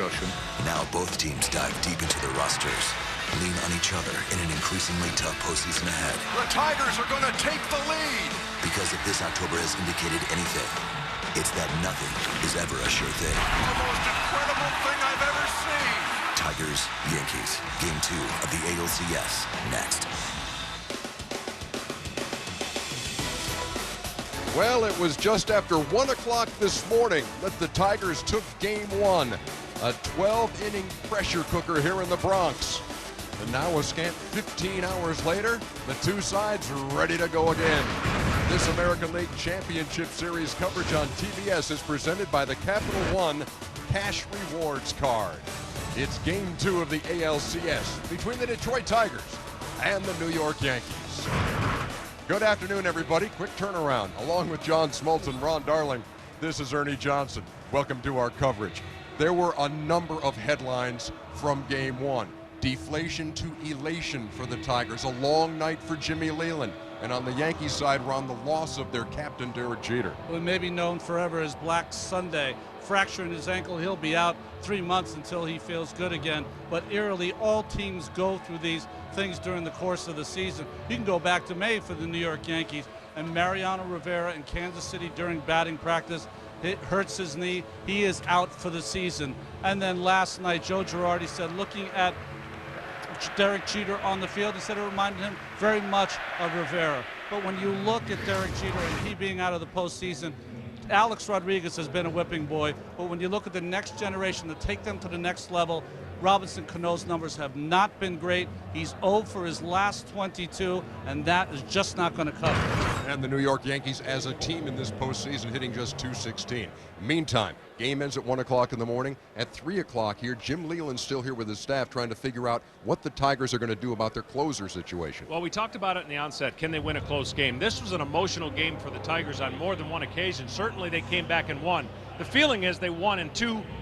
discussion. Now both teams dive deep into their rosters, lean on each other in an increasingly tough postseason ahead. The Tigers are going to take the lead. Because if this October has indicated anything, it's that nothing is ever a sure thing. The most incredible thing I've ever seen. Tigers, Yankees, Game 2 of the ALCS, next. Well, it was just after 1 o'clock this morning that the Tigers took Game 1. A 12-inning pressure cooker here in the Bronx. And now a scant 15 hours later, the two sides are ready to go again. This American League Championship Series coverage on TBS is presented by the Capital One Cash Rewards Card. It's Game 2 of the ALCS between the Detroit Tigers and the New York Yankees. Good afternoon, everybody. Quick turnaround. Along with John Smoltz and Ron Darling, this is Ernie Johnson. Welcome to our coverage. There were a number of headlines from Game 1. Deflation to elation for the Tigers. A long night for Jimmy Leland. And on the Yankees side, Ron, the loss of their captain, Derek Jeter. Who may be known forever as Black Sunday. Fracturing his ankle, he'll be out 3 months until he feels good again. But eerily, all teams go through these things during the course of the season. You can go back to May for the New York Yankees, and Mariano Rivera in Kansas City during batting practice, it hurts his knee. He is out for the season. And then last night, Joe Girardi said, looking at Derek Jeter on the field, he said it reminded him very much of Rivera. But when you look at Derek Jeter and he being out of the postseason, Alex Rodriguez has been a whipping boy, but when you look at the next generation to take them to the next level, Robinson Cano's numbers have not been great. He's 0 for his last 22, and that is just not going to cut it. And the New York Yankees as a team in this postseason hitting just .216. Meantime, game ends at 1 o'clock in the morning. At 3 o'clock here, Jim Leland's still here with his staff trying to figure out what the Tigers are going to do about their closer situation. Well, we talked about it in the onset. Can they win a close game? This was an emotional game for the Tigers on more than one occasion. Certainly they came back and won. The feeling is they won in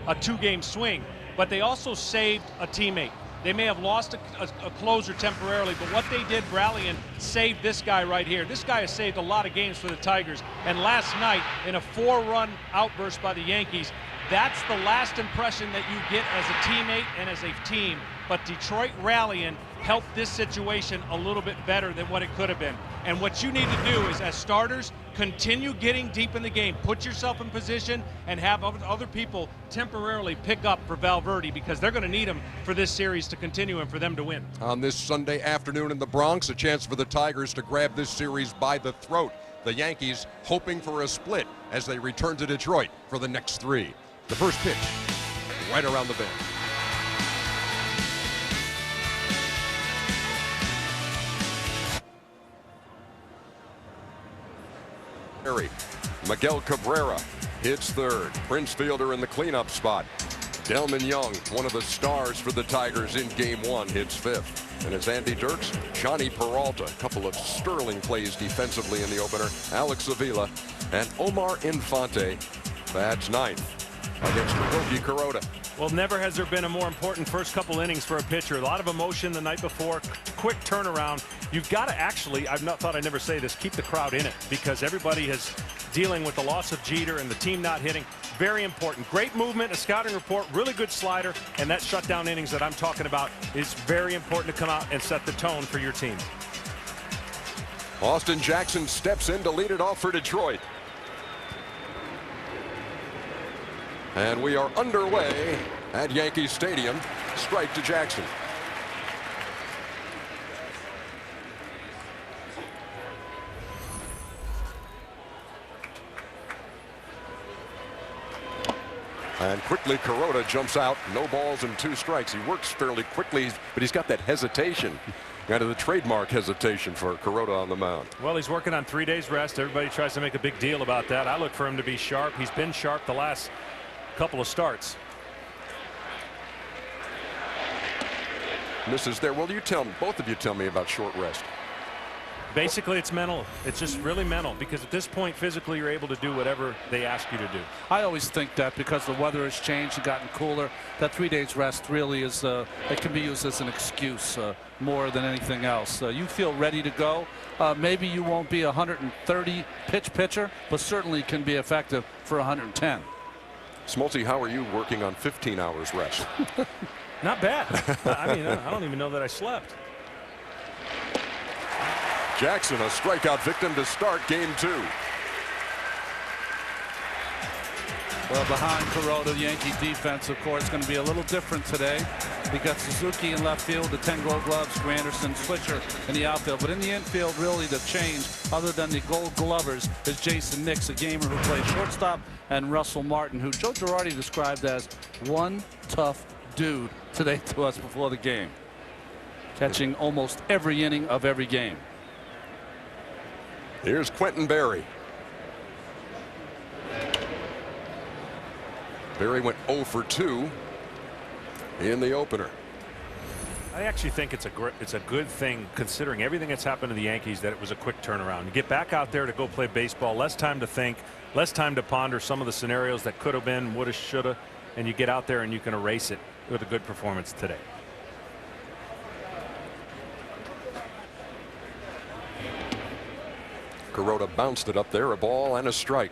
a two-game swing, but they also saved a teammate. They may have lost a closer temporarily, but what they did rallying saved this guy right here. This guy has saved a lot of games for the Tigers. And last night, in a 4-run outburst by the Yankees, that's the last impression that you get as a teammate and as a team. But Detroit rallying helped this situation a little bit better than what it could have been. And what you need to do is, as starters, continue getting deep in the game. Put yourself in position and have other people temporarily pick up for Valverde, because they're going to need him for this series to continue and for them to win. On this Sunday afternoon in the Bronx, a chance for the Tigers to grab this series by the throat. The Yankees hoping for a split as they return to Detroit for the next 3. The first pitch, right around the bend. Miguel Cabrera hits third. Prince Fielder in the cleanup spot. Delman Young, one of the stars for the Tigers in Game 1, hits fifth. And as Andy Dirks, Johnny Peralta, a couple of sterling plays defensively in the opener. Alex Avila and Omar Infante bats ninth against Hiroki Kuroda. Well, never has there been a more important first couple innings for a pitcher. A lot of emotion the night before, quick turnaround. You've got to actually, I'd never say this, keep the crowd in it, because everybody is dealing with the loss of Jeter and the team not hitting. Very important. Great movement, a scouting report, really good slider, and that shutdown innings that I'm talking about is very important to come out and set the tone for your team. Austin Jackson steps in to lead it off for Detroit. And we are underway at Yankee Stadium. Strike to Jackson. And quickly Kuroda jumps out. No balls and 2 strikes. He works fairly quickly, but he's got that hesitation. Kind of the trademark hesitation for Kuroda on the mound. Well, he's working on 3 days rest. Everybody tries to make a big deal about that. I look for him to be sharp. He's been sharp the last couple of starts. Misses there. Well, both of you tell me about short rest. Basically, it's mental. It's just really mental, because at this point, physically, you're able to do whatever they ask you to do. I always think that because the weather has changed and gotten cooler, that 3 days rest really is, it can be used as an excuse more than anything else. You feel ready to go. Maybe you won't be a 130 pitch pitcher, but certainly can be effective for 110. Smoltzy, how are you working on 15 hours rest? Not bad. I mean, I don't even know that I slept. Jackson, a strikeout victim to start game 2. Well, behind Kuroda, the Yankee defense, of course, going to be a little different today. We got Suzuki in left field, the 10 Gold Gloves, Granderson, Swisher in the outfield. But in the infield, really the change, other than the Gold Glovers, is Jason Nix, a gamer who plays shortstop, and Russell Martin, who Joe Girardi described as one tough dude today to us before the game, catching almost every inning of every game. Here's Quentin Berry. Berry went 0 for 2 in the opener. I actually think it's a good thing, considering everything that's happened to the Yankees, that it was a quick turnaround. You get back out there to go play baseball, less time to think, less time to ponder some of the scenarios that could have been, woulda, shoulda, and you get out there and you can erase it with a good performance today. Kuroda bounced it up there, a ball and a strike.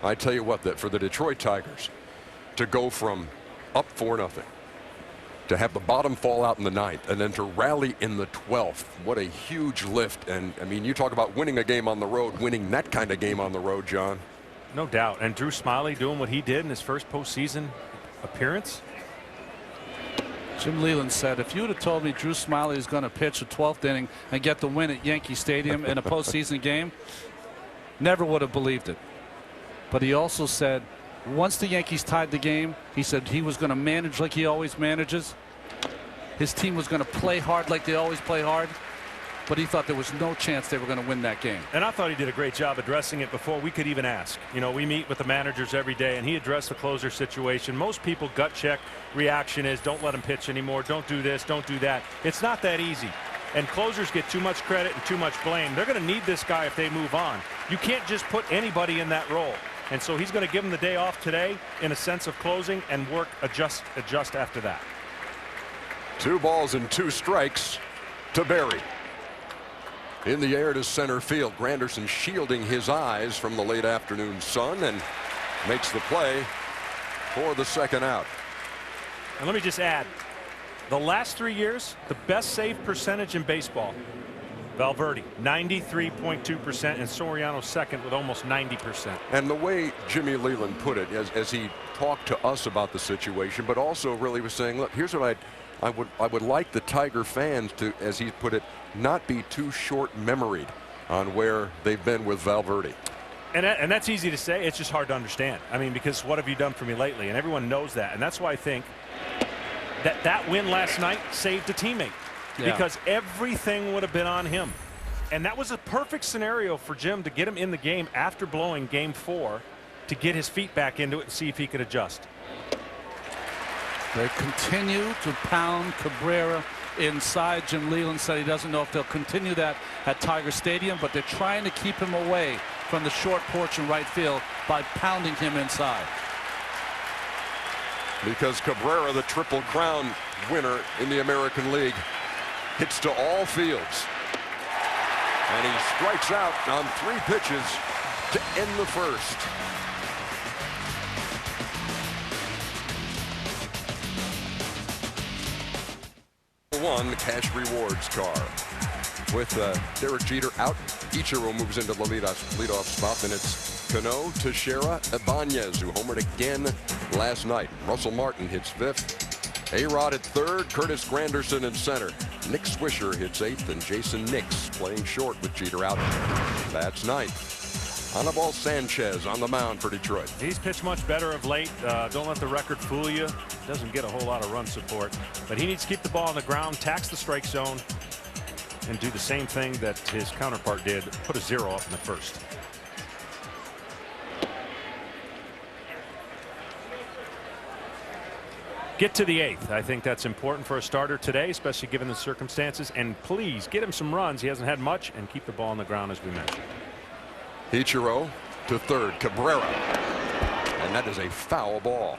I tell you what, that for the Detroit Tigers to go from up 4-0 to have the bottom fall out in the 9th and then to rally in the 12th, what a huge lift. And I mean, you talk about winning a game on the road, winning that kind of game on the road, John. No doubt. And Drew Smyly doing what he did in his first postseason appearance. Jim Leland said, if you would have told me Drew Smyly is going to pitch a 12th inning and get the win at Yankee Stadium in a postseason game, never would have believed it. But he also said, once the Yankees tied the game, he said he was going to manage like he always manages. His team was going to play hard like they always play hard. But he thought there was no chance they were going to win that game. And I thought he did a great job addressing it before we could even ask. You know, we meet with the managers every day, and he addressed the closer situation. Most people gut check reaction is, don't let him pitch anymore. Don't do this. Don't do that. It's not that easy. And closers get too much credit and too much blame. They're going to need this guy if they move on. You can't just put anybody in that role. And so he's going to give him the day off today in a sense of closing and work, adjust after that. 2 balls and 2 strikes to Berry. In the air to center field. Granderson shielding his eyes from the late afternoon sun and makes the play for the second out. And let me just add, the last 3 years, the best save percentage in baseball, Valverde 93.2%, and Soriano second with almost 90%. And the way Jimmy Leland put it, as he talked to us about the situation, but also really was saying, look, here's what I would like the Tiger fans to, as he put it, not be too short-memoried on where they've been with Valverde. And that's easy to say. It's just hard to understand. I mean, because what have you done for me lately? And everyone knows that. And that's why I think that win last night saved a teammate. Yeah. Because everything would have been on him. And that was a perfect scenario for Jim to get him in the game after blowing game 4 to get his feet back into it and see if he could adjust. They continue to pound Cabrera inside. Jim Leland said he doesn't know if they'll continue that at Tiger Stadium, but they're trying to keep him away from the short porch in right field by pounding him inside. Because Cabrera, the Triple Crown winner in the American League, hits to all fields. And he strikes out on 3 pitches to end the first. One cash rewards car. With Derek Jeter out, Ichiro moves into the leadoff spot, and it's Cano, Teixeira, Ibanez, who homered again last night. Russell Martin hits 5th. A-Rod at 3rd, Curtis Granderson in center. Nick Swisher hits 8th, and Jason Nix playing short with Jeter out. That's 9th. Anibal Sanchez on the mound for Detroit. He's pitched much better of late. Don't let the record fool you. Doesn't get a whole lot of run support, but he needs to keep the ball on the ground, tax the strike zone, and do the same thing that his counterpart did, put a 0 up in the first. Get to the 8th. I think that's important for a starter today, especially given the circumstances. And please get him some runs. He hasn't had much, and keep the ball on the ground as we mentioned. Ichiro to 3rd, Cabrera, and that is a foul ball.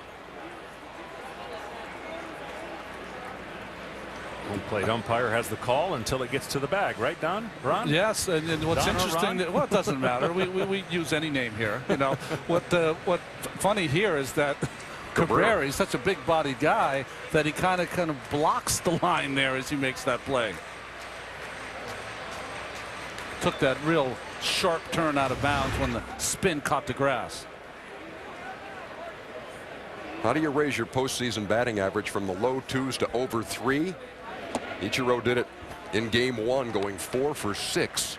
Home plate umpire has the call until it gets to the bag, right, Don? Ron? Yes, and what's Don interesting, well, it doesn't matter. we use any name here. You know, what funny here is that Cabrera. He's such a big-bodied guy that he kind of blocks the line there as he makes that play. Took that real sharp turn out of bounds when the spin caught the grass. How do you raise your postseason batting average from the low 2s to over 3? Ichiro did it in game 1, going 4 for 6,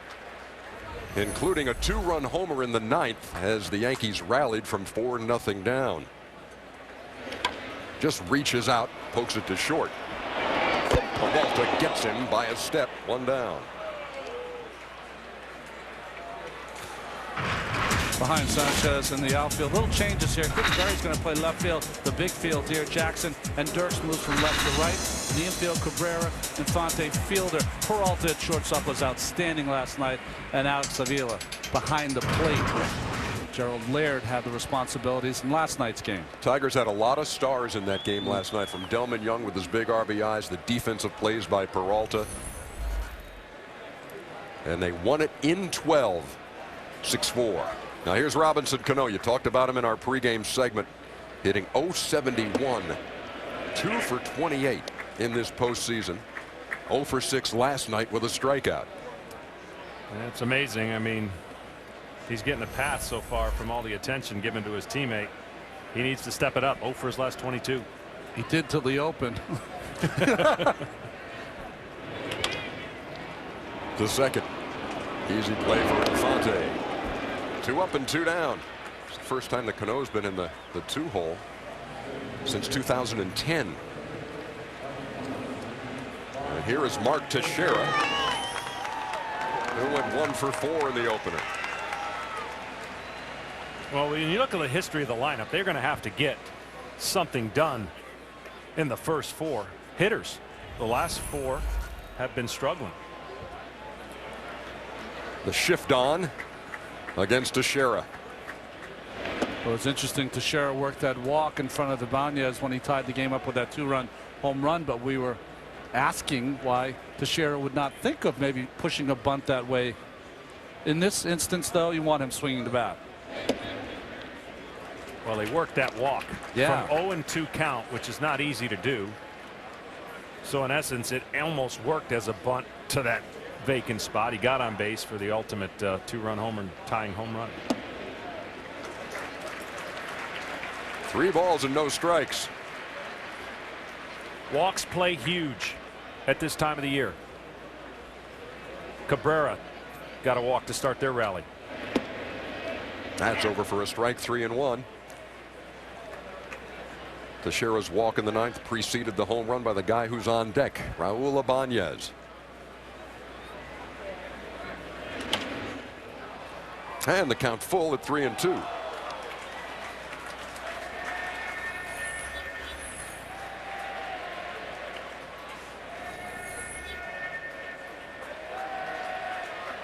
including a 2-run homer in the 9th as the Yankees rallied from 4-0 down. Just reaches out, pokes it to short. Peralta gets him by a step, 1 down. Behind Sanchez in the outfield. Little changes here. Gary's going to play left field. The big field here. Jackson and Dirks moves from left to right. In the infield, Cabrera, Infante, fielder. Peralta at shortstop was outstanding last night. And Alex Avila behind the plate. Gerald Laird had the responsibilities in last night's game. Tigers had a lot of stars in that game last night, from Delman Young with his big RBIs, the defensive plays by Peralta. And they won it in 12, 6-4. Now here's Robinson Cano. You talked about him in our pregame segment, hitting .071, 2 for 28 in this postseason. 0 for 6 last night with a strikeout. It's amazing. I mean, he's getting a pass so far from all the attention given to his teammate. He needs to step it up. 0 for his last 22. He did till the open. To second. Easy play for Infante. 2 up and 2 down. It's the first time that Cano's been in the 2-hole since 2010. And here is Mark Teixeira, who went 1 for 4 in the opener. Well, when you look at the history of the lineup, they're going to have to get something done in the first 4 hitters. The last 4 have been struggling. The shift on against Teixeira. Well, it's interesting. Teixeira worked that walk in front of Ibanez when he tied the game up with that 2-run home run. But we were asking why Teixeira would not think of maybe pushing a bunt that way. In this instance, though, you want him swinging the bat. Well, they worked that walk from 0-2 count, which is not easy to do. So in essence, it almost worked as a bunt to that vacant spot. He got on base for the ultimate 2-run homer tying home run. 3 balls and no strikes. Walks play huge at this time of the year. Cabrera got a walk to start their rally. That's over for a strike, 3-1. Teixeira's walk in the 9th preceded the home run by the guy who's on deck, Raul Ibanez. And the count full at 3-2.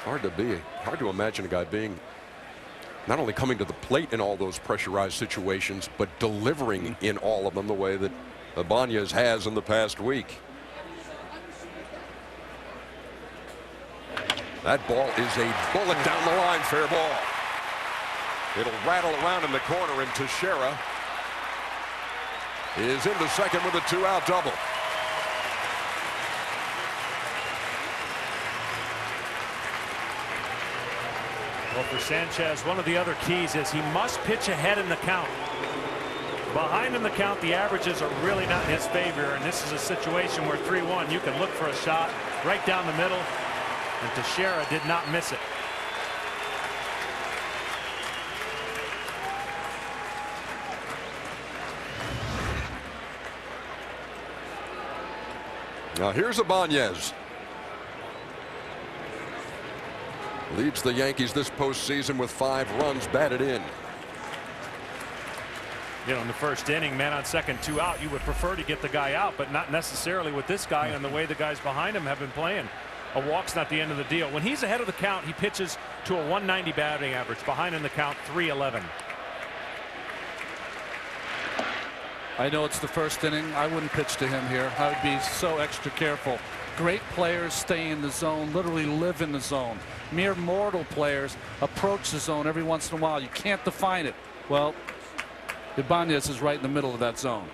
Hard to imagine a guy being not only coming to the plate in all those pressurized situations, but delivering in all of them the way that Ibanez has in the past week. That ball is a bullet down the line, fair ball. It'll rattle around in the corner, and Teixeira is into second with a 2-out double. Well, for Sanchez, one of the other keys is he must pitch ahead in the count. Behind in the count, the averages are really not in his favor, and this is a situation where 3-1, you can look for a shot right down the middle, and Teixeira did not miss it. Now here's Ibanez. Leads the Yankees this postseason with 5 runs batted in. You know, in the first inning, man on second, 2 out, you would prefer to get the guy out, but not necessarily with this guy and the way the guys behind him have been playing. A walk's not the end of the deal. When he's ahead of the count, he pitches to a 190 batting average. Behind in the count, 311. I know it's the first inning. I wouldn't pitch to him here. I would be so extra careful. Great players stay in the zone, literally live in the zone. Mere mortal players approach the zone every once in a while. You can't define it. Well, Ibanez is right in the middle of that zone.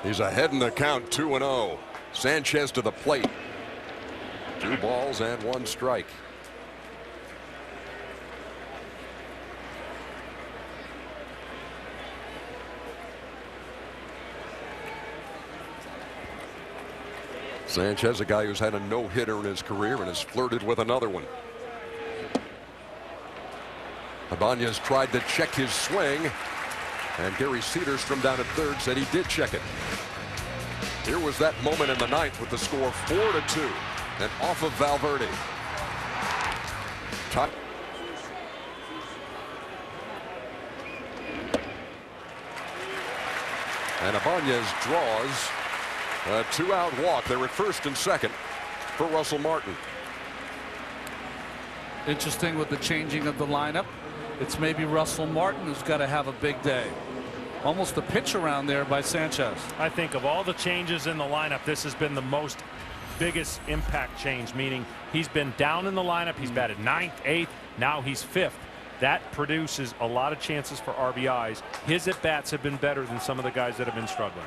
He's ahead in the count, 2-0. Sanchez to the plate. 2 balls and 1 strike. Sanchez, a guy who's had a no-hitter in his career and has flirted with another one. Ibanez tried to check his swing, and Gary Cedarstrom down at third said he did check it. Here was that moment in the ninth with the score 4-2, and off of Valverde. And Ibanez draws a 2-out walk. They're at first and second for Russell Martin. Interesting with the changing of the lineup. It's maybe Russell Martin who's got to have a big day. Almost a pitch around there by Sanchez. I think of all the changes in the lineup, this has been the biggest impact change, meaning he's been down in the lineup. He's batted 9th, 8th. Now he's 5th. That produces a lot of chances for RBIs. His at-bats have been better than some of the guys that have been struggling.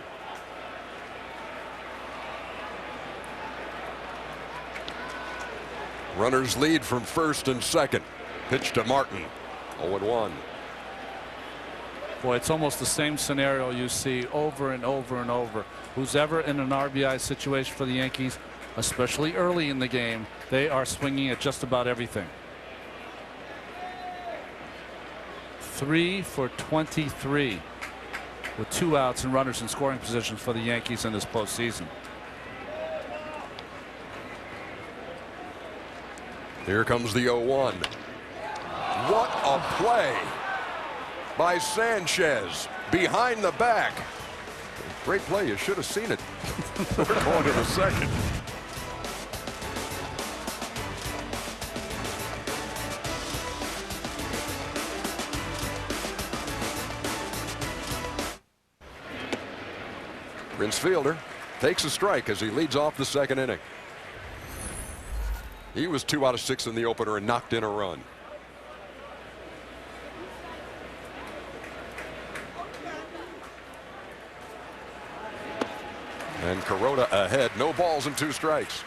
Runners lead from first and second. Pitch to Martin. 0-1. Boy, it's almost the same scenario you see over and over and over. Who's ever in an RBI situation for the Yankees, especially early in the game, they are swinging at just about everything. 3 for 23 with 2 outs and runners in scoring positions for the Yankees in this postseason. Here comes the 0-1. What a play by Sanchez behind the back. Great play. You should have seen it. We're going to the second. Prince Fielder takes a strike as he leads off the second inning. He was 2 out of 6 in the opener and knocked in a run. And Kuroda ahead. No balls and 2 strikes.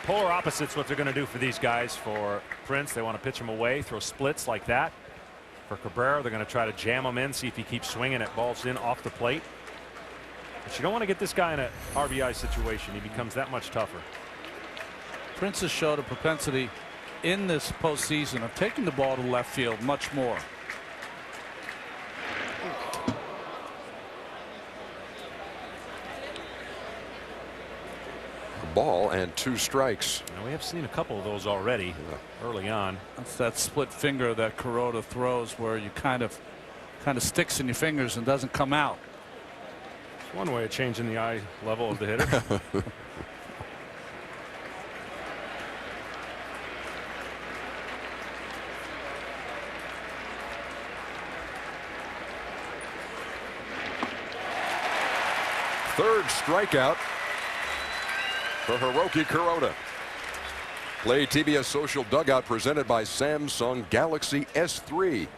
Polar opposites what they're going to do for these guys. For Prince, they want to pitch him away, throw splits like that. For Cabrera, they're going to try to jam him in, see if he keeps swinging at balls in off the plate. But you don't want to get this guy in an RBI situation. He becomes that much tougher. Prince has showed a propensity in this postseason of taking the ball to left field much more. A ball and 2 strikes. Now, we have seen a couple of those already early on. That's that split finger that Kuroda throws where you kind of sticks in your fingers and doesn't come out. It's one way of changing the eye level of the hitter. Third strikeout for Hiroki Kuroda. Play TBS Social Dugout presented by Samsung Galaxy S3.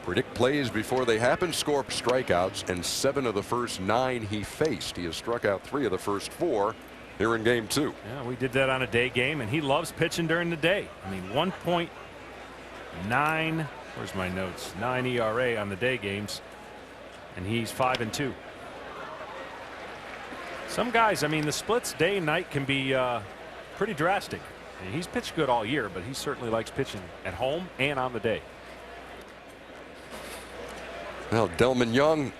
Predict plays before they happen, score strikeouts, and 7 of the first 9 he faced. He has struck out 3 of the first 4 here in game 2. Yeah, we did that on a day game, and he loves pitching during the day. I mean, 1.9, where's my notes? 9 ERA on the day games, and he's 5-2. Some guys, I mean, the splits day and night can be pretty drastic. And he's pitched good all year, but he certainly likes pitching at home and on the day. Well, Delman Young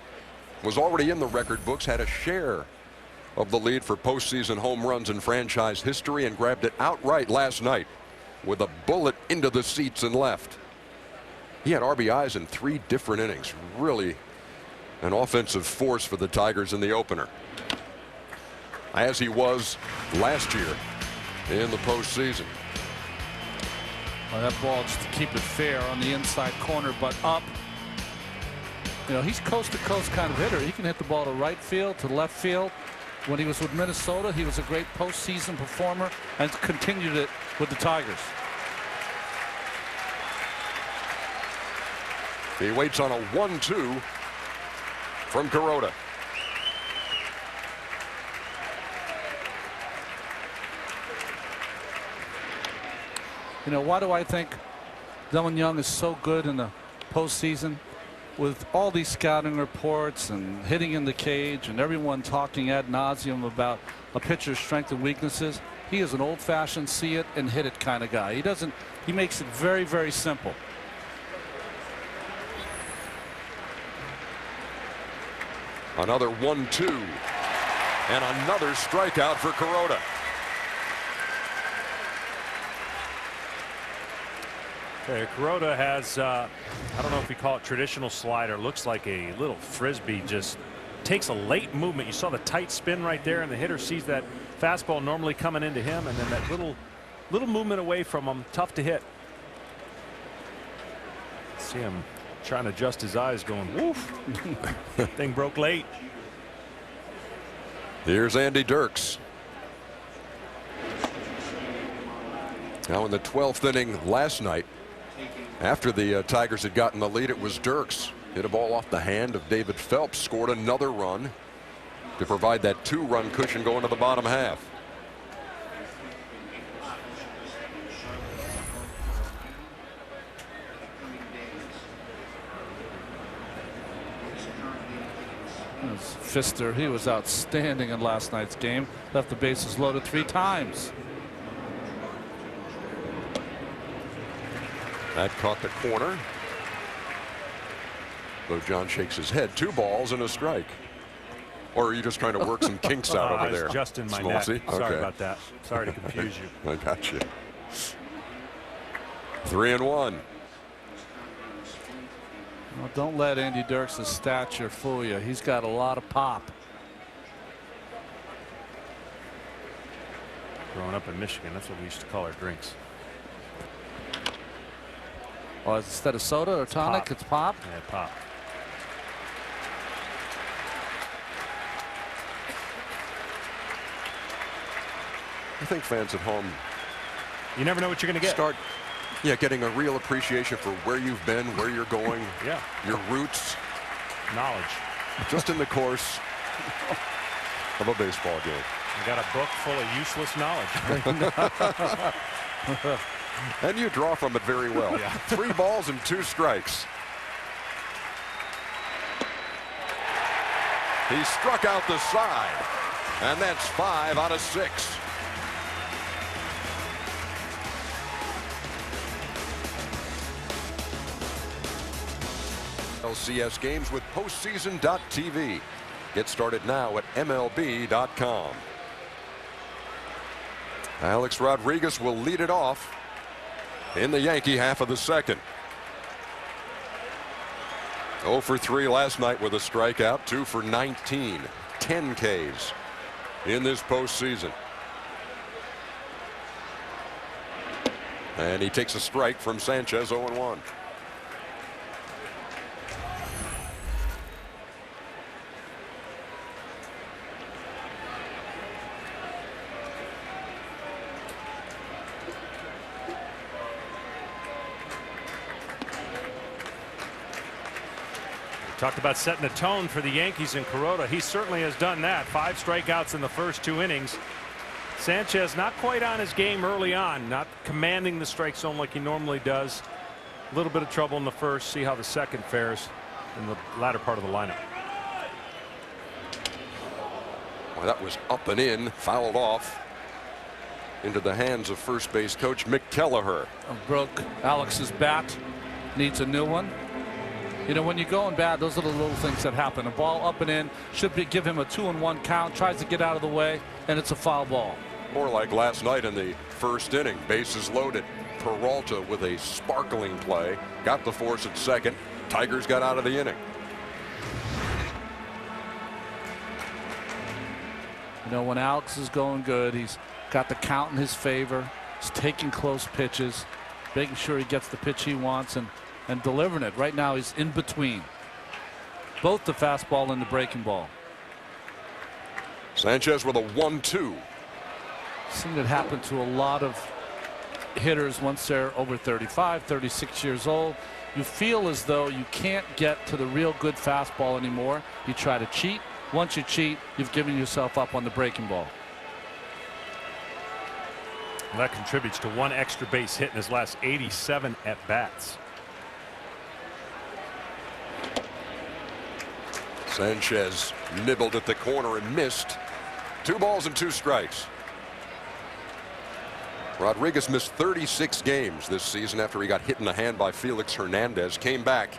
was already in the record books, had a share of the lead for postseason home runs in franchise history, and grabbed it outright last night with a bullet into the seats and left. He had RBIs in 3 different innings. Really an offensive force for the Tigers in the opener, as he was last year in the postseason. Well, that ball, just to keep it fair, on the inside corner, but up. You know, he's coast to coast kind of hitter. He can hit the ball to right field, to left field. When he was with Minnesota, he was a great postseason performer and continued it with the Tigers. He waits on a 1-2 from Kuroda. You know, why do I think Dylan Young is so good in the postseason? With all these scouting reports and hitting in the cage and everyone talking ad nauseum about a pitcher's strengths and weaknesses, he is an old-fashioned see it and hit it kind of guy. He makes it very, very simple. Another 1-2 and another strikeout for Kuroda. Okay, Kuroda has, I don't know if we call it traditional slider, looks like a little frisbee, just takes a late movement. You saw the tight spin right there, and the hitter sees that fastball normally coming into him, and then that little movement away from him, tough to hit. See him trying to adjust his eyes, going, woof. Thing broke late. Here's Andy Dirks. Now in the 12th inning last night, after the Tigers had gotten the lead, it was Dirks. Hit a ball off the hand of David Phelps, scored another run to provide that 2-run cushion going to the bottom half. Pfister, he was outstanding in last night's game. Left the bases loaded 3 times. That caught the corner. Though John shakes his head. 2 balls and a strike. Or are you just trying to work some kinks out over there? Just in my neck. Sorry about that. Sorry to confuse you. I got you. 3-1. Well, don't let Andy Dirks' stature fool you. He's got a lot of pop. Growing up in Michigan, that's what we used to call our drinks. Oh, instead of soda or tonic, Pop. it's pop? Yeah, pop. I think fans at home, you never know what you're going to get. Start getting a real appreciation for where you've been, where you're going, yeah, your roots, knowledge, just in the course of a baseball game. You got a book full of useless knowledge. And you draw from it very well. Yeah. 3 balls and 2 strikes. He struck out the side, and that's 5 out of 6. ALCS games with postseason.tv. Get started now at MLB.com. Alex Rodriguez will lead it off in the Yankee half of the second. 0 for 3 last night with a strikeout, 2 for 19, 10 Ks in this postseason. And he takes a strike from Sanchez, 0-1. Talked about setting the tone for the Yankees and Kuroda. He certainly has done that. 5 strikeouts in the first 2 innings. Sanchez not quite on his game early on, not commanding the strike zone like he normally does. A little bit of trouble in the first. See how the second fares in the latter part of the lineup. Well, that was up and in, fouled off into the hands of first base coach Mick Kelleher. Broke Alex's bat, needs a new one. You know, when you're going bad, those are the little things that happen. A ball up and in, give him a 2-1 count, tries to get out of the way, and it's a foul ball. Or like last night in the first inning, bases loaded. Peralta with a sparkling play, got the force at second. Tigers got out of the inning. You know, when Alex is going good, he's got the count in his favor. He's taking close pitches, making sure he gets the pitch he wants, and delivering it. Right now he's in between both the fastball and the breaking ball. Sanchez with a 1-2. Seen it happen to a lot of hitters once they're over 35, 36 years old. you feel as though you can't get to the real good fastball anymore. You try to cheat. Once you cheat, you've given yourself up on the breaking ball. And that contributes to one extra base hit in his last 87 at-bats. Sanchez nibbled at the corner and missed. 2 balls and 2 strikes. Rodriguez missed 36 games this season after he got hit in the hand by Felix Hernandez. Came back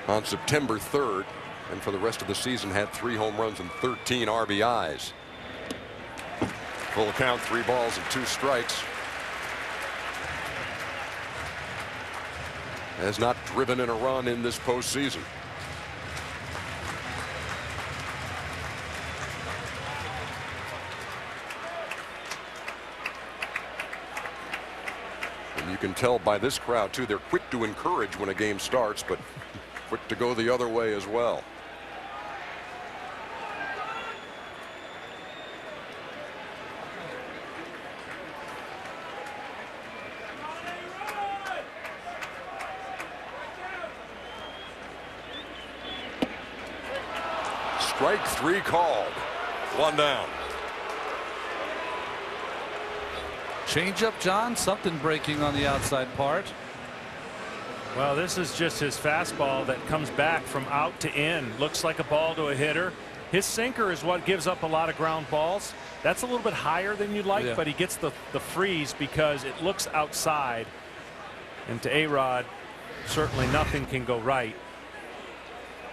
on September 3rd, and for the rest of the season had 3 home runs and 13 RBIs. Full count, 3 balls and 2 strikes. Has not driven in a run in this postseason. And you can tell by this crowd too, they're quick to encourage when a game starts, but quick to go the other way as well. Strike 3 called. 1 down. Change up, John. Something breaking on the outside part. Well, this is just his fastball that comes back from out to in. Looks like a ball to a hitter. His sinker is what gives up a lot of ground balls. That's a little bit higher than you'd like, but he gets the freeze because it looks outside. And to A-Rod, certainly nothing can go right.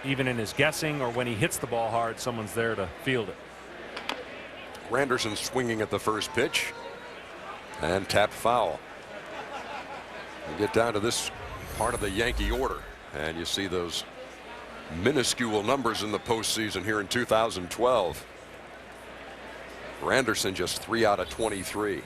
Even in his guessing or when he hits the ball hard, someone's there to field it. Granderson swinging at the first pitch and tapped foul. We get down to this part of the Yankee order, and you see those minuscule numbers in the postseason here in 2012. Granderson just 3 out of 23.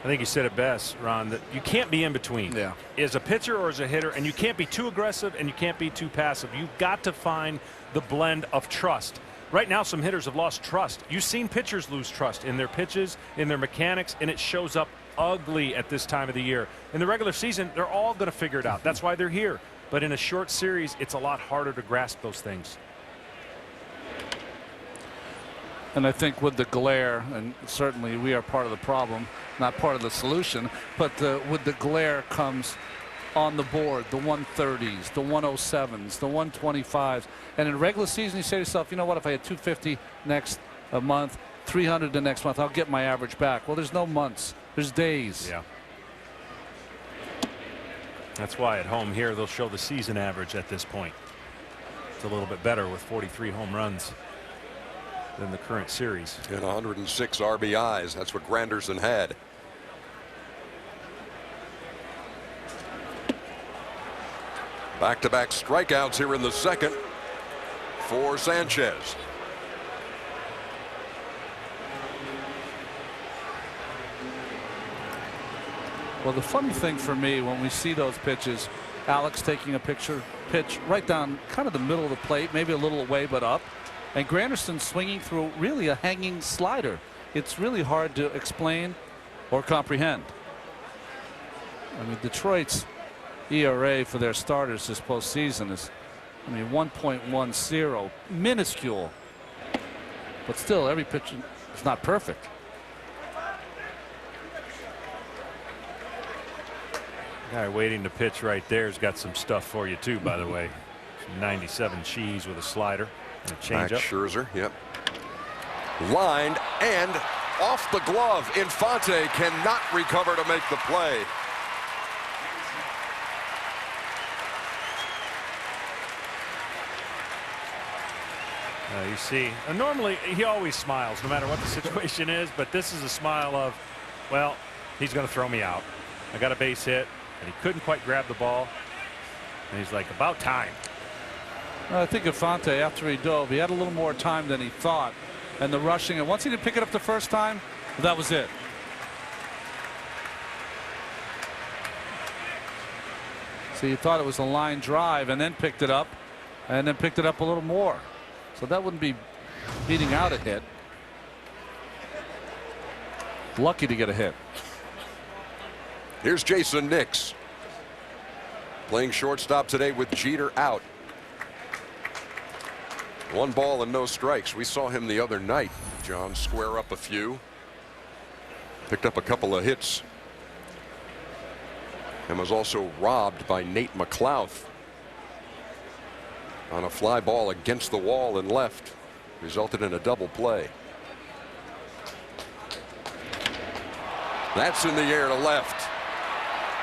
I think you said it best, Ron, that you can't be in between. Yeah. As a pitcher or as a hitter, and you can't be too aggressive and you can't be too passive. You've got to find the blend of trust. Right now, some hitters have lost trust. You've seen pitchers lose trust in their pitches, in their mechanics, and it shows up ugly at this time of the year. In the regular season, they're all going to figure it out. That's why they're here. But in a short series, it's a lot harder to grasp those things. And I think with the glare, and certainly we are part of the problem, not part of the solution, but with the glare comes on the board the 130s, the 107s, the 125s. And in regular season, you say to yourself, you know what, if I had 250 next month, 300 the next month, I'll get my average back. Well, there's no months. There's days. Yeah. That's why at home here, they'll show the season average at this point. It's a little bit better with 43 home runs than the current series. And 106 RBIs. That's what Granderson had. Back-to-back strikeouts here in the second for Sanchez. Well, the funny thing for me when we see those pitches, Alex taking a pitch right down kind of the middle of the plate, maybe a little away but up, and Granderson swinging through really a hanging slider. It's really hard to explain or comprehend. I mean, Detroit's ERA for their starters this postseason is, I mean, 1.10, minuscule, but still every pitch is not perfect. Guy waiting to pitch right there has got some stuff for you too, by the way. Some 97 cheese with a slider and a changeup. Max Scherzer, yep. Lined and off the glove. Infante cannot recover to make the play. You see, and normally he always smiles no matter what the situation is, but this is a smile of, well, he's going to throw me out. I got a base hit, and he couldn't quite grab the ball. And he's like, about time. I think Infante, after he dove, he had a little more time than he thought. And the rushing, and once he didn't pick it up the first time, that was it. So you thought it was a line drive and then picked it up, and then picked it up a little more. So that wouldn't be beating out a hit. Lucky to get a hit. Here's Jason Nix playing shortstop today with Jeter out. 1 ball and no strikes. We saw him the other night, John, square up a few. Picked up a couple of hits. And was also robbed by Nate McLouth on a fly ball against the wall and left. Resulted in a double play. That's in the air to left.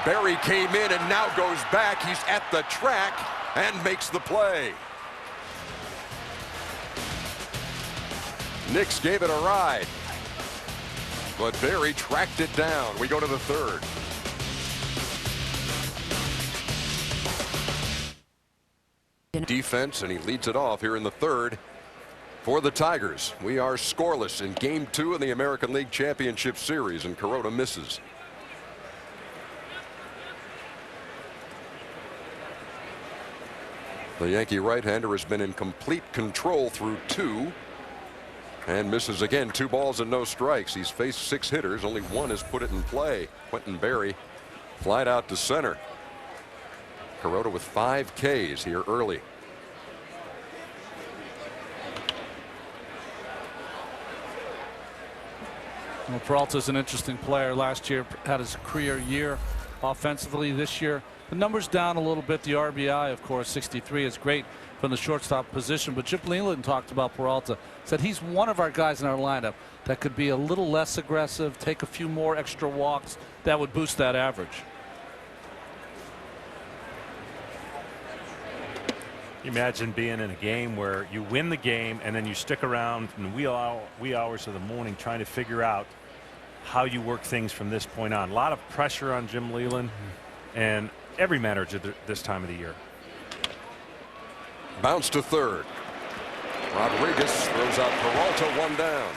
Berry came in and now goes back. He's at the track and makes the play. Nix gave it a ride, but Berry tracked it down. We go to the 3rd. Defense, and he leads it off here in the 3rd for the Tigers. We are scoreless in Game 2 in the American League Championship Series, and Kuroda misses. The Yankee right-hander has been in complete control through 2 and misses again. 2 balls and no strikes. He's faced 6 hitters. Only 1 has put it in play. Quentin Berry flied out to center. Kuroda with 5 Ks here early. Well, Peralta's an interesting player. Last year had his career year offensively. This year the numbers down a little bit. The RBI, of course, 63 is great from the shortstop position. But Chip Leland talked about Peralta, said he's one of our guys in our lineup that could be a little less aggressive, take a few more extra walks. That would boost that average. Imagine being in a game where you win the game and then you stick around in the wee hours of the morning trying to figure out how you work things from this point on. A lot of pressure on Jim Leland and every manager this time of the year. Bounce to 3rd. Rodriguez throws out Peralta, 1 down.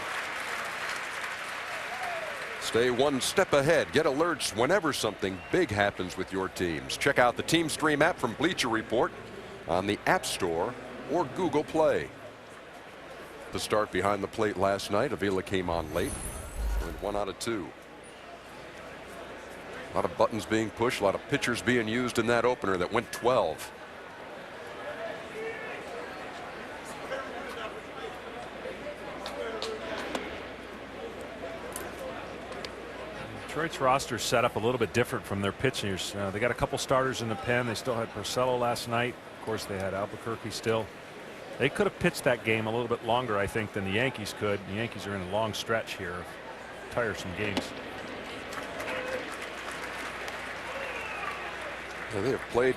Stay 1 step ahead. Get alerts whenever something big happens with your teams. Check out the Team Stream app from Bleacher Report on the App Store or Google Play. The start behind the plate last night. Avila came on late. Went 1 out of 2. A lot of buttons being pushed, a lot of pitchers being used in that opener that went 12. Detroit's roster set up a little bit different from their pitchers. They got a couple starters in the pen. They still had Porcello last night. Of course, they had Albuquerque still. They could have pitched that game a little bit longer, I think, than the Yankees could. The Yankees are in a long stretch here of tiresome games. Yeah, they have played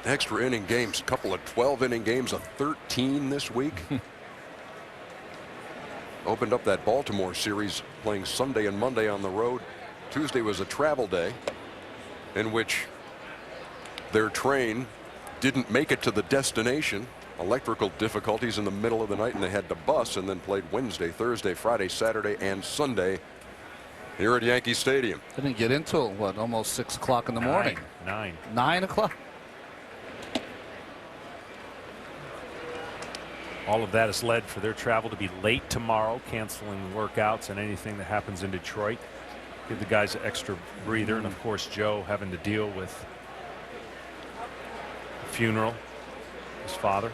extra inning games, a couple of 12-inning games, a 13 this week. Opened up that Baltimore series playing Sunday and Monday on the road. Tuesday was a travel day in which their train didn't make it to the destination. Electrical difficulties in the middle of the night, and they had to bus, and then played Wednesday, Thursday, Friday, Saturday, and Sunday here at Yankee Stadium. They didn't get into it, what, almost 6 o'clock in the morning? 9 o'clock. All of that has led for their travel to be late tomorrow, canceling workouts and anything that happens in Detroit. Give the guys an extra breather. And of course, Joe having to deal with the funeral, his father.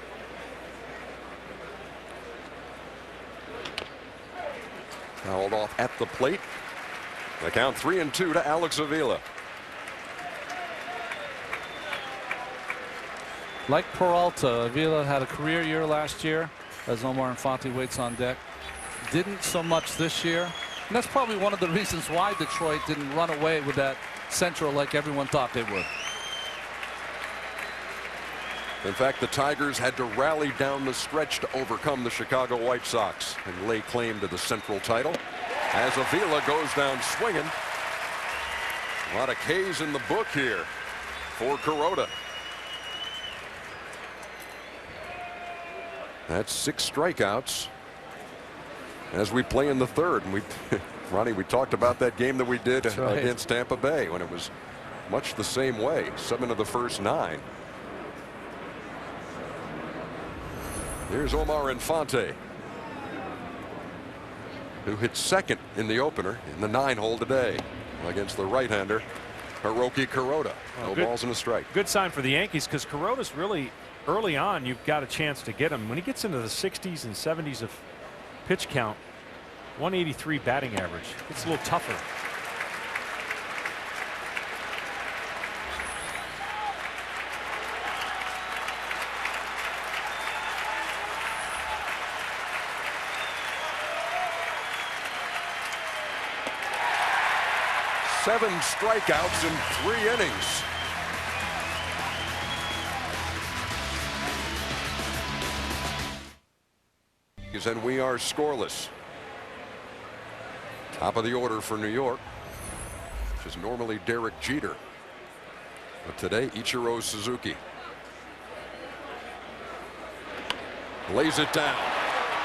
Fouled off at the plate. The count 3-2 to Alex Avila. Like Peralta, Avila had a career year last year as Omar Infante waits on deck. Didn't so much this year. And that's probably one of the reasons why Detroit didn't run away with that Central like everyone thought they would. In fact, the Tigers had to rally down the stretch to overcome the Chicago White Sox and lay claim to the Central title as Avila goes down swinging. A lot of K's in the book here for Kuroda. That's 6 strikeouts as we play in the 3rd. And Ronnie, we talked about that game that we did against Tampa Bay when it was much the same way. 7 of the first 9. Here's Omar Infante, who hit 2nd in the opener in the 9-hole today against the right-hander Hiroki Kuroda. No good. balls and a strike. Good sign for the Yankees because Kuroda's really early on. You've got a chance to get him when he gets into the 60s and 70s of pitch count. 183 batting average. It's a little tougher. Seven strikeouts in 3 innings. And we are scoreless. Top of the order for New York, which is normally Derek Jeter. But today, Ichiro Suzuki. Lays it down.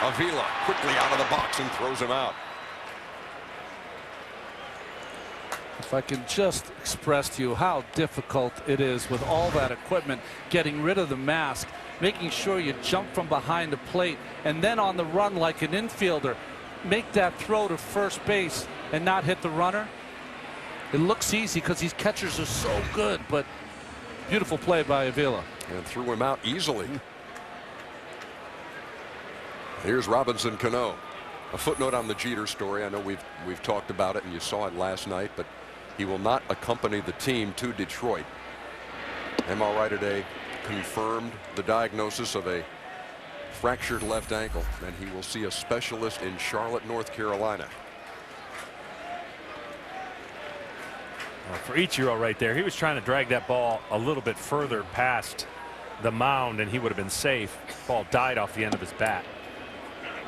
Avila quickly out of the box and throws him out. If I can just express to you how difficult it is with all that equipment, getting rid of the mask, making sure you jump from behind the plate, and then on the run like an infielder, make that throw to first base and not hit the runner. It looks easy because these catchers are so good, but beautiful play by Avila. And threw him out easily. Here's Robinson Cano. A footnote on the Jeter story. I know we've talked about it and you saw it last night, but he will not accompany the team to Detroit. MRI today confirmed the diagnosis of a fractured left ankle, and he will see a specialist in Charlotte, North Carolina. Well, for Ichiro right there, he was trying to drag that ball a little bit further past the mound and he would have been safe. Ball died off the end of his bat.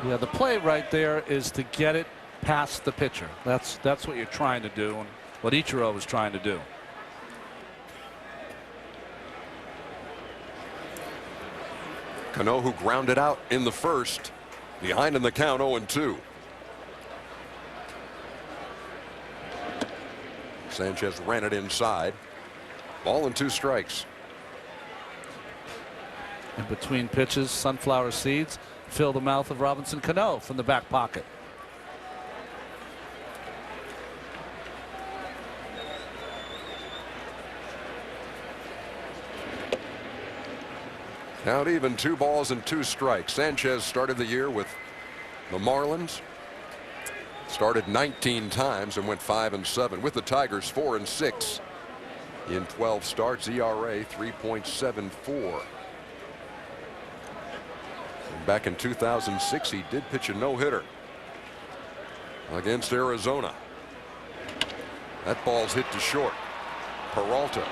Yeah, the play right there is to get it past the pitcher. That's what you're trying to do, and what Ichiro was trying to do. Cano, who grounded out in the first, behind in the count 0-2. Sanchez ran it inside. Ball and 2 strikes. In between pitches, sunflower seeds fill the mouth of Robinson Cano from the back pocket. Count even, 2 balls and 2 strikes. Sanchez started the year with the Marlins. Started 19 times and went 5-7 with the Tigers. 4-6 in 12 starts. ERA 3.74. Back in 2006, he did pitch a no-hitter against Arizona. That ball's hit to short. Peralta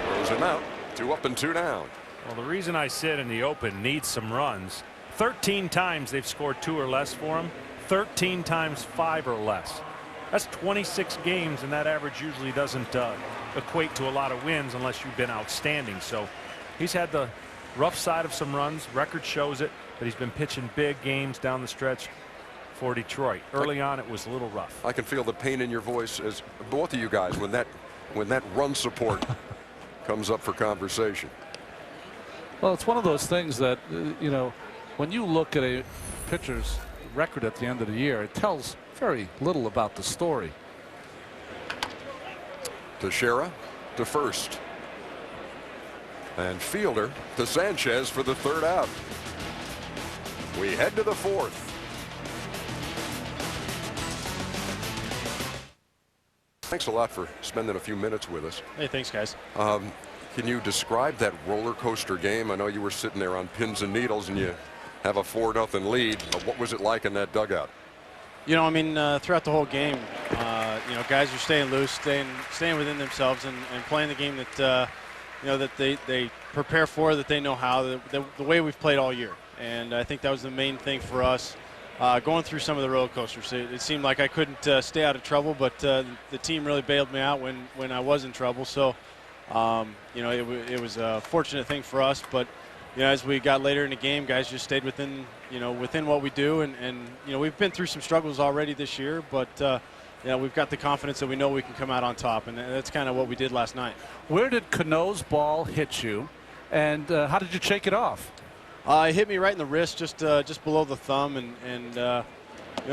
throws him out. 2 up and 2 down. Well, the reason I said in the open needs some runs. 13 times they've scored 2 or less for him. 13 times 5 or less. That's 26 games, and that average usually doesn't equate to a lot of wins unless you've been outstanding. So he's had the rough side of some runs. Record shows it, but he's been pitching big games down the stretch for Detroit. Early on, it was a little rough. I can feel the pain in your voice as both of you guys when that run support comes up for conversation. Well, it's one of those things that, you know, when you look at a pitcher's record at the end of the year, it tells very little about the story. Teixeira to first. And Fielder to Sanchez for the 3rd out. We head to the 4th. Thanks a lot for spending a few minutes with us. Hey, thanks, guys. Can you describe that roller coaster game? I know you were sitting there on pins and needles and you have a 4-0 lead, but what was it like in that dugout? You know, I mean, throughout the whole game, you know, guys are staying loose, staying within themselves, and playing the game that you know, that they prepare for, that they know how, the way we've played all year. And I think that was the main thing for us, going through some of the roller coasters. It seemed like I couldn't stay out of trouble, but the team really bailed me out when I was in trouble. So, you know, it was a fortunate thing for us. But, you know, as we got later in the game, guys just stayed within, you know, within what we do. And you know, we've been through some struggles already this year, but you know, we've got the confidence that we know we can come out on top, and that's kind of what we did last night. Where did Cano's ball hit you, and how did you shake it off? It hit me right in the wrist, just below the thumb, and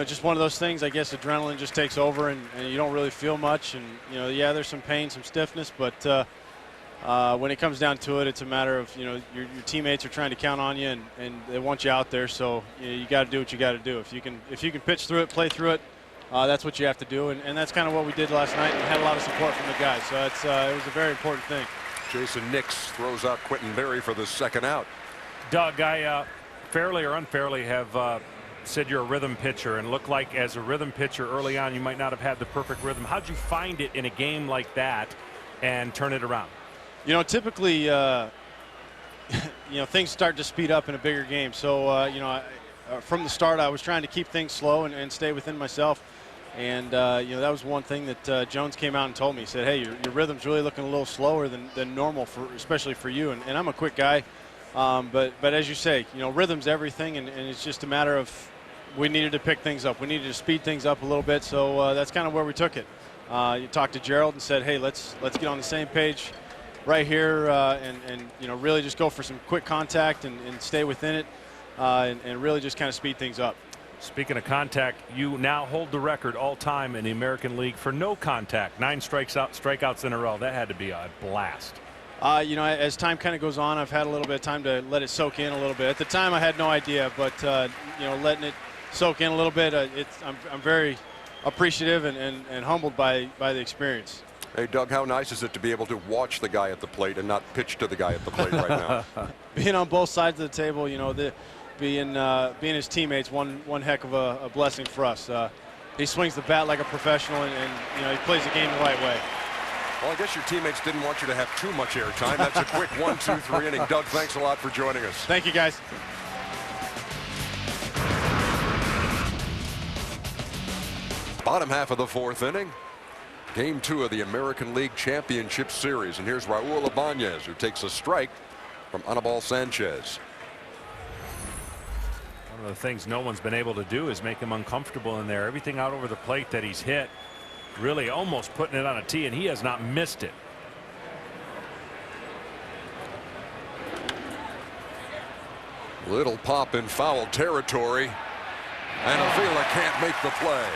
just one of those things. I guess adrenaline just takes over, and you don't really feel much. And yeah, there's some pain, some stiffness, but when it comes down to it, it's a matter of your teammates are trying to count on you, and they want you out there. So you got to do what you got to do. If you can pitch through it, play through it, that's what you have to do, and that's kind of what we did last night. And had a lot of support from the guys, so it was a very important thing. Jason Nix throws out Quentin Berry for the second out. Doug, I fairly or unfairly have said you're a rhythm pitcher, and look like as a rhythm pitcher early on you might not have had the perfect rhythm. How'd you find it in a game like that and turn it around? Typically things start to speed up in a bigger game, so from the start I was trying to keep things slow and stay within myself, and that was one thing that Jones came out and told me. He said, hey, your rhythm's really looking a little slower than normal, especially for you, and I'm a quick guy. But as you say, rhythm's everything, and it's just a matter of we needed to pick things up. We needed to speed things up a little bit, so that's kind of where we took it. You talked to Gerald and said, hey, let's get on the same page right here, and really just go for some quick contact and stay within it, and really just kind of speed things up. Speaking of contact, you now hold the record all time in the American League for no contact. 9 strikeouts in a row. That had to be a blast. As time kind of goes on, I've had a little bit of time to let it soak in a little bit. At the time, I had no idea, but letting it soak in a little bit, I'm very appreciative and humbled by the experience. Hey, Doug, how nice is it to be able to watch the guy at the plate and not pitch to the guy at the plate right now? Being on both sides of the table, being his teammates, one heck of a blessing for us. He swings the bat like a professional, and he plays the game the right way. Well, I guess your teammates didn't want you to have too much airtime. That's a quick 1, 2, 3 inning. Doug, thanks a lot for joining us. Thank you, guys. Bottom half of the 4th inning. Game 2 of the American League Championship Series. And here's Raul Ibanez, who takes a strike from Anibal Sanchez. One of the things no one's been able to do is make him uncomfortable in there. Everything out over the plate that he's hit, really almost putting it on a tee, and he has not missed it. Little pop in foul territory, and Avila can't make the play.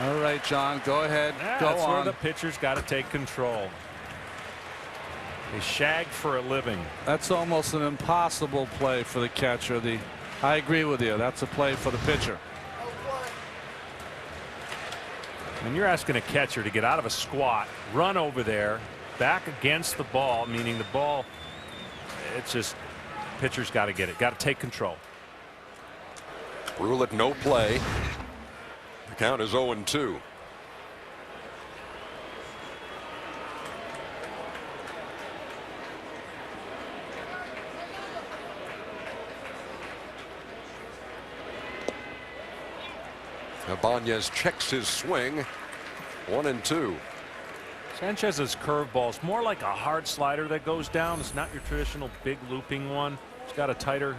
All right, John, go ahead. Go That's on. where the pitcher's got to take control. They shag for a living. That's almost an impossible play for the catcher. I agree with you. That's a play for the pitcher. And you're asking a catcher to get out of a squat, run over there, back against the ball, meaning the ball, it's just, pitcher's got to get it, got to take control. Rule it no play. The count is 0-2. Ibanez checks his swing. 1-2. Sanchez's curveball is more like a hard slider that goes down. It's not your traditional big looping one. It's got a tighter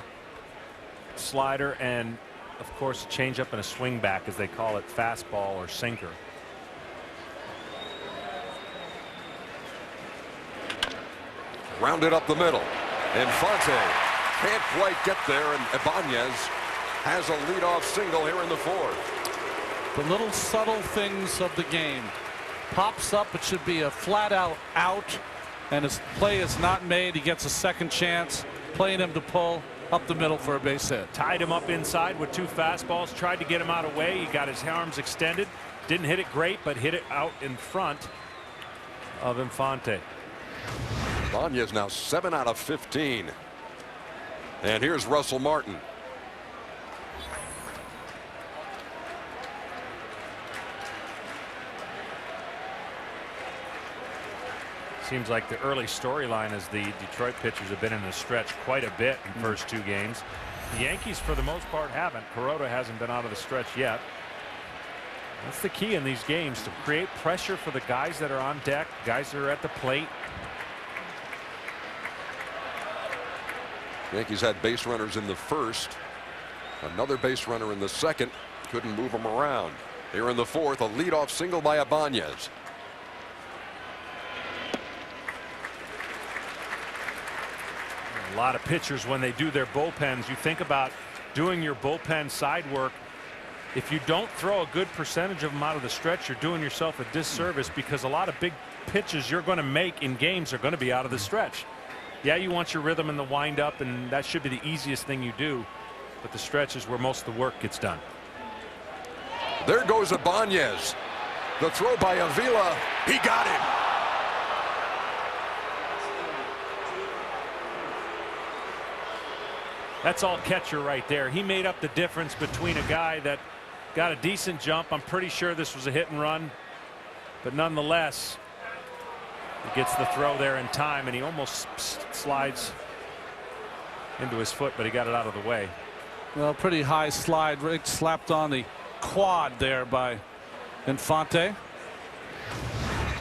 slider and, of course, a changeup and a swing back, as they call it, fastball or sinker. Rounded up the middle. Infante can't quite get there, and Ibanez has a leadoff single here in the 4th. The little subtle things of the game. Pops up, it should be a flat out, and his play is not made. He gets a second chance, playing him to pull up the middle for a base hit. Tied him up inside with 2 fastballs, tried to get him out of the way. He got his arms extended, didn't hit it great, but hit it out in front of Infante. Ibanez now 7 out of 15. And here's Russell Martin. Seems like the early storyline is the Detroit pitchers have been in the stretch quite a bit in the first 2 games. The Yankees, for the most part, haven't. Kuroda hasn't been out of the stretch yet. That's the key in these games, to create pressure for the guys that are on deck, guys that are at the plate. Yankees had base runners in the 1st. Another base runner in the 2nd. Couldn't move them around. Here in the 4th, a leadoff single by Ibanez. A lot of pitchers, when they do their bullpens, you think about doing your bullpen side work. If you don't throw a good percentage of them out of the stretch, you're doing yourself a disservice, because a lot of big pitches you're going to make in games are going to be out of the stretch. Yeah, you want your rhythm in the windup, and that should be the easiest thing you do, but the stretch is where most of the work gets done. There goes Ibanez. The throw by Avila. He got him. That's all catcher right there. He made up the difference between a guy that got a decent jump. I'm pretty sure this was a hit and run, but nonetheless, he gets the throw there in time, and he almost slides into his foot, but he got it out of the way. Well, pretty high slide. Rick slapped on the quad there by Infante.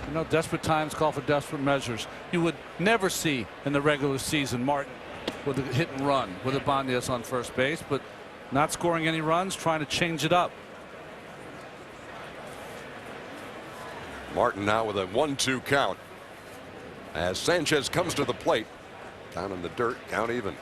You know, desperate times call for desperate measures. You would never see in the regular season Martin with a hit and run with Ibanez on first base, but not scoring any runs, trying to change it up. Martin now with a 1-2 count as Sanchez comes to the plate. Down in the dirt, count even.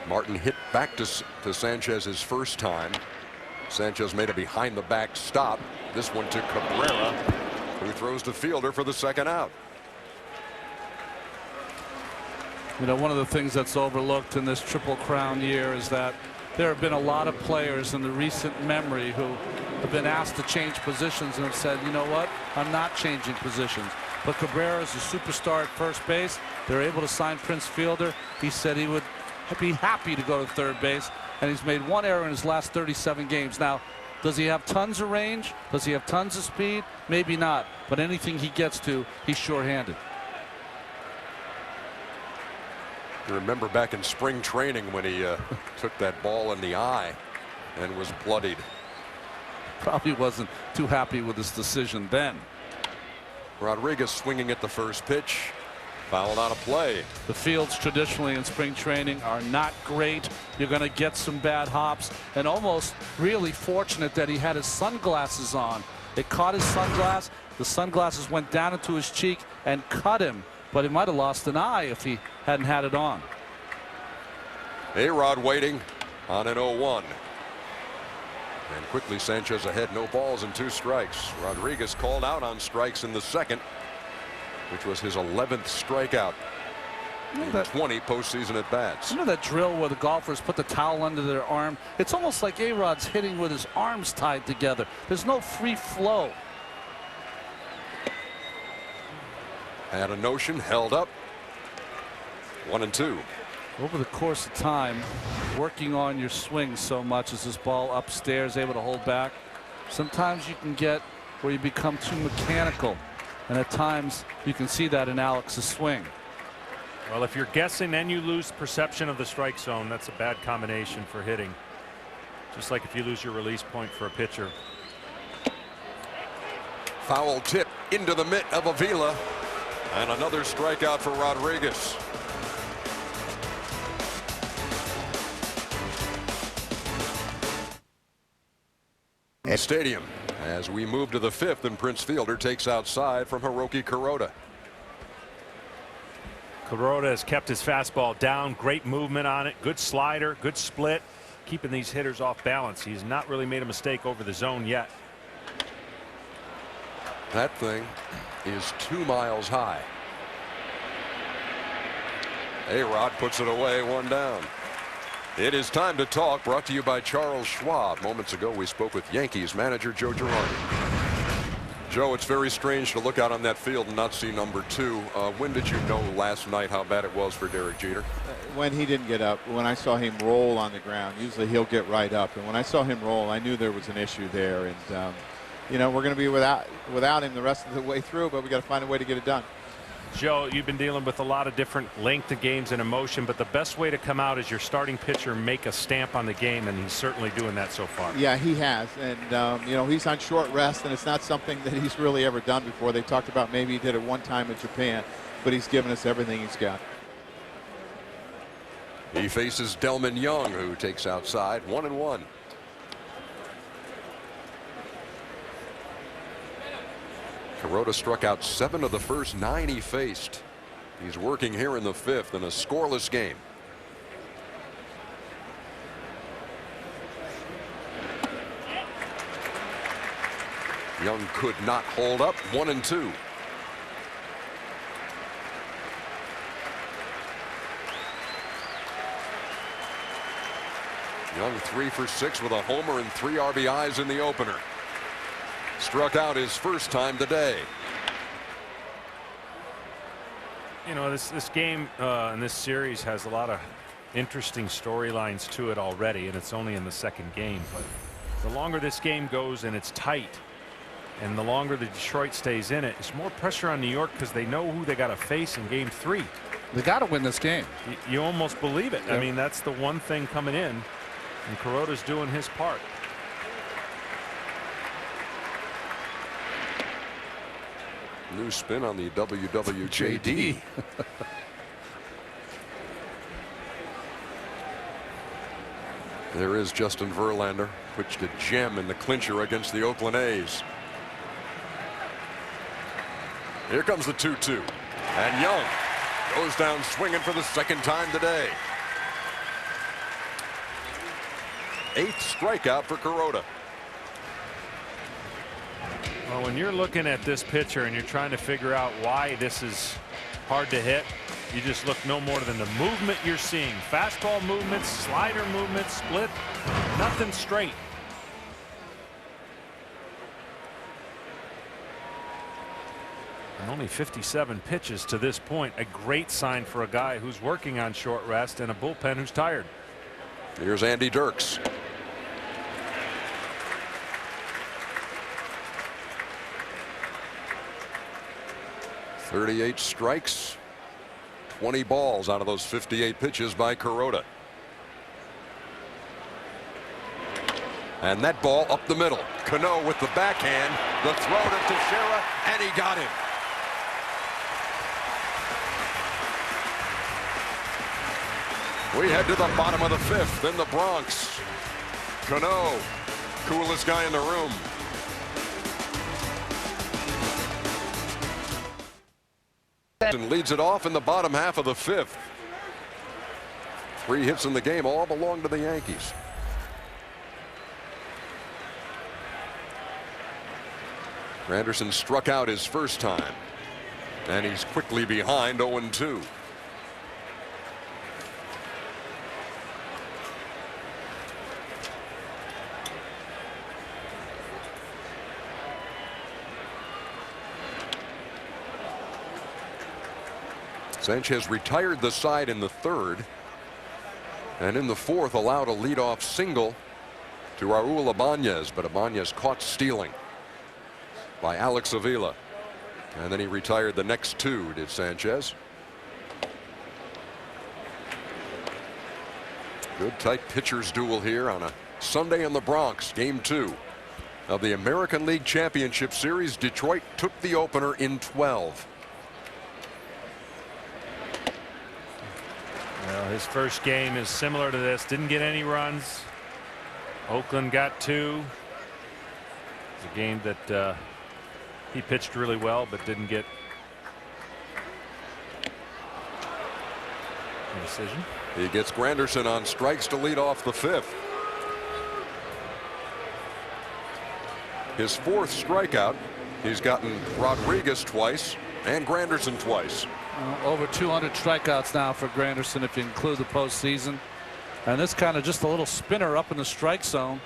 Martin hit back to Sanchez his first time. Sanchez made a behind the back stop. This one to Cabrera, who throws to Fielder for the second out. You know, one of the things that's overlooked in this Triple Crown year is that there have been a lot of players in the recent memory who have been asked to change positions and have said, you know what, I'm not changing positions. But Cabrera is a superstar at first base. They're able to sign Prince Fielder. He said he would be happy to go to third base, and he's made one error in his last 37 games. Now, does he have tons of range? Does he have tons of speed? Maybe not, but anything he gets to, he's sure-handed. You remember back in spring training when he took that ball in the eye and was bloodied. Probably wasn't too happy with his decision then. Rodriguez swinging at the first pitch. Fouled out of play. The fields traditionally in spring training are not great. You're going to get some bad hops, and almost really fortunate that he had his sunglasses on. It caught his sunglass. The sunglasses went down into his cheek and cut him, but he might have lost an eye if he hadn't had it on. A-Rod waiting on an 0-1. And quickly Sanchez ahead, no balls and 2 strikes. Rodriguez called out on strikes in the second, which was his 11th strikeout in 20 postseason at bats. You know that drill where the golfers put the towel under their arm? It's almost like A-Rod's hitting with his arms tied together. There's no free flow. Had a notion, held up. 1-2. Over the course of time, working on your swing so much as this ball upstairs able to hold back, sometimes you can get where you become too mechanical. And at times you can see that in Alex's swing. Well, if you're guessing and you lose perception of the strike zone, that's a bad combination for hitting. Just like if you lose your release point for a pitcher. Foul tip into the mitt of Avila. And another strikeout for Rodriguez. Stadium as we move to the 5th, and Prince Fielder takes outside from Hiroki Kuroda. Kuroda has kept his fastball down. Great movement on it. Good slider. Good split. Keeping these hitters off balance. He's not really made a mistake over the zone yet. That thing is 2 miles high. A-Rod puts it away, 1 down. It is time to talk, brought to you by Charles Schwab. Moments ago we spoke with Yankees manager Joe Girardi. Joe, it's very strange to look out on that field and not see number 2. When did you know last night how bad it was for Derek Jeter? When he didn't get up, when I saw him roll on the ground. Usually he'll get right up, and when I saw him roll, I knew there was an issue there. And you know, we're going to be without him the rest of the way through, but we got to find a way to get it done. Joe, you've been dealing with a lot of different length of games and emotion, but the best way to come out is your starting pitcher make a stamp on the game, and he's certainly doing that so far. Yeah, he has, and you know, he's on short rest, and it's not something that he's really ever done before. They talked about maybe he did it one time in Japan, but he's given us everything he's got. He faces Delman Young, who takes outside, 1-1. Kuroda struck out 7 of the first 9 he faced. He's working here in the 5th in a scoreless game. Young could not hold up. 1-2. Young 3 for 6 with a homer and 3 RBIs in the opener. Struck out his first time today. You know, this game and this series has a lot of interesting storylines to it already, and it's only in the 2nd game. But the longer this game goes and it's tight, and the longer the Detroit stays in it, it's more pressure on New York because they know who they got to face in Game 3. They got to win this game. You almost believe it. Yep. I mean, that's the one thing coming in, and Kuroda's doing his part. New spin on the WWJD. There is Justin Verlander, pitched a gem in the clincher against the Oakland A's. Here comes the 2-2, and Young goes down swinging for the 2nd time today. 8th strikeout for Kuroda. Well, when you're looking at this pitcher and you're trying to figure out why this is hard to hit, you just look no more than the movement you're seeing. Fastball movements, slider movements, split, nothing straight. And only 57 pitches to this point. A great sign for a guy who's working on short rest and a bullpen who's tired. Here's Andy Dirks. .38 strikes, 20 balls out of those 58 pitches by Kuroda. And that ball up the middle. Cano with the backhand, the throw to Teixeira, and he got him. We head to the bottom of the 5th in the Bronx. Cano, coolest guy in the room. And leads it off in the bottom half of the 5th. 3 hits in the game all belong to the Yankees. Granderson struck out his first time, and he's quickly behind 0-2. Sanchez retired the side in the 3rd, and in the 4th allowed a leadoff single to Raul Ibanez, but Ibanez caught stealing by Alex Avila, and then he retired the next 2, did Sanchez. Good tight pitchers duel here on a Sunday in the Bronx. Game 2 of the American League Championship Series. Detroit took the opener in 12. Well, his first game is similar to this. Didn't get any runs. Oakland got 2. It's a game that he pitched really well, but didn't get a decision. He gets Granderson on strikes to lead off the 5th. His 4th strikeout. He's gotten Rodriguez twice and Granderson twice. Over 200 strikeouts now for Granderson if you include the postseason. And this kind of just a little spinner up in the strike zone.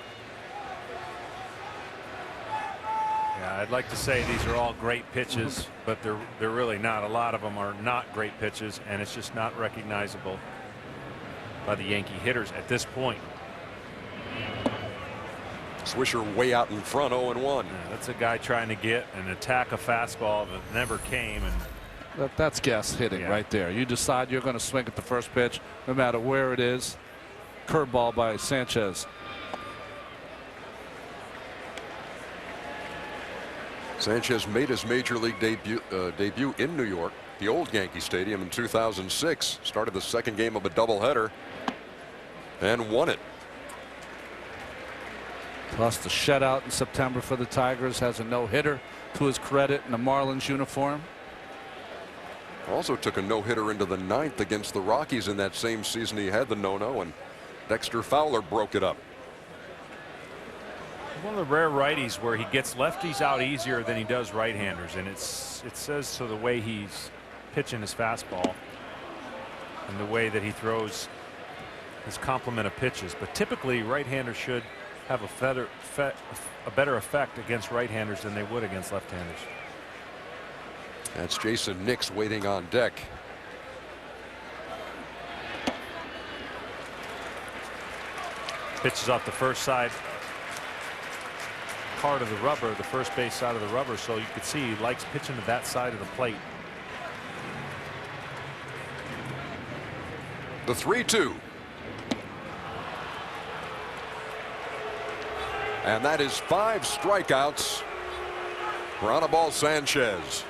Yeah, I'd like to say these are all great pitches, but they're really not. A lot of them are not great pitches, and it's just not recognizable by the Yankee hitters at this point. Swisher way out in front, 0-1. Yeah, that's a guy trying to get and attack a fastball that never came, and That's guess hitting right there. You decide you're going to swing at the first pitch, no matter where it is. Curveball by Sanchez. Sanchez made his major league debut in New York, the old Yankee Stadium, in 2006. Started the second game of a doubleheader and won it. Lost a shutout in September for the Tigers. Has a no-hitter to his credit in the Marlins uniform. Also took a no-hitter into the 9th against the Rockies in that same season. He had the no-no, and Dexter Fowler broke it up. One of the rare righties where he gets lefties out easier than he does right-handers, and it says to the way he's pitching his fastball and the way that he throws his complement of pitches. But typically right-handers should have a better effect against right-handers than they would against left-handers. That's Jason Nix waiting on deck. Pitches off the first side part of the rubber, the first base side of the rubber, so you could see he likes pitching to that side of the plate. The 3-2. And that is 5 strikeouts for Anibal Sanchez.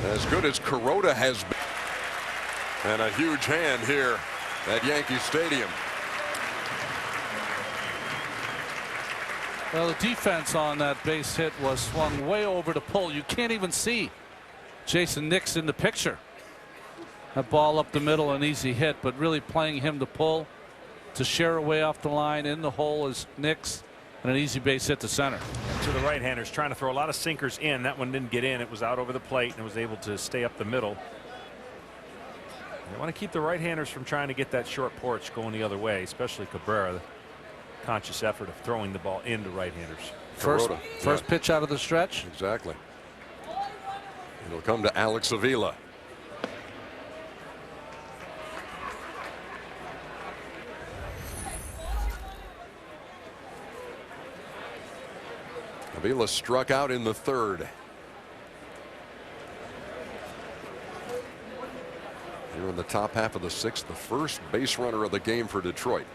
As good as Kuroda has been. And a huge hand here at Yankee Stadium. Well, the defense on that base hit was swung way over to pull. You can't even see Jason Nix in the picture. That ball up the middle, an easy hit, but really playing him to pull, to share away off the line in the hole is Nix, and an easy base hit to center. To the right-handers, trying to throw a lot of sinkers in. That one didn't get in. It was out over the plate and was able to stay up the middle. They want to keep the right-handers from trying to get that short porch going the other way, especially Cabrera. Conscious effort of throwing the ball into right-handers. First pitch out of the stretch. Exactly. It'll come to Alex Avila. Avila struck out in the 3rd. Here in the top half of the 6th, the first base runner of the game for Detroit.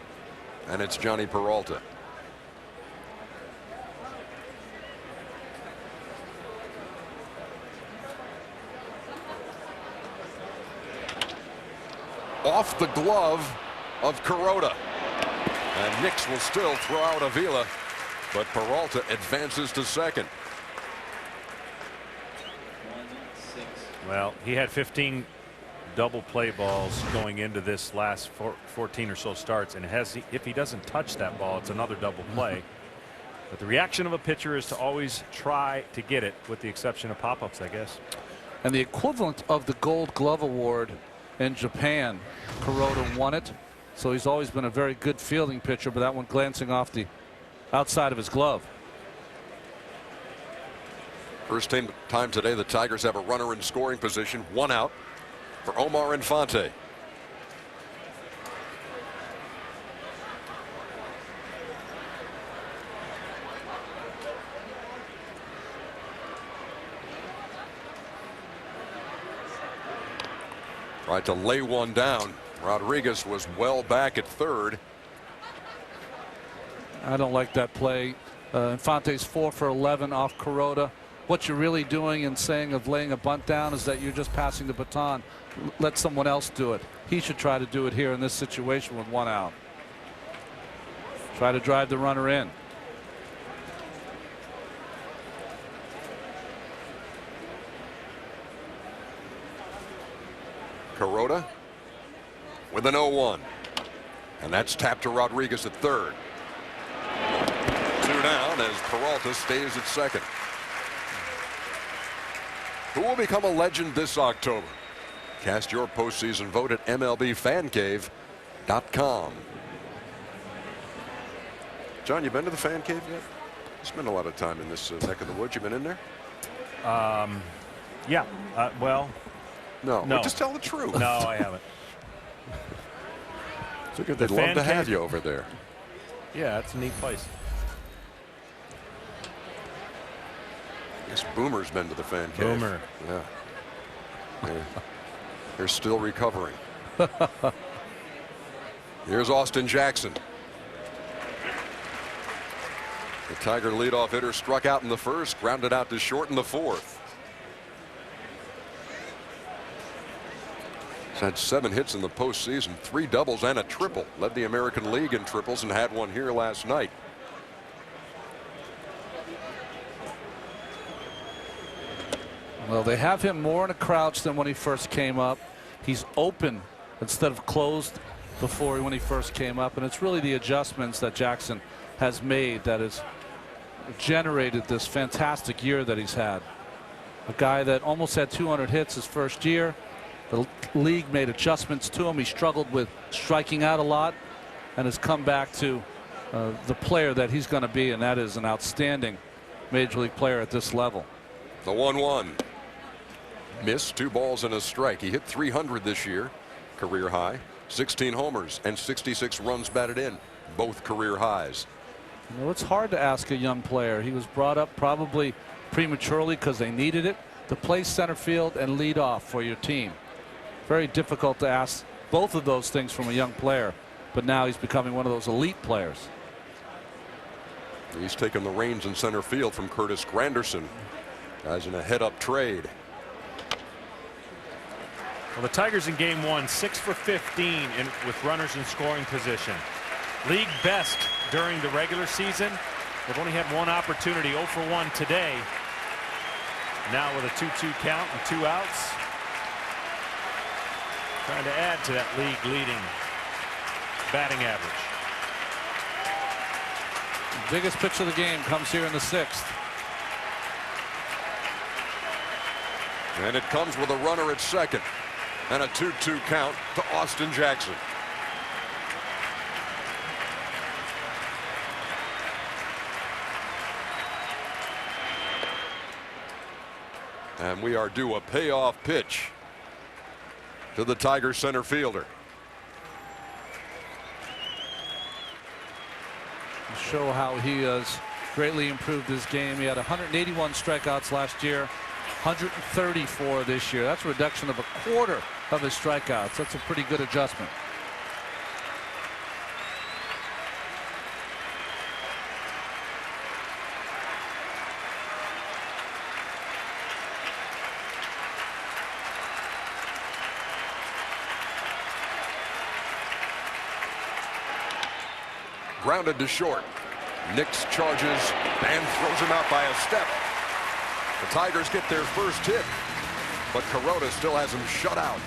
And it's Johnny Peralta. Off the glove of Kuroda. And Nix will still throw out Avila, but Peralta advances to second. Well, he had 15 double play balls going into this last 14 or so starts, and if he doesn't touch that ball, it's another double play. But the reaction of a pitcher is to always try to get it, with the exception of pop-ups, I guess. And the equivalent of the Gold Glove Award in Japan, Kuroda won it, so he's always been a very good fielding pitcher, but that one glancing off the outside of his glove. First time today the Tigers have a runner in scoring position, 1 out for Omar Infante. Tried to lay one down. Rodriguez was well back at 3rd. I don't like that play. Infante's 4 for 11 off Kuroda. What you're really doing in saying of laying a bunt down is that you're just passing the baton. Let someone else do it. He should try to do it here in this situation with 1 out. Try to drive the runner in. Kuroda with an 0-1. And that's tapped to Rodriguez at 3rd. 2 down as Peralta stays at 2nd. Who will become a legend this October? Cast your postseason vote at MLBFanCave.com. John, you been to the Fan Cave yet? Spent a lot of time in this neck of the woods. You been in there? Yeah. Well, no. No. Well, just tell the truth. No, I haven't. Figured they'd love to have you over there. Yeah, it's a neat place. This Boomer's been to the fan cave. Boomer. Yeah. They're still recovering. Here's Austin Jackson. The Tiger leadoff hitter struck out in the first, grounded out to short in the fourth. He's had 7 hits in the postseason, 3 doubles and a triple. Led the American League in triples and had one here last night. Well, they have him more in a crouch than when he first came up. He's open instead of closed before when he first came up, and it's really the adjustments that Jackson has made that has generated this fantastic year that he's had. A guy that almost had 200 hits his first year. The league made adjustments to him. He struggled with striking out a lot and has come back to the player that he's going to be, and that is an outstanding major league player at this level. The 1-1. Missed, 2 balls and a strike. He hit 300 this year, career high. 16 homers and 66 runs batted in, both career highs. You know, it's hard to ask a young player. He was brought up probably prematurely because they needed it to play center field and lead off for your team. Very difficult to ask both of those things from a young player, but now he's becoming one of those elite players. He's taken the reins in center field from Curtis Granderson. Guys in a head-up trade. Well, the Tigers in game 1, 6 for 15 with runners in scoring position. League best during the regular season. They've only had 1 opportunity, 0 for 1 today. Now with a 2-2 count and 2 outs. Trying to add to that league leading batting average. The biggest pitch of the game comes here in the 6th. And it comes with a runner at second. And a 2-2 count to Austin Jackson. And we are due a payoff pitch to the Tigers center fielder. Show how he has greatly improved his game. He had 181 strikeouts last year, 134 this year. That's a reduction of a quarter of his strikeouts. That's a pretty good adjustment. Grounded to short. Nix charges and throws him out by a step. The Tigers get their first hit, but Kuroda still has him shut out.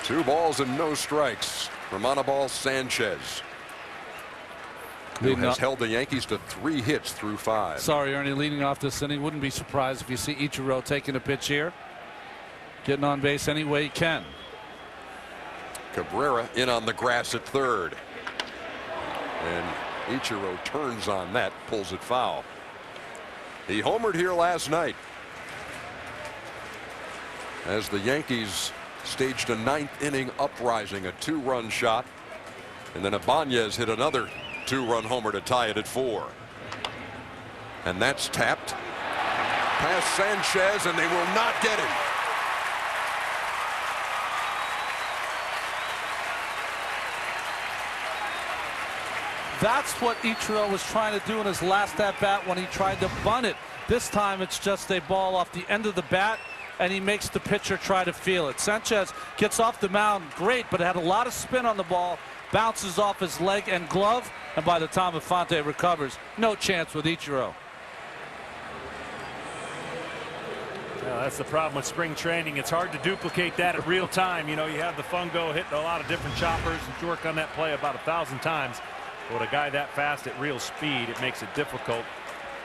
Two balls and no strikes from Anibal Sanchez, who has held the Yankees to 3 hits through 5. Sorry, Ernie, leading off this inning. Wouldn't be surprised if you see Ichiro taking a pitch here, getting on base any way he can. Cabrera in on the grass at third, and Ichiro turns on that, pulls it foul. He homered here last night as the Yankees staged a 9th inning uprising, a 2-run shot, and then Ibanez hit another 2-run homer to tie it at 4. And that's tapped past Sanchez, and they will not get him. That's what Ichiro was trying to do in his last at-bat when he tried to bunt it. This time it's just a ball off the end of the bat, and he makes the pitcher try to feel it. Sanchez gets off the mound great, but it had a lot of spin on the ball, bounces off his leg and glove, and by the time Infante recovers, no chance with Ichiro. Well, that's the problem with spring training. It's hard to duplicate that at real time. You know, you have the fungo hitting a lot of different choppers and work on that play about 1,000 times. But with a guy that fast at real speed, it makes it difficult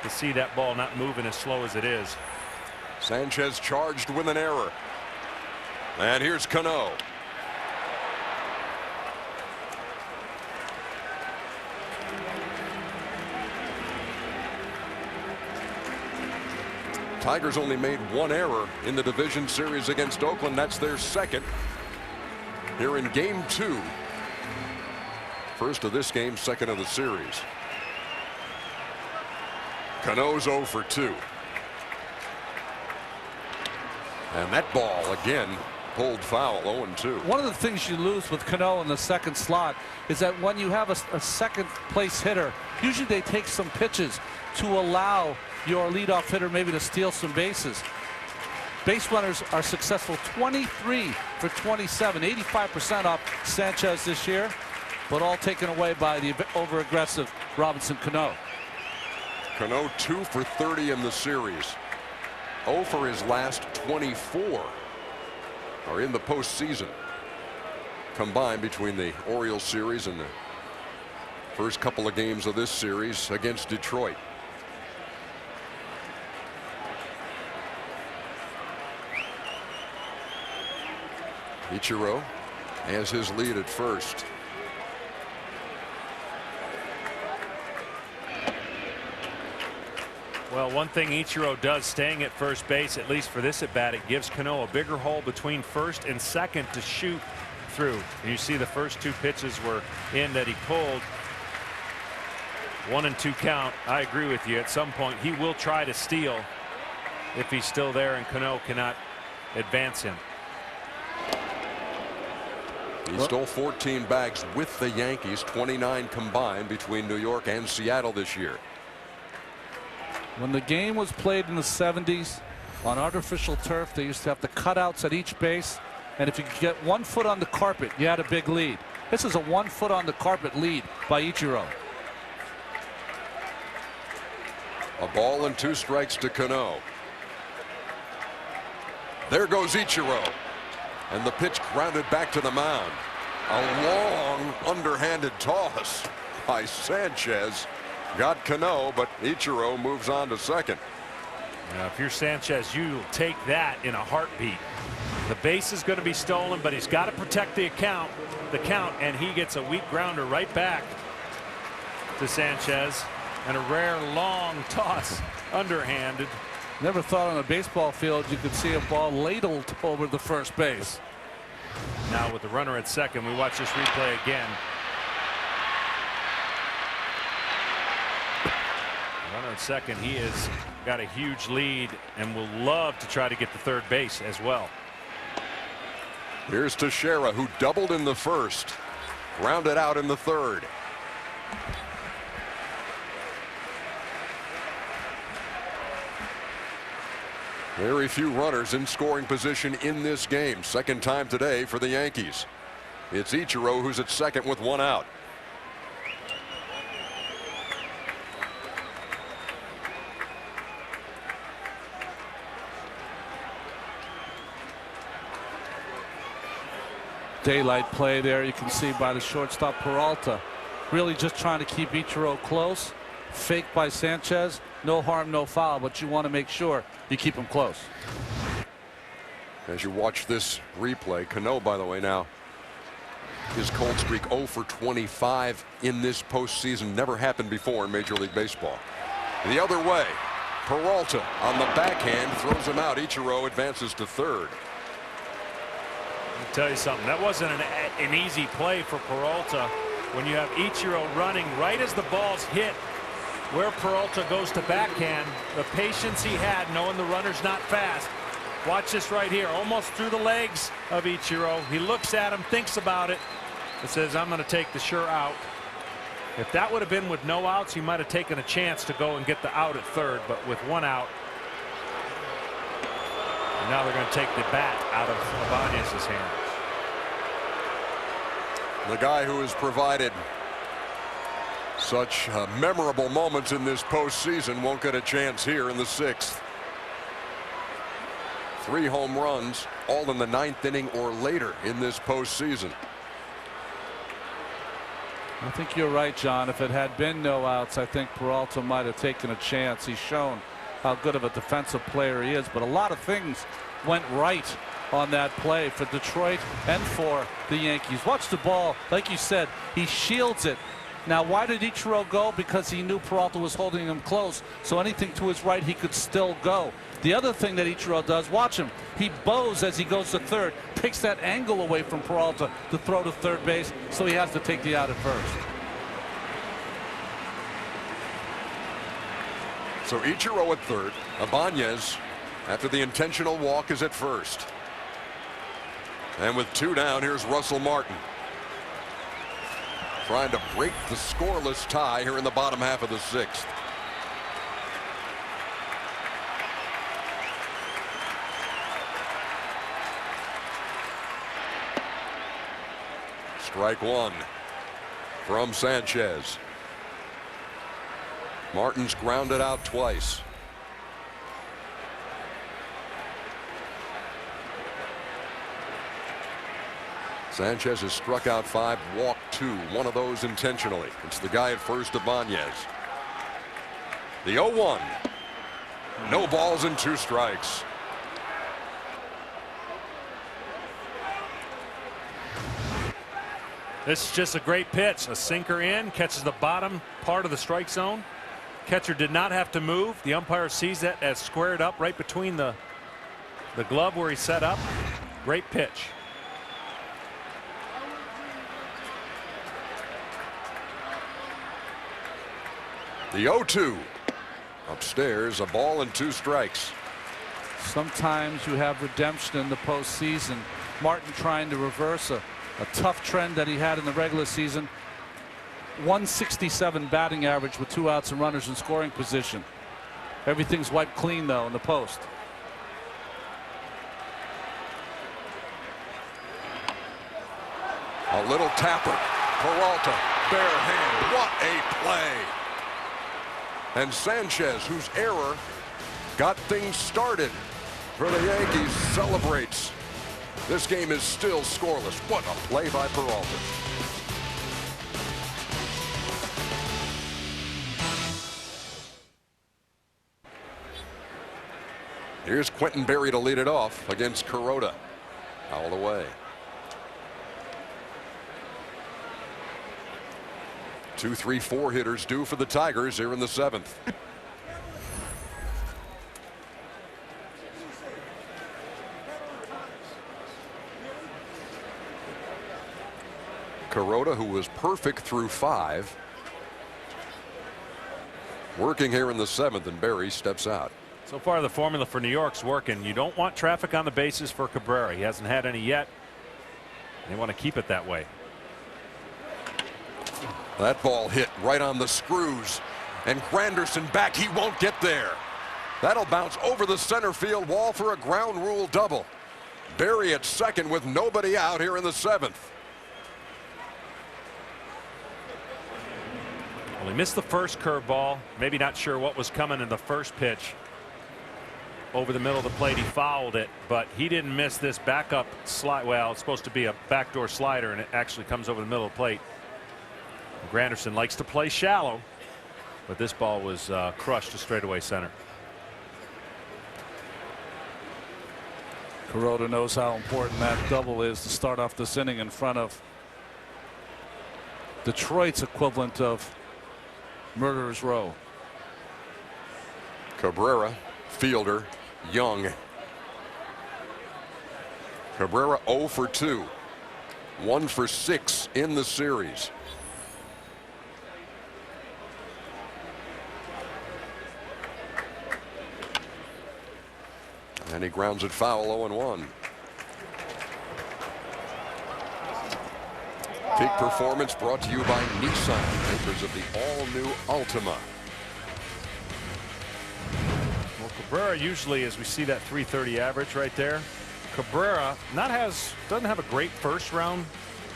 to see that ball not moving as slow as it is. Sanchez charged with an error. And here's Cano. Tigers only made 1 error in the division series against Oakland. That's their 2nd. here in game 2. First of this game, second of the series. Cano's 0 for 2. And that ball again pulled foul, 0 and 2. One of the things you lose with Cano in the second slot is that when you have a second place hitter, usually they take some pitches to allow your leadoff hitter maybe to steal some bases. Base runners are successful, 23 for 27, 85% off Sanchez this year, but all taken away by the over-aggressive Robinson Cano. Cano 2 for 30 in the series. 0 for his last 24 are in the postseason, combined between the Orioles series and the first couple of games of this series against Detroit. Ichiro has his lead at first. Well, one thing Ichiro does staying at first base, at least for this at bat, it gives Cano a bigger hole between first and second to shoot through. You see the first 2 pitches were in that he pulled. 1 and 2 count. I agree with you. At some point he will try to steal if he's still there and Cano cannot advance him. He stole 14 bags with the Yankees, 29 combined between New York and Seattle this year. When the game was played in the 70s on artificial turf, they used to have the cutouts at each base, and if you could get 1 foot on the carpet, you had a big lead. This is a 1 foot on the carpet lead by Ichiro. A ball and 2 strikes to Cano. There goes Ichiro, and the pitch grounded back to the mound. A long underhanded toss by Sanchez got Cano, but Ichiro moves on to second. Now, if you're Sanchez, you'll take that in a heartbeat. The base is going to be stolen, but he's got to protect the count, and he gets a weak grounder right back to Sanchez, and a rare long toss underhanded. Never thought on a baseball field you could see a ball ladled over the first base. Now with the runner at second, we watch this replay again. Runner at second, he has got a huge lead and will love to try to get to third base as well. Here's Teixeira, who doubled in the first, grounded out in the third. Very few runners in scoring position in this game. Second time today for the Yankees. It's Ichiro who's at second with 1 out. Daylight play there. You can see by the shortstop Peralta really just trying to keep Ichiro close. Fake by Sanchez. No harm, no foul, but you want to make sure you keep him close. As you watch this replay, Cano, by the way, now his cold streak 0 for 25 in this postseason. Never happened before in Major League Baseball. The other way, Peralta on the backhand throws him out. Ichiro advances to third. I'll tell you something, that wasn't an easy play for Peralta when you have Ichiro running right as the ball's hit where Peralta goes to backhand. The patience he had knowing the runner's not fast. Watch this right here, almost through the legs of Ichiro. He looks at him, thinks about it, and says, I'm going to take the sure out. If that would have been with no outs, he might have taken a chance to go and get the out at third, but with 1 out, and now they're going to take the bat out of Ibanez's hands. The guy who has provided such memorable moments in this postseason won't get a chance here in the 6th. 3 home runs, all in the 9th inning or later in this postseason. I think you're right, John. If it had been no outs, I think Peralta might have taken a chance. He's shown how good of a defensive player he is, but a lot of things went right on that play for Detroit and for the Yankees. Watch the ball. Like you said, he shields it Now, why did Ichiro go? Because he knew Peralta was holding him close, so anything to his right, he could still go. The other thing that Ichiro does, watch him, he bows as he goes to third, takes that angle away from Peralta to throw to third base, so he has to take the out at first. So Ichiro at third. Ibanez, after the intentional walk, is at first. And with 2 down, here's Russell Martin, trying to break the scoreless tie here in the bottom half of the 6th. Strike 1 from Sanchez. Martin's grounded out twice. Sanchez has struck out 5, walked 2, one of those intentionally. It's the guy at first, Ibanez. The 0-1. No balls and 2 strikes. This is just a great pitch. A sinker in, catches the bottom part of the strike zone. Catcher did not have to move. The umpire sees that as squared up right between the glove where he set up. Great pitch. The 0-2. Upstairs, a ball and 2 strikes. Sometimes you have redemption in the postseason. Martin trying to reverse a tough trend that he had in the regular season. 167 batting average with 2 outs and runners in scoring position. Everything's wiped clean though in the post. A little tapper. Peralta, bare hand. What a play. And Sanchez, whose error got things started for the Yankees, celebrates. This game is still scoreless. What a play by Peralta. Here's Quentin Berry to lead it off against Kuroda. Foul away. 2, 3, 4 hitters due for the Tigers here in the 7th. Kuroda, who was perfect through 5, working here in the 7th, and Berry steps out. So far the formula for New York's working. You don't want traffic on the bases for Cabrera. He hasn't had any yet. They want to keep it that way. That ball hit right on the screws, and Granderson back. He won't get there. That'll bounce over the center field wall for a ground rule double. Berry at second with nobody out here in the 7th. Well, he missed the first curveball. Maybe not sure what was coming in the first pitch. Over the middle of the plate, he fouled it, but he didn't miss this backup slide. Well, it's supposed to be a backdoor slider, and it actually comes over the middle of the plate. Granderson likes to play shallow, but this ball was crushed to straightaway center. Kuroda knows how important that double is to start off this inning in front of Detroit's equivalent of Murderer's Row. Cabrera, fielder, Young. Cabrera 0 for 2. 1 for 6 in the series. And he grounds it foul. 0-1. Peak performance brought to you by Nissan, makers of the all-new Altima. Well, Cabrera usually, as we see that 330 average right there, Cabrera doesn't have a great first round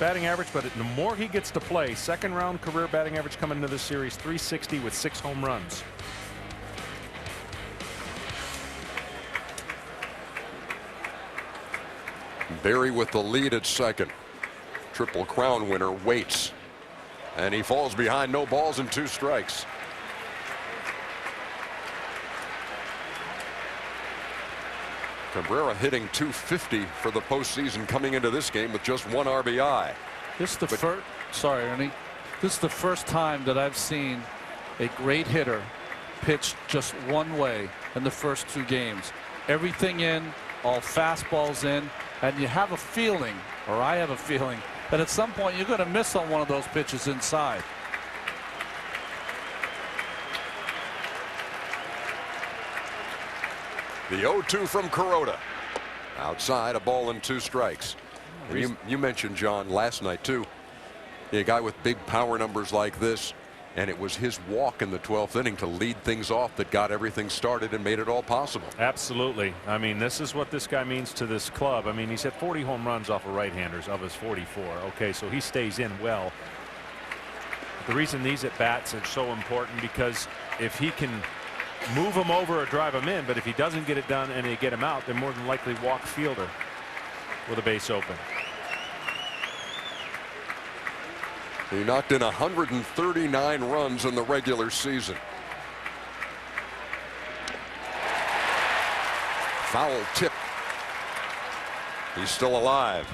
batting average, but the more he gets to play, second round career batting average coming into this series 360 with 6 home runs. Berry with the lead at second. Triple Crown winner waits, and he falls behind. No balls and 2 strikes. Cabrera hitting .250 for the postseason coming into this game with just 1 RBI. This the first. Sorry, Ernie. This is the first time that I've seen a great hitter pitch just one way in the first 2 games. Everything in, all fastballs in, and you have a feeling, or I have a feeling, that at some point you're going to miss on one of those pitches inside. The 0-2 from Kuroda. Outside, a ball and 2 strikes. And you mentioned, John, last night too, a guy with big power numbers like this, and it was his walk in the 12th inning to lead things off that got everything started and made it all possible. Absolutely. I mean, this is what this guy means to this club. I mean, he's hit 40 home runs off of right-handers of his 44. Okay, so he stays in well. The reason these at-bats are so important, because if he can move him over or drive him in, but if he doesn't get it done and they get him out, they're more than likely walk fielder with a base open. He knocked in 139 runs in the regular season. Foul tip. He's still alive.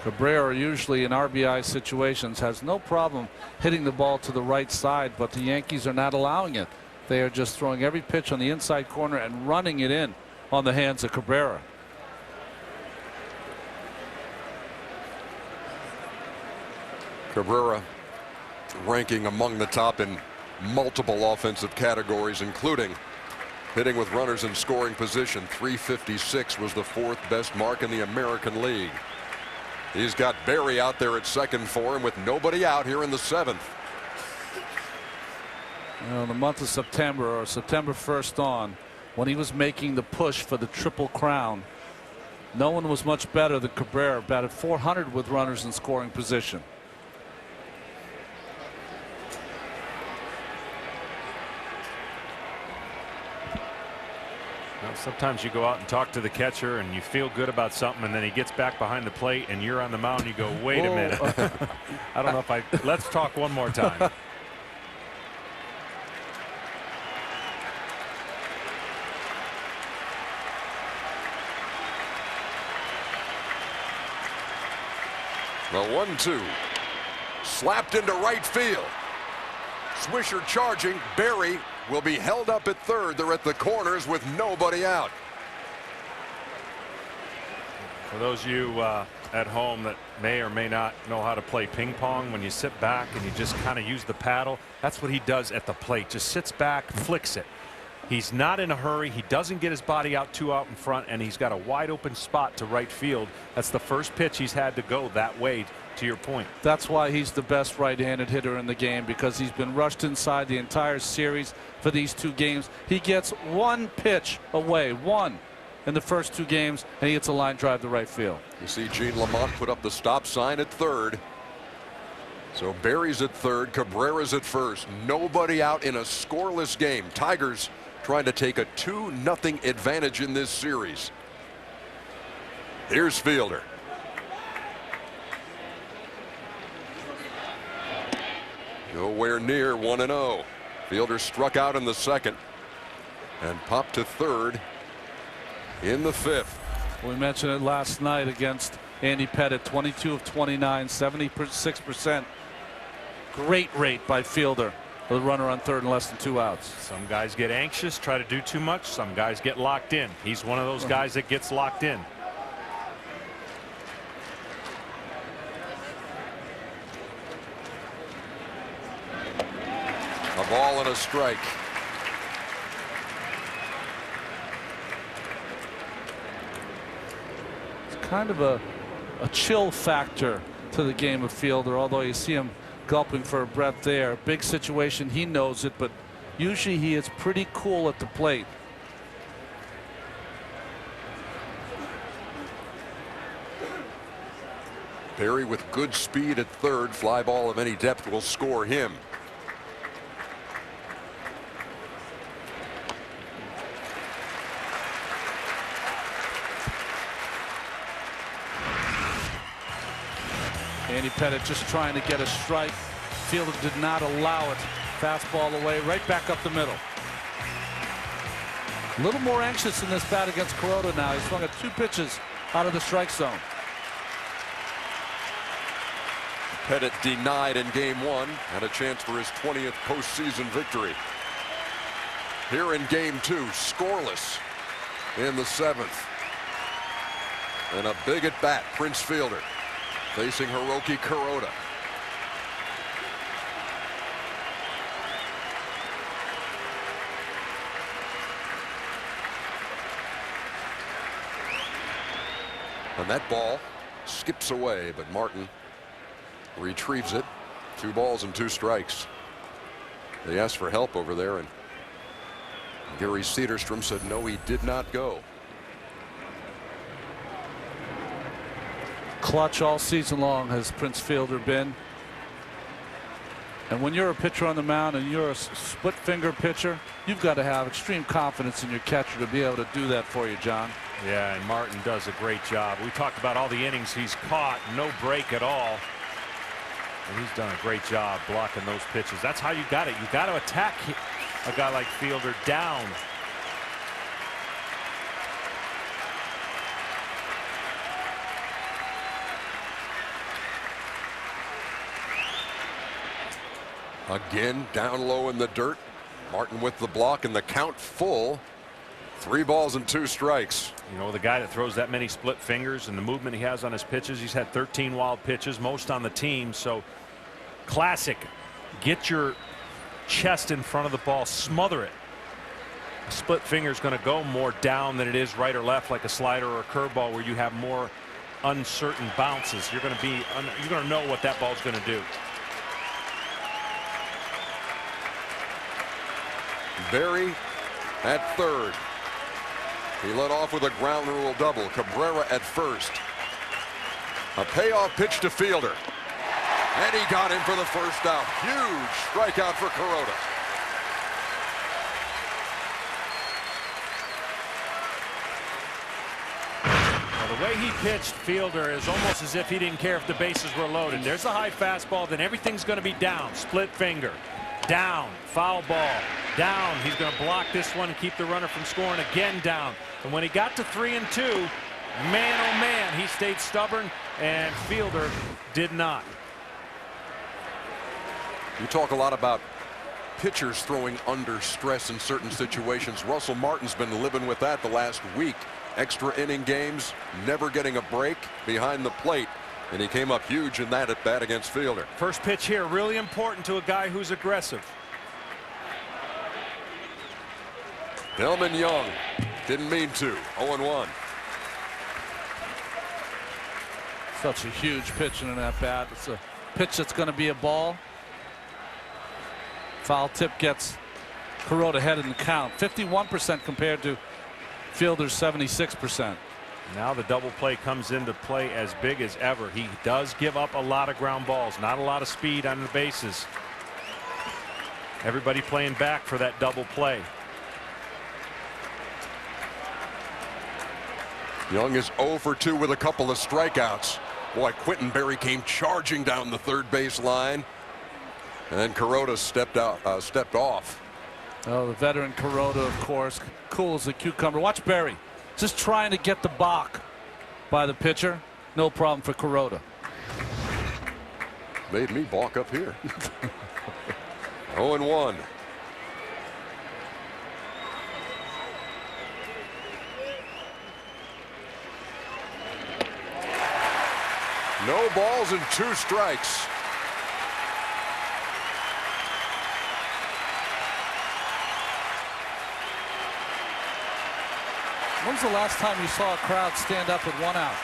Cabrera, usually in RBI situations, has no problem hitting the ball to the right side, but the Yankees are not allowing it. They are just throwing every pitch on the inside corner and running it in on the hands of Cabrera. Cabrera ranking among the top in multiple offensive categories, including hitting with runners in scoring position. 356 was the 4th best mark in the American League. He's got Berry out there at second for him with nobody out here in the 7th. Well, the month of September, or September 1st on, when he was making the push for the Triple Crown, no one was much better than Cabrera. Batted .400 with runners in scoring position. Sometimes you go out and talk to the catcher and you feel good about something, and then he gets back behind the plate and you're on the mound and you go, wait a minute. I don't know if let's talk one more time. The 1-2 slapped into right field. Swisher charging. Berry will be held up at third. They're at the corners with nobody out. For those of you at home that may or may not know how to play ping pong, when you sit back and you just kind of use the paddle, that's what he does at the plate. Just sits back, flicks it. He's not in a hurry. He doesn't get his body out too out in front, and he's got a wide open spot to right field. That's the first pitch he's had to go that way, to your point. That's why he's the best right-handed hitter in the game, because he's been rushed inside the entire series for these 2 games. He gets 1 pitch away, 1 in the first 2 games, and he gets a line drive to right field. You see Gene Lamont put up the stop sign at third. So Berry's at third, Cabrera's at first. Nobody out in a scoreless game. Tigers trying to take a 2-0 advantage in this series. Here's Fielder. Nowhere near 1-0. Fielder struck out in the 2nd and popped to third in the 5th. We mentioned it last night against Andy Pettit. 22 of 29, 76%. Great rate by Fielder with a runner on third and less than 2 outs. Some guys get anxious, try to do too much. Some guys get locked in. He's one of those guys that gets locked in. A ball and a strike. It's kind of a chill factor to the game of Fielder, although you see him gulping for a breath there. Big situation, he knows it, but usually he is pretty cool at the plate. Berry with good speed at third. Fly ball of any depth will score him. Andy Pettit just trying to get a strike. Fielder did not allow it. Fastball away, right back up the middle. A little more anxious in this bat against Kuroda now. He swung at 2 pitches out of the strike zone. Pettit denied in game 1, had a chance for his 20th postseason victory. Here in game 2, scoreless in the 7th. And a big at bat, Prince Fielder, facing Hiroki Kuroda. And that ball skips away, but Martin retrieves it. 2 balls and 2 strikes. They asked for help over there, and Gary Cederstrom said no, he did not go. Clutch all season long has Prince Fielder been. And when you're a pitcher on the mound and you're a split finger pitcher, you've got to have extreme confidence in your catcher to be able to do that for you, John. Yeah, and Martin does a great job. We talked about all the innings he's caught, no break at all. And he's done a great job blocking those pitches. That's how you got it. You got to attack a guy like Fielder down. Again, down low in the dirt. Martin with the block and the count full. 3 balls and 2 strikes. You know, the guy that throws that many split fingers and the movement he has on his pitches, he's had 13 wild pitches, most on the team. So classic. Get your chest in front of the ball, smother it. A split finger is going to go more down than it is right or left, like a slider or a curveball, where you have more uncertain bounces. You're going to know what that ball's going to do. Berry at third. He led off with a ground rule double. Cabrera at first. A payoff pitch to Fielder. And he got him for the first out. Huge strikeout for Kuroda. Well, the way he pitched Fielder is almost as if he didn't care if the bases were loaded. There's a high fastball, then everything's going to be down. Split finger. Down. Foul ball. Down. He's going to block this one and keep the runner from scoring. Again down. And when he got to 3 and 2, man oh man, he stayed stubborn, and Fielder did not. You talk a lot about pitchers throwing under stress in certain situations. Russell Martin's been living with that the last week. Extra inning games, never getting a break behind the plate. And he came up huge in that at bat against Fielder. First pitch here, really important to a guy who's aggressive. Delman Young didn't mean to. 0-1. Such a huge pitch in an at bat. It's a pitch that's going to be a ball. Foul tip gets Kuroda ahead in the count. 51% compared to Fielder's 76%. Now the double play comes into play as big as ever. He does give up a lot of ground balls, not a lot of speed on the bases. Everybody playing back for that double play. Young is 0 for 2 with a couple of strikeouts. Boy, Quentin Berry came charging down the third base line. And then Kuroda stepped off. Oh, the veteran Kuroda, of course, cool as a cucumber. Watch Berry. Just trying to get the balk by the pitcher. No problem for Kuroda. Made me balk up here. 0-1. No balls and 2 strikes. When's the last time you saw a crowd stand up with 1 out?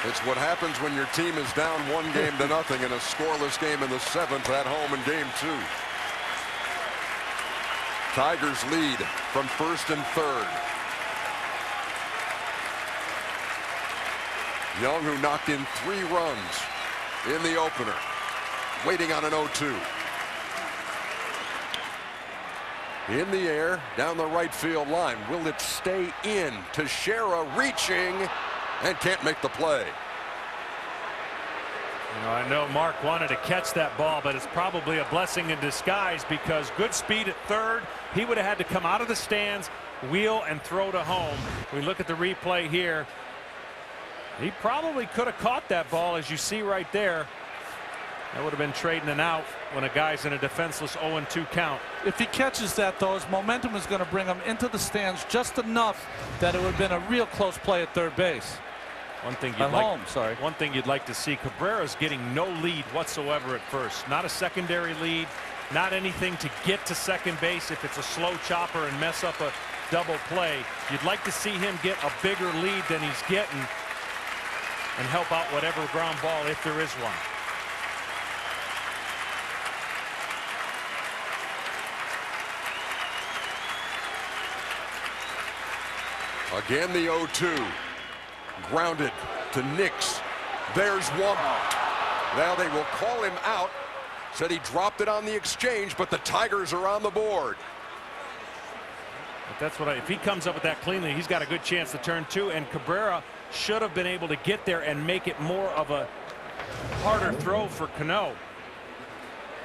It's what happens when your team is down 1 game to nothing in a scoreless game in the 7th at home in game 2. Tigers lead from first and third. Young, who knocked in 3 runs in the opener, waiting on an 0-2. In the air, down the right field line. Will it stay in? Teixeira reaching and can't make the play. You know, I know Mark wanted to catch that ball, but it's probably a blessing in disguise because good speed at third. He would have had to come out of the stands, wheel, and throw to home. We look at the replay here. He probably could have caught that ball, as you see right there. That would have been trading an out when a guy's in a defenseless 0-2 count. If he catches that, though, his momentum is going to bring him into the stands just enough that it would have been a real close play at third base. One thing you'd like to see, Cabrera's getting no lead whatsoever at first. Not a secondary lead, not anything to get to second base if it's a slow chopper and mess up a double play. You'd like to see him get a bigger lead than he's getting and help out whatever ground ball, if there is one. Again, the 0-2. Grounded to Nix. There's one. Now they will call him out. Said he dropped it on the exchange, but the Tigers are on the board. But that's what if he comes up with that cleanly, he's got a good chance to turn two, and Cabrera should have been able to get there and make it more of a harder throw for Cano.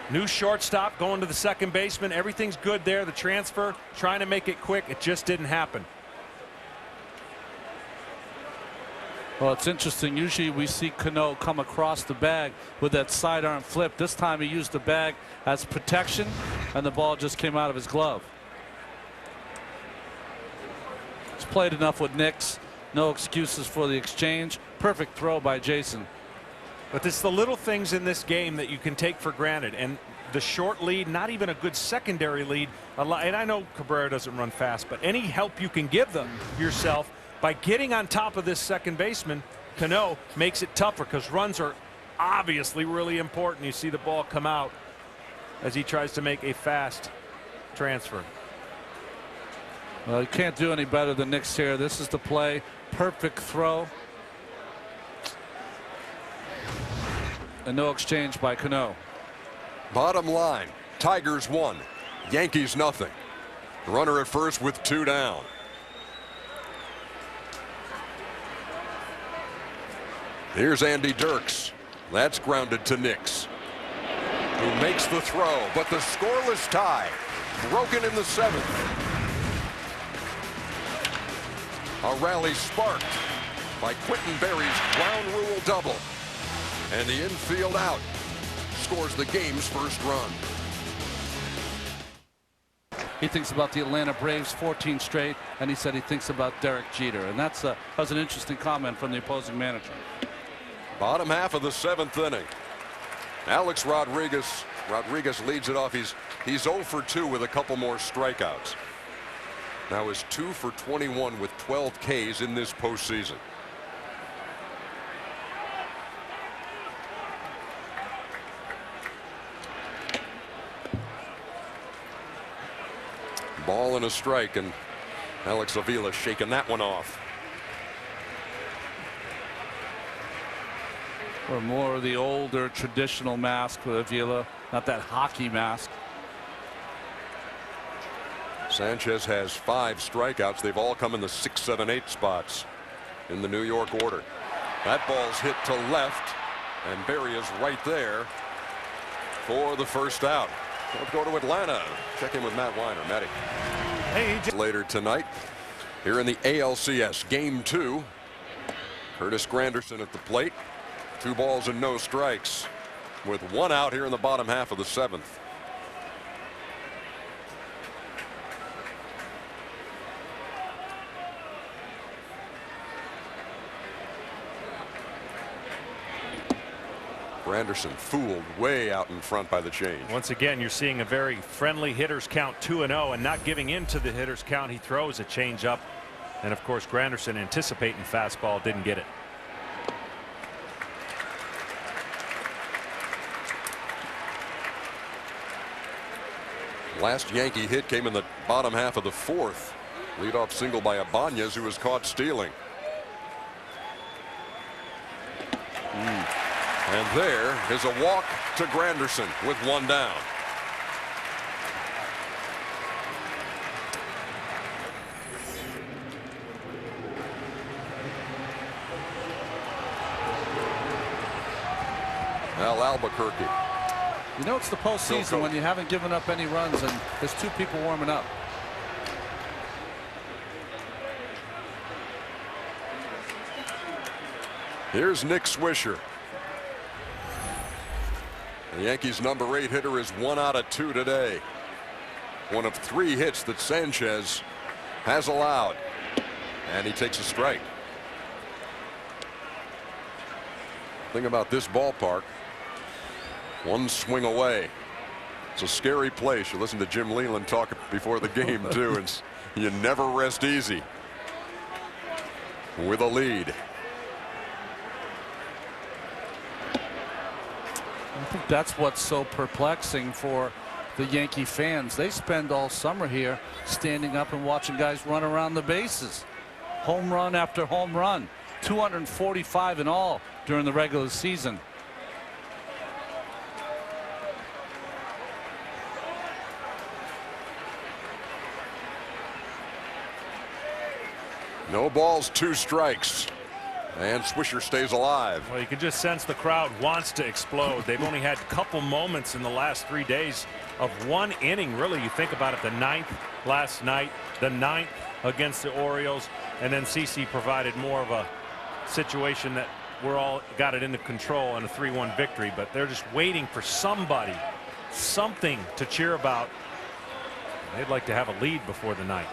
New shortstop going to the second baseman. Everything's good there. The transfer, trying to make it quick. It just didn't happen. Well, it's interesting. Usually we see Cano come across the bag with that sidearm flip. This time he used the bag as protection, and the ball just came out of his glove. He's played enough with Nix. No excuses for the exchange. Perfect throw by Jason. But it's the little things in this game that you can take for granted. And the short lead, not even a good secondary lead. And I know Cabrera doesn't run fast, but any help you can give them yourself by getting on top of this second baseman, Cano, makes it tougher because runs are obviously really important. You see the ball come out as he tries to make a fast transfer. Well, you can't do any better than Nix here. This is the play. Perfect throw. And no exchange by Cano. Bottom line, Tigers 1, Yankees nothing. Runner at first with 2 down. Here's Andy Dirks. That's grounded to Nix, who makes the throw, but the scoreless tie broken in the 7th. A rally sparked by Quentin Berry's ground rule double, and the infield out scores the game's first run. He thinks about the Atlanta Braves 14 straight, and he said he thinks about Derek Jeter, and that was an interesting comment from the opposing manager. Bottom half of the 7th inning. Alex Rodriguez leads it off. He's 0 for 2 with a couple more strikeouts. Now is 2 for 21 with 12 Ks in this postseason. Ball and a strike, and Alex Avila shaking that one off. Or more of the older traditional mask with Avila, not that hockey mask. Sanchez has 5 strikeouts. They've all come in the 6, 7, 8 spots in the New York order. That ball's hit to left, and Berry is right there for the first out. Let's go to Atlanta. Check in with Matt Weiner. Matty. Hey, later tonight here in the ALCS Game 2. Curtis Granderson at the plate. 2 balls and no strikes with 1 out here in the bottom half of the 7th. Granderson fooled way out in front by the change. Once again, you're seeing a very friendly hitters count 2-0 and not giving in to the hitters count. He throws a changeup, and of course Granderson anticipating fastball, didn't get it. Last Yankee hit came in the bottom half of the 4th. Leadoff single by Ibanez, who was caught stealing. And there is a walk to Granderson with 1 down. Al Albuquerque. You know it's the postseason when you haven't given up any runs and there's two people warming up. Here's Nick Swisher. The Yankees' number 8 hitter is 1 out of 2 today. One of 3 hits that Sanchez has allowed. And he takes a strike. Thing about this ballpark, one swing away. It's a scary place. You listen to Jim Leland talk before the game too. And you never rest easy with a lead. I think that's what's so perplexing for the Yankee fans. They spend all summer here standing up and watching guys run around the bases. Home run after home run. 245 in all during the regular season. No balls, 2 strikes. And Swisher stays alive. Well, you can just sense the crowd wants to explode. They've only had a couple moments in the last 3 days of 1 inning. Really, you think about it, the 9th last night, the 9th against the Orioles, and then CC provided more of a situation that we're all got it into control and a 3-1 victory. But they're just waiting for somebody, something to cheer about. They'd like to have a lead before the 9th.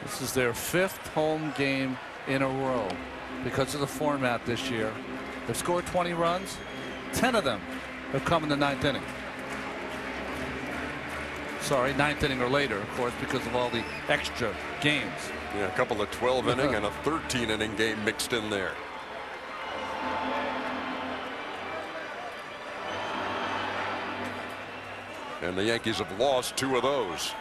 This is their 5th home game in a row because of the format this year. They've scored 20 runs. 10 of them have come in the 9th inning. Sorry, 9th inning or later, of course, because of all the extra games. Yeah, a couple of 12 inning and a 13 inning game mixed in there. And the Yankees have lost 2 of those.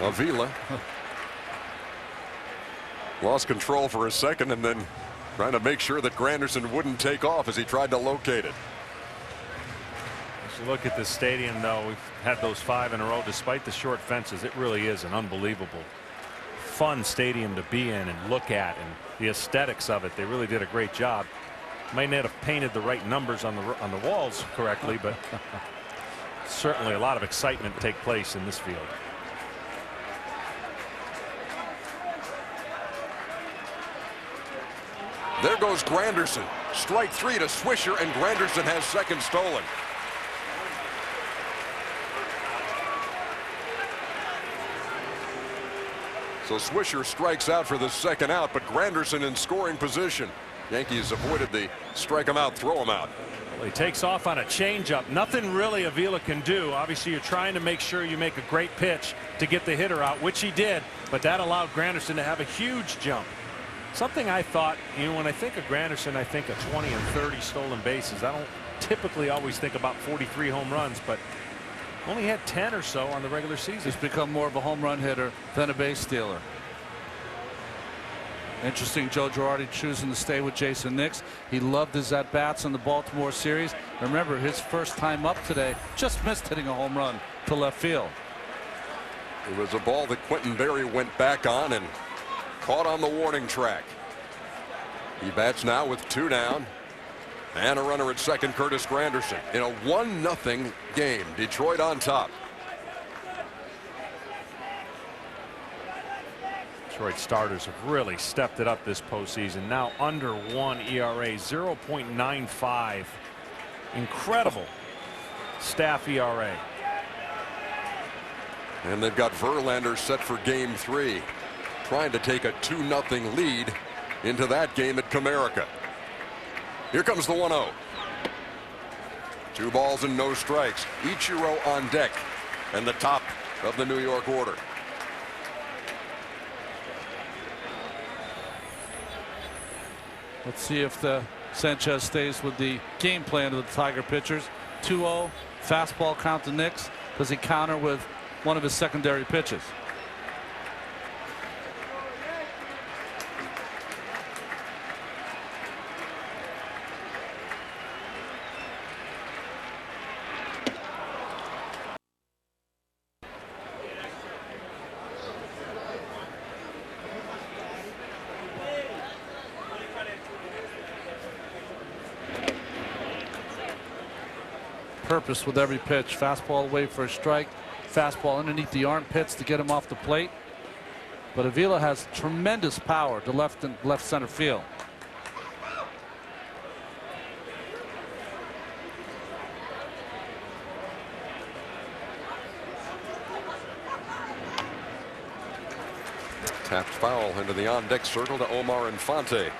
Avila lost control for a second and then trying to make sure that Granderson wouldn't take off as he tried to locate it. As you look at this stadium, though, we've had those 5 in a row despite the short fences. It really is an unbelievable fun stadium to be in and look at, and the aesthetics of it. They really did a great job. Might not have painted the right numbers on the walls correctly, but certainly a lot of excitement take place in this field. There goes Granderson. Strike 3 to Swisher, and Granderson has second stolen. So Swisher strikes out for the second out, but Granderson in scoring position. Yankees avoided the strike him out, throw him out. Well, he takes off on a changeup. Nothing really Avila can do. Obviously, you're trying to make sure you make a great pitch to get the hitter out, which he did, but that allowed Granderson to have a huge jump. Something I thought, you know, when I think of Granderson, I think of 20 and 30 stolen bases. I don't typically always think about 43 home runs, but only had 10 or so on the regular season. He's become more of a home run hitter than a base stealer. Interesting, Joe Girardi choosing to stay with Jason Nix. He loved his at-bats in the Baltimore series. Remember, his first time up today, just missed hitting a home run to left field. It was a ball that Quentin Berry went back on and caught on the warning track. He bats now with 2 down and a runner at second, Curtis Granderson, in a 1-0 game. Detroit on top. Detroit starters have really stepped it up this postseason. Now under 1 ERA, 0.95. Incredible staff ERA. And they've got Verlander set for game 3. Trying to take a 2-0 lead into that game at Comerica. Here comes the 1-0. 2 balls and no strikes. Ichiro on deck and the top of the New York order. Let's see if the Sanchez stays with the game plan of the Tiger pitchers. 2-0 fastball count to Nix. Does he counter with one of his secondary pitches? purpose with every pitch. Fastball away for a strike. Fastball underneath the armpits to get him off the plate. But Avila has tremendous power to left and left center field. Tapped foul into the on-deck circle to Omar Infante.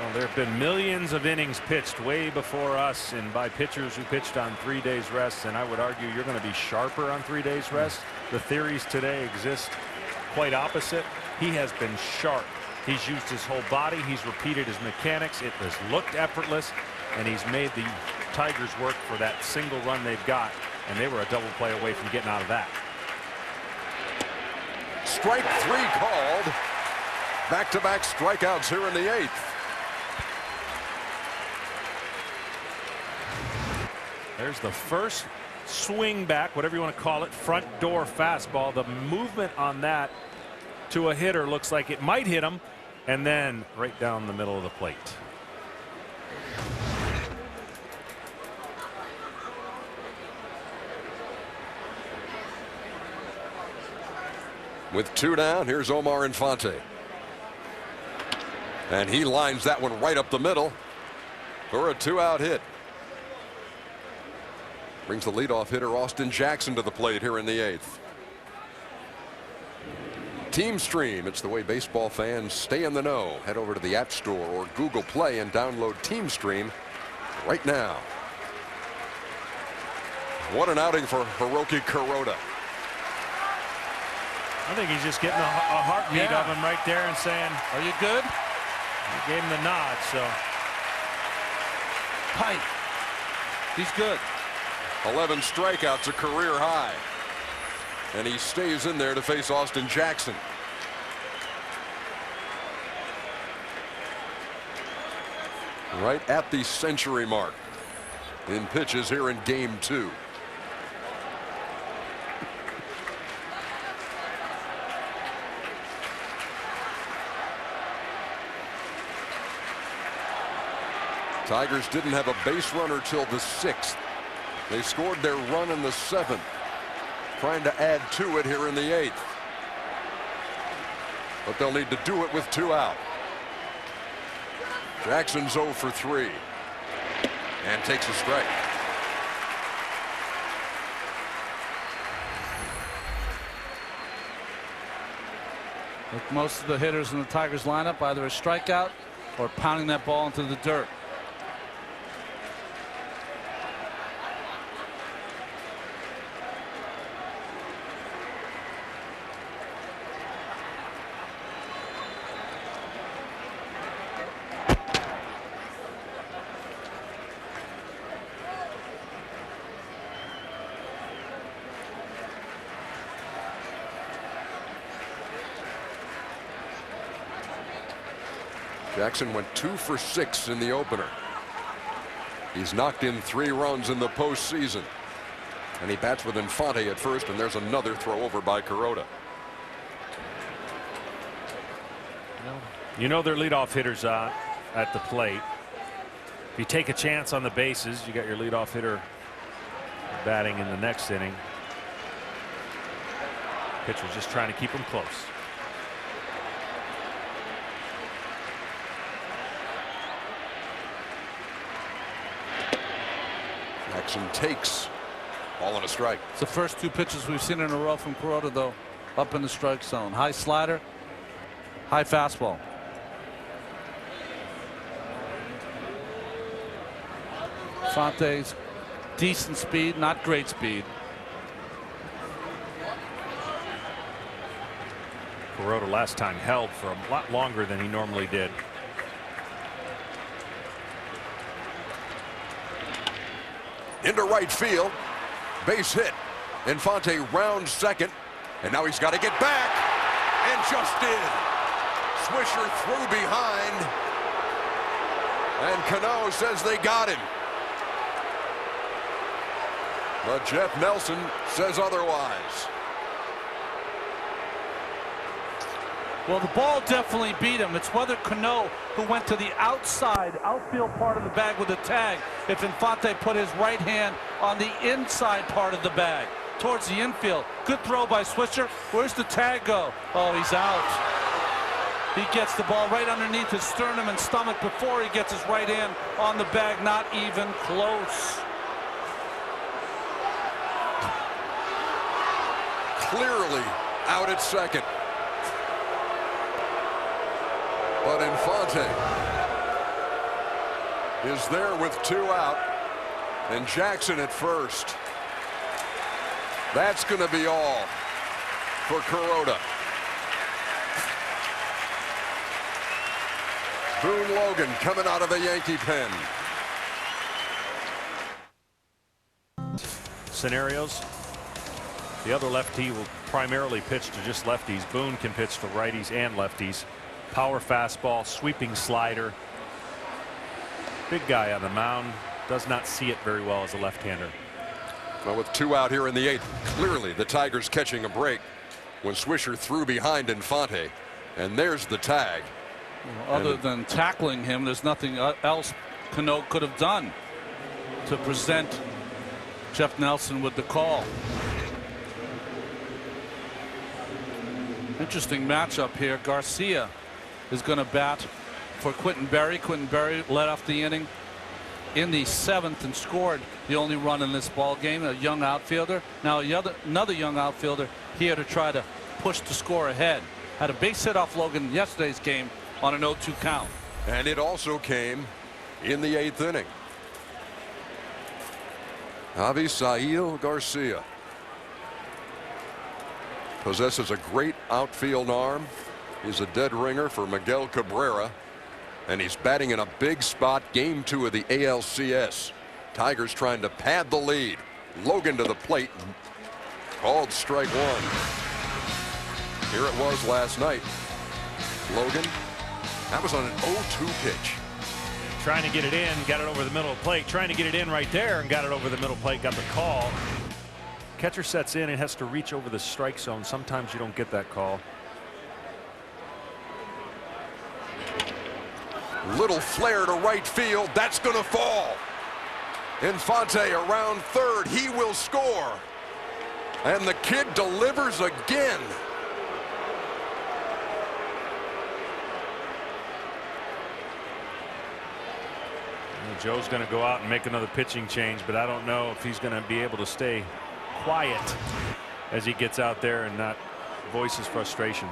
Well, there have been millions of innings pitched way before us and by pitchers who pitched on 3 days rest, and I would argue you're going to be sharper on 3 days rest. The theories today exist quite opposite. He has been sharp. He's used his whole body. He's repeated his mechanics. It has looked effortless, and he's made the Tigers work for that single run they've got, and they were a double play away from getting out of that. Strike 3 called. Back-to-back strikeouts here in the 8th. There's the first swing back, whatever you want to call it, front door fastball. The movement on that to a hitter looks like it might hit him, and then right down the middle of the plate. With 2 down, here's Omar Infante. And he lines that one right up the middle for a 2-out hit. Brings the leadoff hitter Austin Jackson to the plate here in the 8th. Team Stream, it's the way baseball fans stay in the know. Head over to the App Store or Google Play and download Team Stream right now. What an outing for Hiroki Kuroda. I think he's just getting a heartbeat of him right there and saying, "Are you good?" He gave him the nod, so. Tight. He's good. 11 strikeouts, a career high. And he stays in there to face Austin Jackson. Right at the century mark in pitches here in game 2. Tigers didn't have a base runner till the 6th. They scored their run in the 7th. Trying to add to it here in the 8th. But they'll need to do it with 2 out. Jackson's 0 for 3. And takes a strike. With most of the hitters in the Tigers lineup, either a strikeout or pounding that ball into the dirt. Jackson went 2 for 6 in the opener. He's knocked in 3 runs in the postseason. And he bats with Infante at first, and there's another throw over by Kuroda. You know their leadoff hitters at the plate. If you take a chance on the bases, you got your leadoff hitter batting in the next inning. Pitcher's just trying to keep him close. Jackson takes. Ball on a strike. It's the first 2 pitches we've seen in a row from Kuroda, though, up in the strike zone. High slider, high fastball. Infante's decent speed, not great speed. Kuroda last time held for a lot longer than he normally did. Into right field. Base hit. Infante rounds second. And now he's got to get back. And just did. Swisher threw behind. And Cano says they got him. But Jeff Nelson says otherwise. Well, the ball definitely beat him. It's whether Cano, who went to the outside, outfield part of the bag with the tag, if Infante put his right hand on the inside part of the bag towards the infield. Good throw by Swisher. Where's the tag go? Oh, he's out. He gets the ball right underneath his sternum and stomach before he gets his right hand on the bag. Not even close. Clearly out at second. But Infante is there with 2 out, and Jackson at first. That's going to be all for Kuroda. Boone Logan coming out of the Yankee pen. Scenarios. The other lefty will primarily pitch to just lefties. Boone can pitch to righties and lefties. Power fastball, sweeping slider. Big guy on the mound. Does not see it very well as a left-hander. Well, with 2 out here in the 8th, clearly the Tigers catching a break when Swisher threw behind Infante. And there's the tag. Well, other than tackling him, there's nothing else Cano could have done to present Jeff Nelson with the call. Interesting matchup here. Garcia is going to bat for Quentin Berry. Quentin Berry led off the inning in the 7th and scored the only run in this ball game. A young outfielder. Now another young outfielder here to try to push the score ahead. Had a base hit off Logan in yesterday's game on an 0-2 count. And it also came in the 8th inning. Avisail Garcia possesses a great outfield arm. He's a dead ringer for Miguel Cabrera, and he's batting in a big spot. Game 2 of the ALCS. Tigers trying to pad the lead. Logan to the plate, called strike 1. Here it was last night. Logan, that was on an 0-2 pitch. Trying to get it in, got it over the middle of the plate. Trying to get it in right there and got it over the middle plate. Got the call. Catcher sets in and has to reach over the strike zone. Sometimes you don't get that call. Little flare to right field. That's going to fall. Infante around third. He will score. And the kid delivers again. Joe's going to go out and make another pitching change, but I don't know if he's going to be able to stay quiet as he gets out there and not voice his frustration.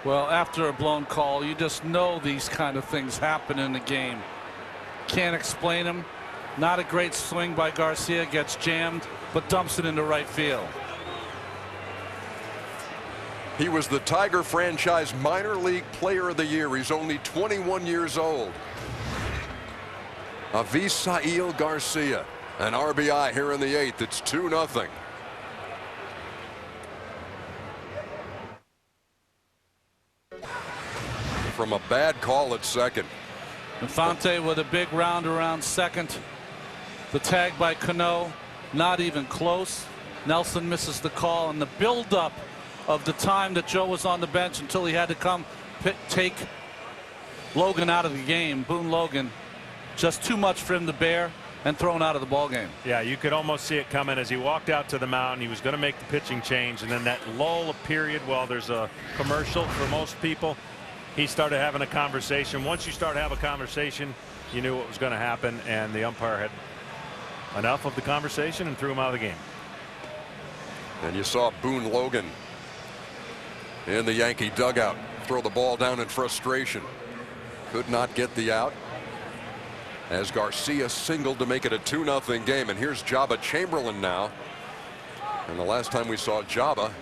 Well, after a blown call, you just know these kind of things happen in the game. Can't explain them. Not a great swing by Garcia, gets jammed, but dumps it into right field. He was the Tiger franchise minor league player of the year. He's only 21 years old. Avisail Garcia, an RBI here in the 8th. It's 2-0. From a bad call at second. Infante with a big round around second. The tag by Cano, not even close. Nelson misses the call, and the buildup of the time that Joe was on the bench until he had to come take Logan out of the game. Boone Logan, just too much for him to bear, and thrown out of the ball game. Yeah, you could almost see it coming as he walked out to the mound. He was going to make the pitching change, and then that lull period while there's a commercial for most people, he started having a conversation. Once you start to have a conversation, you knew what was going to happen, and the umpire had enough of the conversation and threw him out of the game. And you saw Boone Logan in the Yankee dugout throw the ball down in frustration. Could not get the out as Garcia singled to make it a 2-0 game. And here's Jabba Chamberlain now. And the last time we saw Jabba,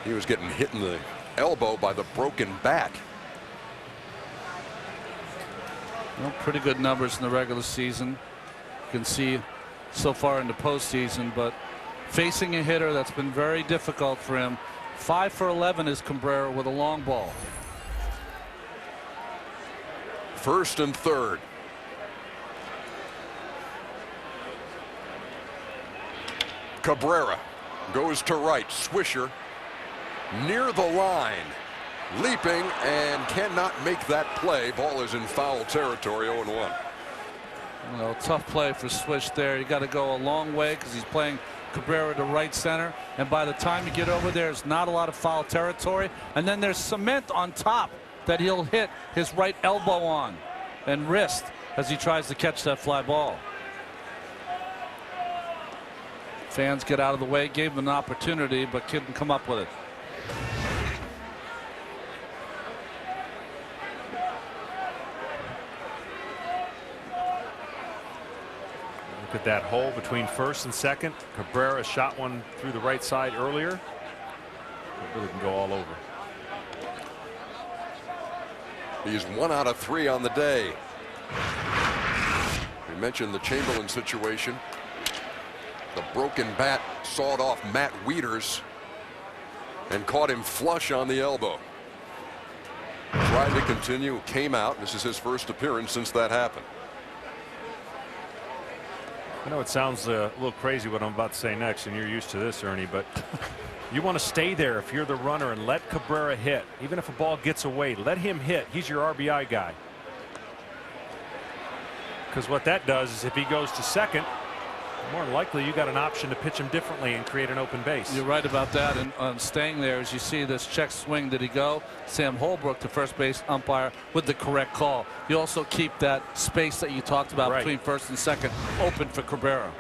he was getting hit in the elbow by the broken bat. Well, pretty good numbers in the regular season. You can see so far in the postseason, but facing a hitter that's been very difficult for him. 5 for 11 is Cabrera with a long ball. First and third. Cabrera goes to right. Swisher near the line, leaping, and cannot make that play. Ball is in foul territory, 0-1. Well, tough play for Swish there. You got to go a long way because he's playing Cabrera to right center, and by the time you get over there, there's not a lot of foul territory, and then there's cement on top that he'll hit his right elbow on and wrist as he tries to catch that fly ball. Fans get out of the way, gave him an opportunity, but couldn't come up with it. Look at that hole between first and second. Cabrera shot one through the right side earlier. It really can go all over. He's 1 out of 3 on the day. We mentioned the Chamberlain situation. The broken bat sawed off Matt Wieters and caught him flush on the elbow. Tried to continue, came out. This is his first appearance since that happened. I know it sounds a little crazy what I'm about to say next, and you're used to this, Ernie, but you want to stay there if you're the runner and let Cabrera hit. Even if a ball gets away, let him hit. He's your RBI guy. Because what that does is if he goes to second, more than likely you got an option to pitch him differently and create an open base. You're right about that. And staying there, as you see this check swing, did he go? Sam Holbrook, the first base umpire, with the correct call. You also keep that space that you talked about between first and second open for Cabrera.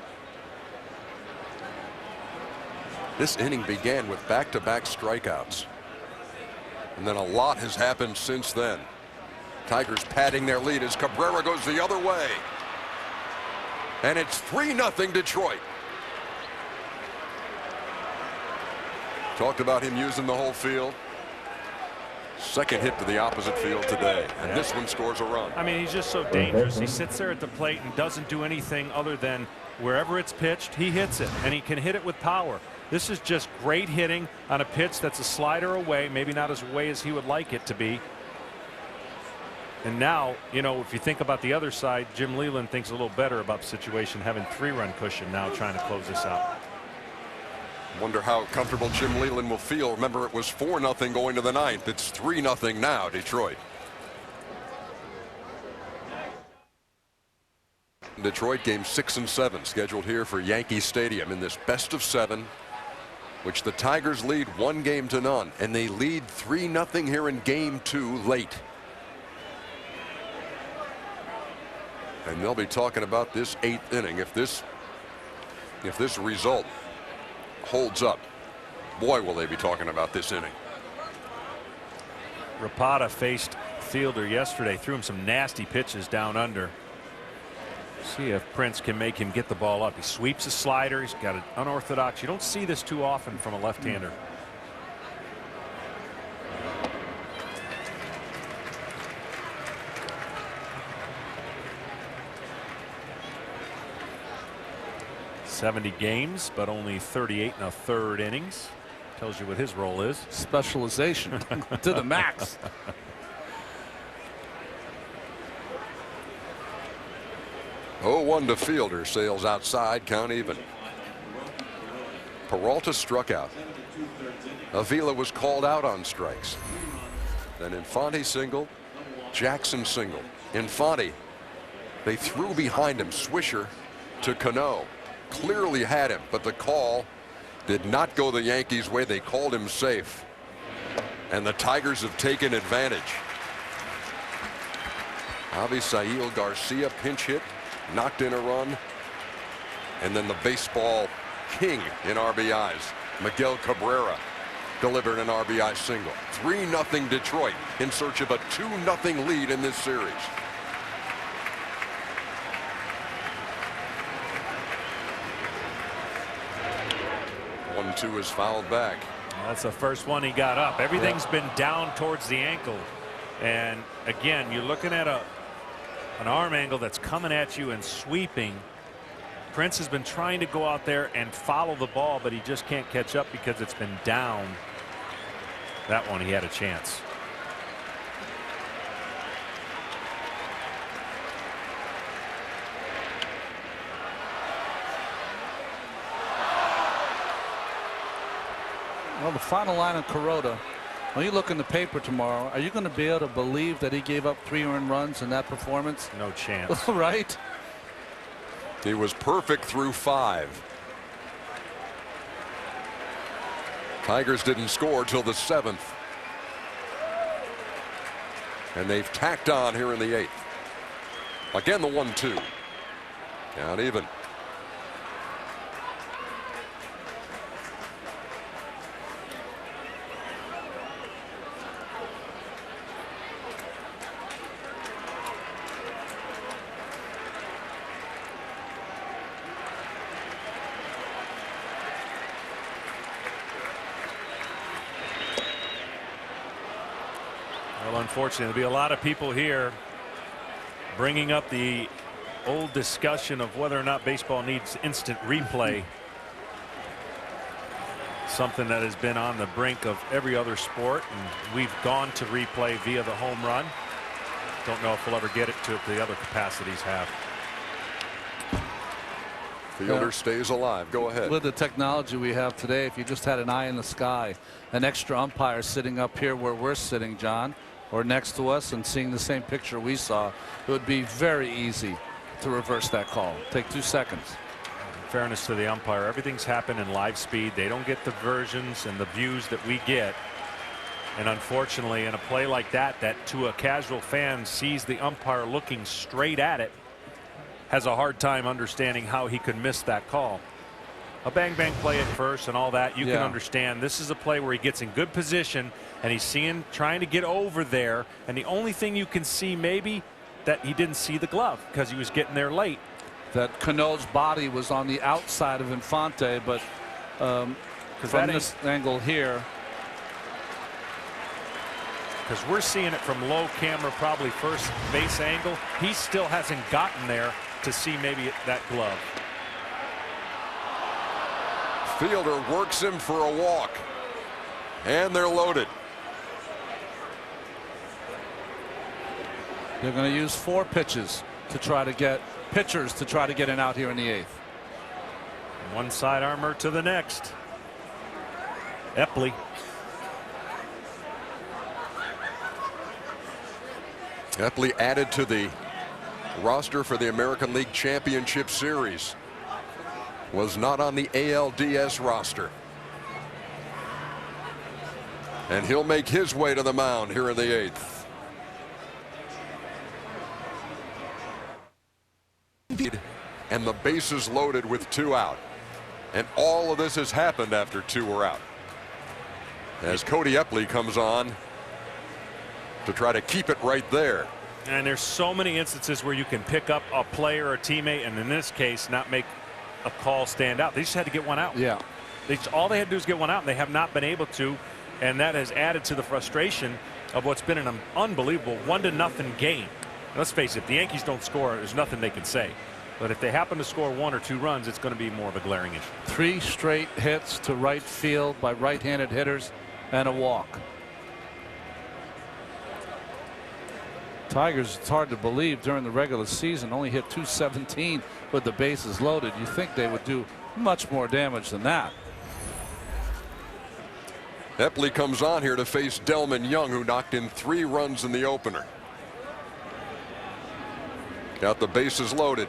This inning began with back-to-back strikeouts, and then a lot has happened since then. Tigers padding their lead as Cabrera goes the other way. And it's 3-0 Detroit. Talked about him using the whole field. Second hit to the opposite field today, and this one scores a run. I mean, he's just so dangerous. He sits there at the plate and doesn't do anything other than wherever it's pitched, he hits it, and he can hit it with power. This is just great hitting on a pitch that's a slider away, maybe not as away as he would like it to be. And now, you know, if you think about the other side, Jim Leyland thinks a little better about the situation, having 3-run cushion now trying to close this out. Wonder how comfortable Jim Leyland will feel. Remember, it was 4-0 going to the ninth. It's 3-0 now, Detroit. Detroit game 6 and 7 scheduled here for Yankee Stadium in this best of 7, which the Tigers lead 1-0 and they lead 3-0 here in game 2 late. And they'll be talking about this 8th inning if this result holds up. Boy, will they be talking about this inning. Rapata faced Fielder yesterday, threw him some nasty pitches down under. See if Prince can make him get the ball up. He sweeps a slider. He's got an unorthodox. You don't see this too often from a left-hander. .70 games, but only 38 1/3 innings. Tells you what his role is. Specialization to the max. Oh, 1 to Fielder, sails outside, count even. Peralta struck out. Avila was called out on strikes. Then Infante singled. Jackson singled. Infante, they threw behind him. Swisher to Cano. Clearly had him, but the call did not go the Yankees' way. They called him safe, and the Tigers have taken advantage. Avisail Garcia pinch hit, knocked in a run, and then the baseball king in RBIs, Miguel Cabrera, delivered an RBI single. 3-0 Detroit in search of a 2-0 lead in this series. 1-2 is fouled back. That's the first one he got up. Everything's been down towards the ankle, and again, you're looking at an arm angle that's coming at you and sweeping. Prince has been trying to go out there and follow the ball, but he just can't catch up because it's been down. That one he had a chance. Well, the final line of Kuroda. When you look in the paper tomorrow, are you going to be able to believe that he gave up 3 earned runs in that performance? No chance. Right? He was perfect through 5. Tigers didn't score till the 7th. And they've tacked on here in the 8th. Again, the 1-2. Down even. Well, unfortunately, there'll be a lot of people here bringing up the old discussion of whether or not baseball needs instant replay. Something that has been on the brink of every other sport, and we've gone to replay via the home run. Don't know if we'll ever get it to the other capacities have. Fielder stays alive. Go ahead. With the technology we have today, if you just had an eye in the sky, an extra umpire sitting up here where we're sitting, John, or next to us, and seeing the same picture we saw, it would be very easy to reverse that call. Take 2 seconds. In fairness to the umpire, everything's happened in live speed. They don't get the versions and the views that we get. And unfortunately, in a play like that, that to a casual fan sees the umpire looking straight at it, has a hard time understanding how he could miss that call. A bang bang play at first and all that, you can understand. This is a play where he gets in good position and he's trying to get over there, and the only thing you can see maybe that he didn't see the glove because he was getting there late. That Cano's body was on the outside of Infante, but from this angle here, because we're seeing it from low camera, probably first base angle, he still hasn't gotten there to see maybe that glove. Fielder works him for a walk, and they're loaded. They're going to use 4 pitches to try to get an out here in the 8th. One side armor to the next. Epley. Epley added to the roster for the American League Championship Series. Was not on the ALDS roster. And he'll make his way to the mound here in the 8th. And the bases loaded with 2 out. And all of this has happened after 2 are out. As Cody Epley comes on to try to keep it right there. And there's so many instances where you can pick up a player or a teammate, and in this case not make a call stand out. They just had to get one out. Yeah. All they had to do is get one out, and they have not been able to, and that has added to the frustration of what's been an unbelievable 1-0 game. And let's face it, the Yankees don't score, there's nothing they can say. But if they happen to score 1 or 2 runs, it's going to be more of a glaring issue. 3 straight hits to right field by right-handed hitters and a walk. Tigers, it's hard to believe, during the regular season only hit .217 with the bases loaded. You think they would do much more damage than that. Epley comes on here to face Delman Young, who knocked in 3 runs in the opener. Got the bases loaded.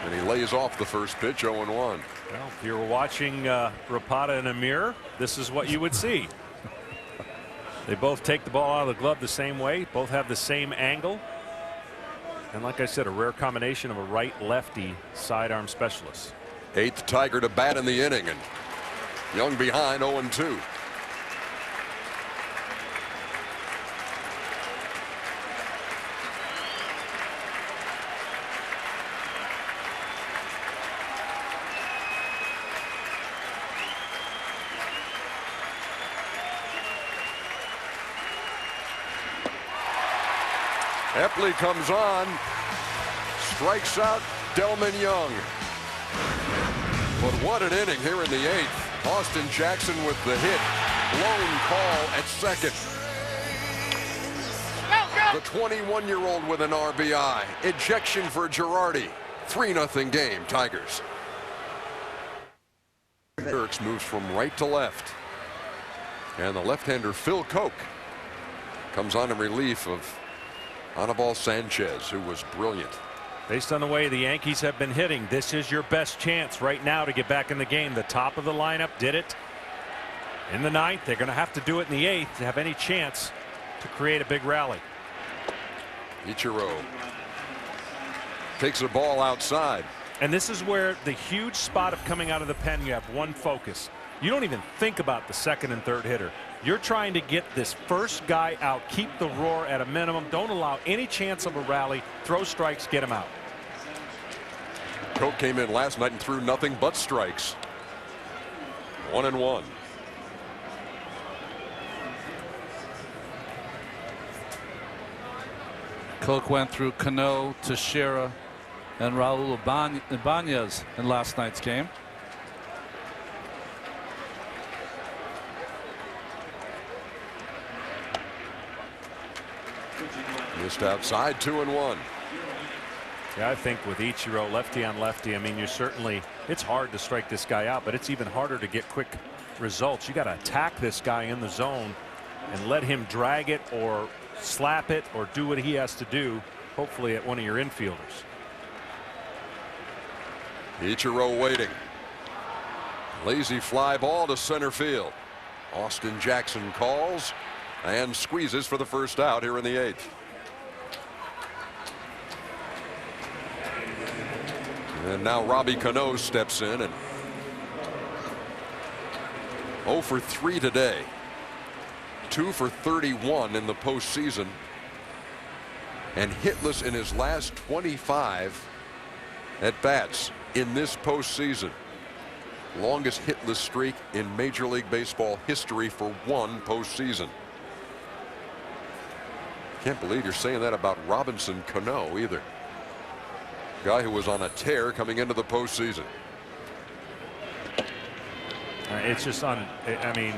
And he lays off the first pitch, 0-1. Well, if you're watching Rapata in a mirror, this is what you would see. They both take the ball out of the glove the same way. Both have the same angle. And like I said, a rare combination of a right-lefty sidearm specialist. 8th Tiger to bat in the inning, and Young behind 0-2. Epley comes on, strikes out Delman Young. But what an inning here in the 8th. Austin Jackson with the hit. Blown call at second. The 21-year-old with an RBI. Ejection for Girardi. 3-0 game, Tigers. it. Dirks moves from right to left. And the left-hander Phil Koch comes on in relief of Anibal Sanchez, who was brilliant. Based on the way the Yankees have been hitting, this is your best chance right now to get back in the game. The top of the lineup did it in the 9th. They're going to have to do it in the 8th to have any chance to create a big rally. Ichiro takes the ball outside. And this is where the huge spot of coming out of the pen, you have one focus. You don't even think about the second and third hitter. You're trying to get this first guy out, keep the roar at a minimum. Don't allow any chance of a rally. Throw strikes, get him out. Koch came in last night and threw nothing but strikes. 1-1. Koch went through Cano, Teixeira, and Raul Ibanez in last night's game. Missed outside, 2-1. Yeah, I think with Ichiro, lefty on lefty, I mean, you're certainly, it's hard to strike this guy out, but it's even harder to get quick results. You got to attack this guy in the zone and let him drag it or slap it or do what he has to do, hopefully at one of your infielders. Ichiro waiting. Lazy fly ball to center field. Austin Jackson calls and squeezes for the first out here in the 8th. And now Robbie Cano steps in, and 0 for 3 today. 2 for 31 in the postseason, and hitless in his last 25 at bats in this postseason. Longest hitless streak in Major League Baseball history for one postseason. Can't believe you're saying that about Robinson Cano either. Guy who was on a tear coming into the postseason. It's just I mean,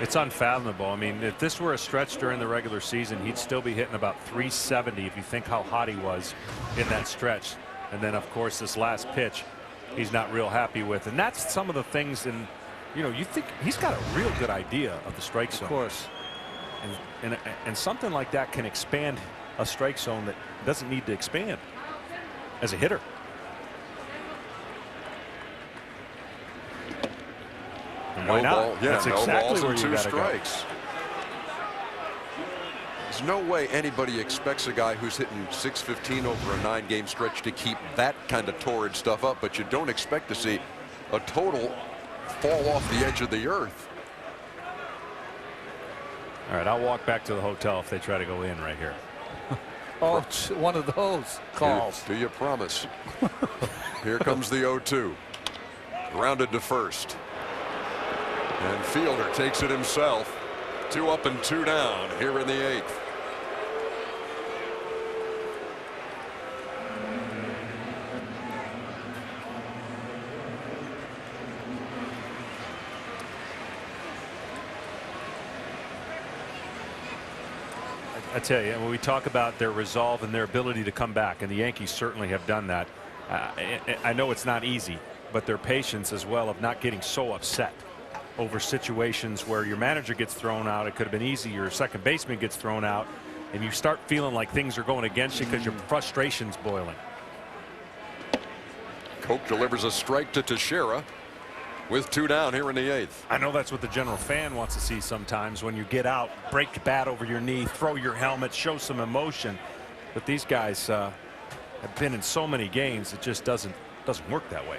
it's unfathomable. I mean, if this were a stretch during the regular season, he'd still be hitting about 370 if you think how hot he was in that stretch. And then, of course, this last pitch, he's not real happy with. And that's some of the things. And you know, you think he's got a real good idea of the strike zone. Of course. And something like that can expand a strike zone that doesn't need to expand as a hitter. And why not? Ball, yeah, that's no exactly balls where and you 2 gotta strikes. There's no way anybody expects a guy who's hitting .615 over a 9-game stretch to keep that kind of torrid stuff up, but you don't expect to see a total fall off the edge of the earth. All right, I'll walk back to the hotel if they try to go in right here. Oh, one of those calls. Do you promise? Here comes the 0-2. Grounded to first. And Fielder takes it himself. 2 up and 2 down here in the 8th. I tell you, when we talk about their resolve and their ability to come back, and the Yankees certainly have done that. I know it's not easy, but their patience as well of not getting so upset over situations where your manager gets thrown out. It could have been easy. Your second baseman gets thrown out, and you start feeling like things are going against you because your frustration's boiling. Koch delivers a strike to Teixeira with 2 down here in the 8th. I know that's what the general fan wants to see sometimes, when you get out, break the bat over your knee, throw your helmet, show some emotion. But these guys have been in so many games, it just doesn't work that way.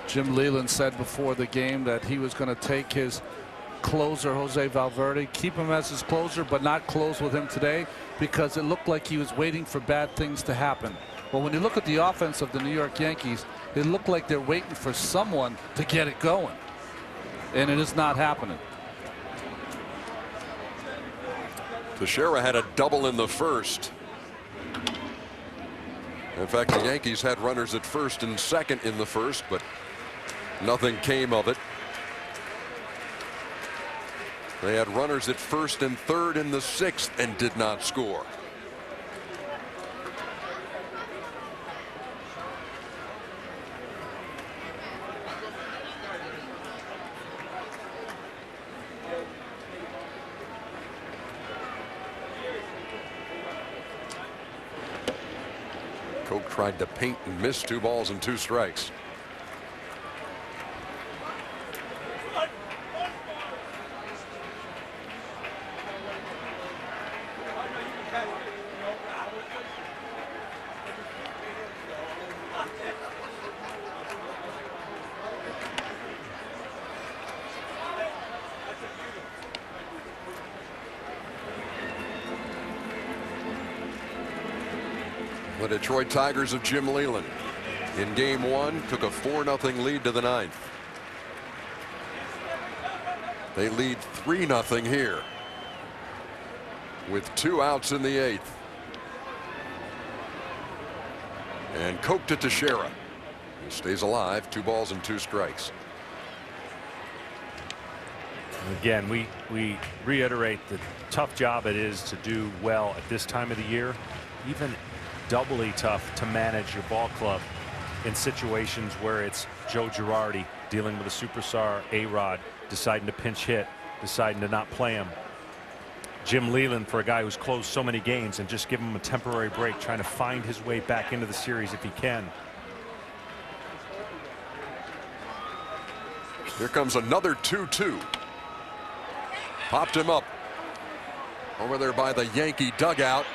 Jim Leyland said before the game that he was going to take his closer, Jose Valverde, keep him as his closer, but not close with him today, because it looked like he was waiting for bad things to happen. Well, when you look at the offense of the New York Yankees, it looked like they're waiting for someone to get it going, and it is not happening. Teixeira had a double in the first. In fact, the Yankees had runners at first and second in the first, but nothing came of it. They had runners at first and third in the 6th and did not score. tried to paint and missed. 2 balls and 2 strikes. The Detroit Tigers of Jim Leyland in game 1 took a 4-0 lead to the 9th. They lead 3-0 here with 2 outs in the 8th. And coked it to Shera. He stays alive. 2 balls and 2 strikes. Again, we reiterate the tough job it is to do well at this time of the year. Even doubly tough to manage your ball club in situations where it's Joe Girardi dealing with a superstar A-Rod, deciding to pinch hit, deciding to not play him. Jim Leyland, for a guy who's closed so many games, and just give him a temporary break, trying to find his way back into the series if he can. Here comes another 2-2. Popped him up over there by the Yankee dugout.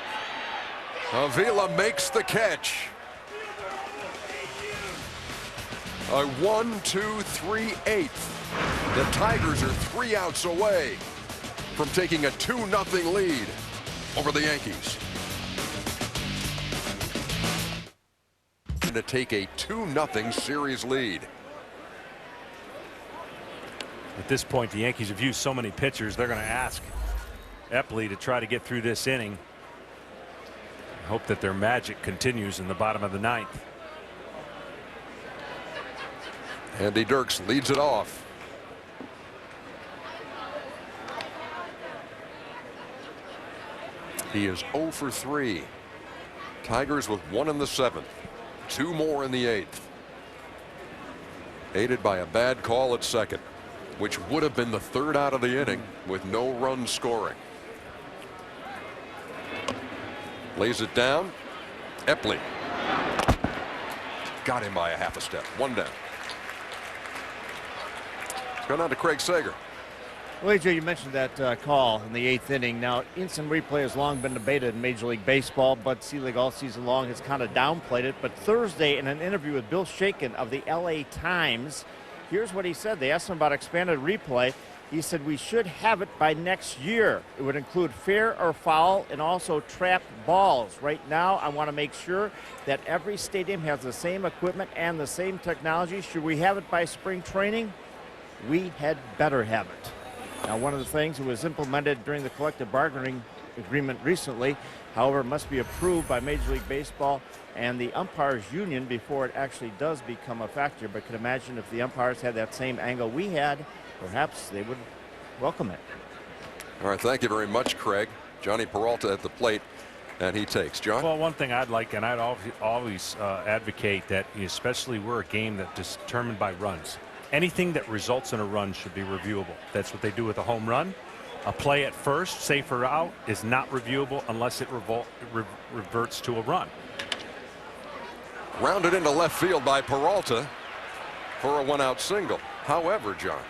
Avila makes the catch. A 1-2-3-8. The Tigers are 3 outs away from taking a 2-0 lead over the Yankees. To take a 2-0 series lead. At this point, the Yankees have used so many pitchers, they're going to ask Epley to try to get through this inning. Hope that their magic continues in the bottom of the 9th. Andy Dirks leads it off. He is 0 for 3. Tigers with 1 in the 7th. 2 more in the 8th. Aided by a bad call at second, which would have been the 3rd out of the inning with no runs scoring. Lays it down. Epley got him by a half a step. 1 down. It's going on to Craig Sager. Well, AJ, you mentioned that call in the 8th inning. Now, instant replay has long been debated in Major League Baseball. Bud Selig all season long has kind of downplayed it. But Thursday, in an interview with Bill Shaken of the LA Times, here's what he said. They asked him about expanded replay. He said, we should have it by next year. It would include fair or foul and also trapped balls. Right now, I want to make sure that every stadium has the same equipment and the same technology. Should we have it by spring training? We had better have it. Now, one of the things that was implemented during the collective bargaining agreement recently, however, must be approved by Major League Baseball and the umpires union before it actually does become a factor. But could imagine if the umpires had that same angle we had, perhaps they would welcome it. All right, thank you very much, Craig. Johnny Peralta at the plate, and he takes. John? Well, one thing I'd like, and I'd always advocate that, especially we're a game that's determined by runs. Anything that results in a run should be reviewable. That's what they do with a home run. A play at first, safe or out, is not reviewable unless it reverts to a run. Rounded into left field by Peralta for a 1-out single. However, John,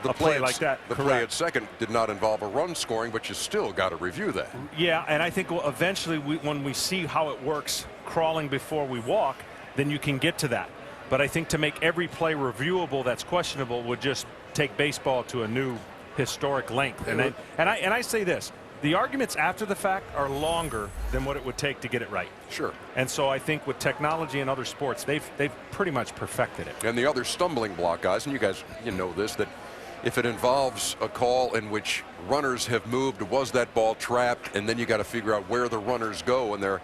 the play like that, the play at second did not involve a run scoring, but you still got to review that. Yeah, and I think eventually when we see how it works crawling before we walk, then you can get to that. But I think to make every play reviewable that's questionable would just take baseball to a new historic length. And I say this, the arguments after the fact are longer than what it would take to get it right. Sure. And so I think with technology and other sports, they've pretty much perfected it. And the other stumbling block, guys, and you guys, you know this, that if it involves a call in which runners have moved, was that ball trapped? And then you got to figure out where the runners go, and they're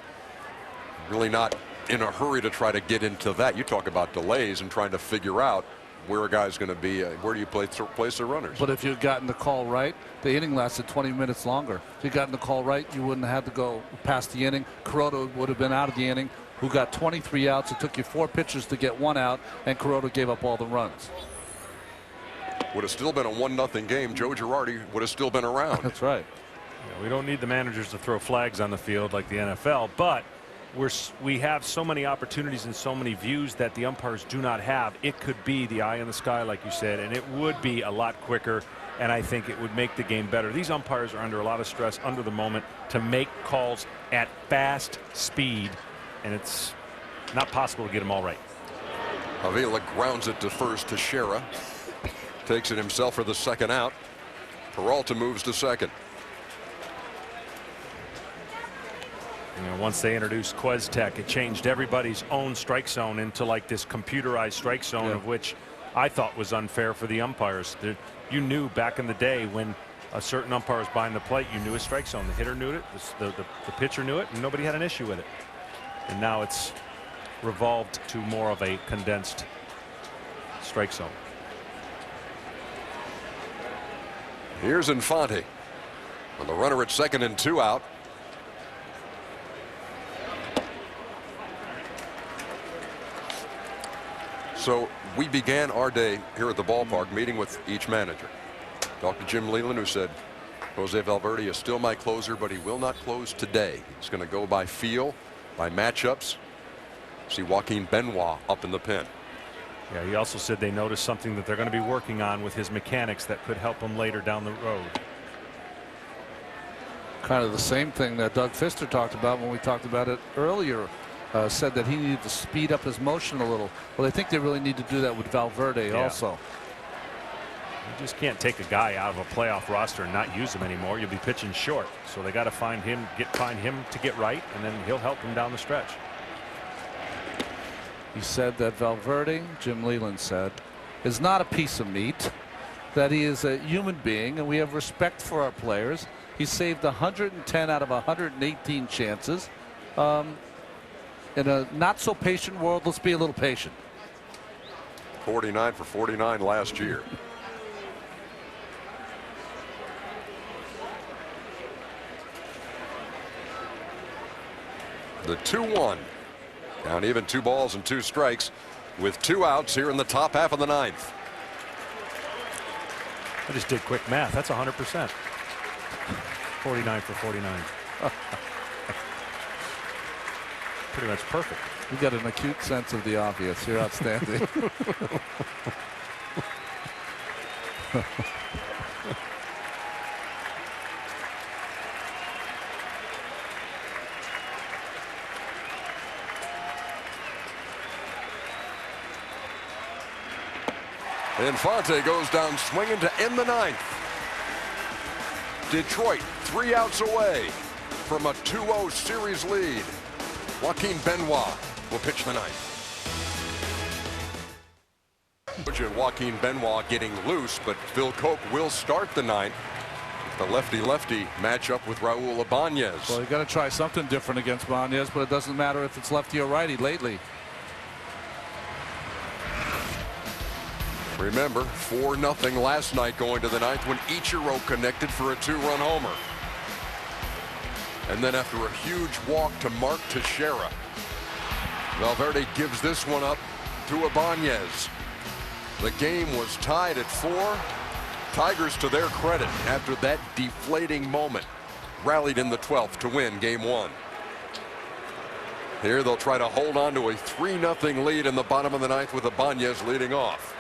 really not in a hurry to try to get into that. You talk about delays and trying to figure out where a guy's going to be. Where do you place the runners? But if you'd gotten the call right, the inning lasted 20 minutes longer. If you'd gotten the call right, you wouldn't have had to go past the inning. Kuroda would have been out of the inning, who got 23 outs. It took you 4 pitchers to get 1 out, and Kuroda gave up all the runs. Would have still been a 1-0 game. Joe Girardi would have still been around. That's right. Yeah, we don't need the managers to throw flags on the field like the NFL, but we have so many opportunities and so many views that the umpires do not have. It could be the eye in the sky, like you said, and it would be a lot quicker, and I think it would make the game better. These umpires are under a lot of stress under the moment to make calls at fast speed, and it's not possible to get them all right. Avila grounds it to first to Shera. Takes it himself for the second out. Peralta moves to second. You know, once they introduced Queztec, it changed everybody's own strike zone into like this computerized strike zone, of which I thought was unfair for the umpires. You knew back in the day when a certain umpire was behind the plate, you knew a strike zone. The hitter knew it, the pitcher knew it, and nobody had an issue with it. And now it's revolved to more of a condensed strike zone. Here's Infante with the runner at second and 2 out. So we began our day here at the ballpark meeting with each manager. Talked to Jim Leland, who said Jose Valverde is still my closer, but he will not close today. He's going to go by feel, by matchups. See Joaquin Benoit up in the pen. Yeah, he also said they noticed something that they're going to be working on with his mechanics that could help him later down the road. Kind of the same thing that Doug Fister talked about when we talked about it earlier. Said that he needed to speed up his motion a little. Well, I think they really need to do that with Valverde also. You just can't take a guy out of a playoff roster and not use him anymore. You'll be pitching short. So they got to find him to get right, and then he'll help him down the stretch. He said that Valverde, Jim Leland said, is not a piece of meat, that he is a human being, and we have respect for our players. He saved 110 out of 118 chances. In a not so patient world, let's be a little patient. 49 for 49 last year. The 2-1. Down even, 2 balls and 2 strikes with 2 outs here in the top half of the 9th. I just did quick math. That's 100%. 49 for 49. Pretty much perfect. You got an acute sense of the obvious. You're outstanding. Infante goes down swinging to end the 9th. Detroit 3 outs away from a 2-0 series lead. Joaquin Benoit will pitch the 9th. Joaquin Benoit getting loose, but Phil Koch will start the 9th. The lefty-lefty matchup with Raul Ibanez. Well, you got to try something different against Ibanez, but it doesn't matter if it's lefty or righty lately. Remember, 4-0 last night going to the 9th when Ichiro connected for a 2-run homer. And then after a huge walk to Mark Teixeira, Valverde gives this one up to Ibanez. The game was tied at 4. Tigers, to their credit, after that deflating moment, rallied in the 12th to win Game 1. Here they'll try to hold on to a 3-0 lead in the bottom of the 9th with Ibanez leading off.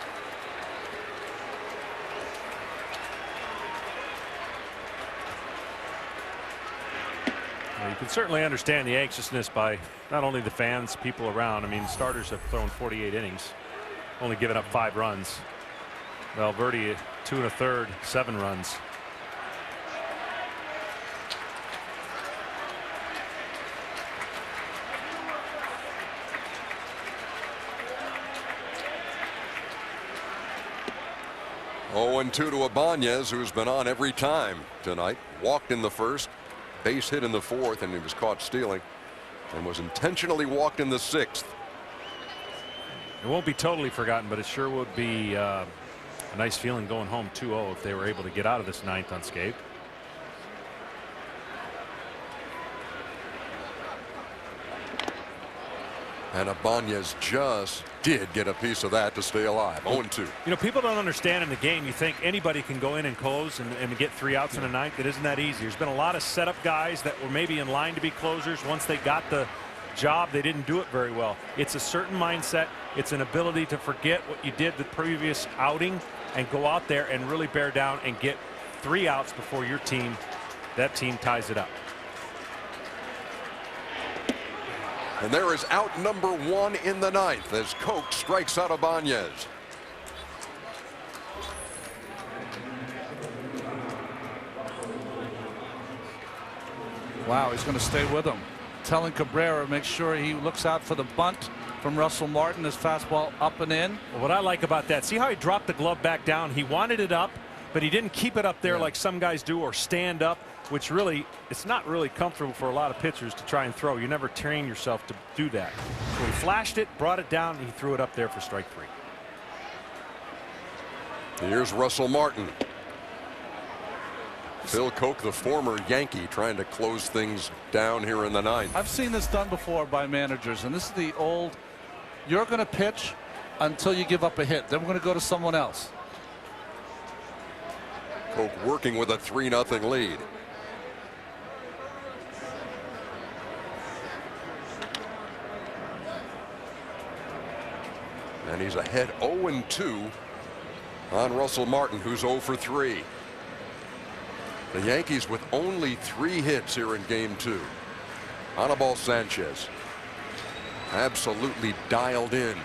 You can certainly understand the anxiousness by not only the fans, people around. I mean, starters have thrown 48 innings, only given up 5 runs. Valverde 2 1/3, 7 runs. Oh, 2 to Ibanez, who's been on every time tonight. Walked in the first, base hit in the 4th, and he was caught stealing, and was intentionally walked in the 6th. It won't be totally forgotten, but it sure would be a nice feeling going home 2-0 if they were able to get out of this 9th unscathed. And Ibanez just did get a piece of that to stay alive. 0-2. You know, people don't understand in the game. You think anybody can go in and close and get 3 outs in a 9th. It isn't that easy. There's been a lot of setup guys that were maybe in line to be closers. Once they got the job, they didn't do it very well. It's a certain mindset. It's an ability to forget what you did the previous outing and go out there and really bear down and get 3 outs before that team ties it up. And there is out number 1 in the 9th as Koch strikes out Ibanez. Wow, he's going to stay with him. Telling Cabrera, make sure he looks out for the bunt from Russell Martin. His fastball up and in. Well, what I like about that, see how he dropped the glove back down? He wanted it up, but he didn't keep it up there like some guys do or stand up, which really, it's not really comfortable for a lot of pitchers to try and throw. You never train yourself to do that. So he flashed it, brought it down, and he threw it up there for strike 3. Here's Russell Martin. Phil Koch, the former Yankee, trying to close things down here in the 9th. I've seen this done before by managers, and this is the old, you're going to pitch until you give up a hit. Then we're going to go to someone else. Koch working with a 3-0 lead. And he's ahead 0-2 on Russell Martin, who's 0 for 3. The Yankees with only 3 hits here in game 2. Anibal Sanchez absolutely dialed in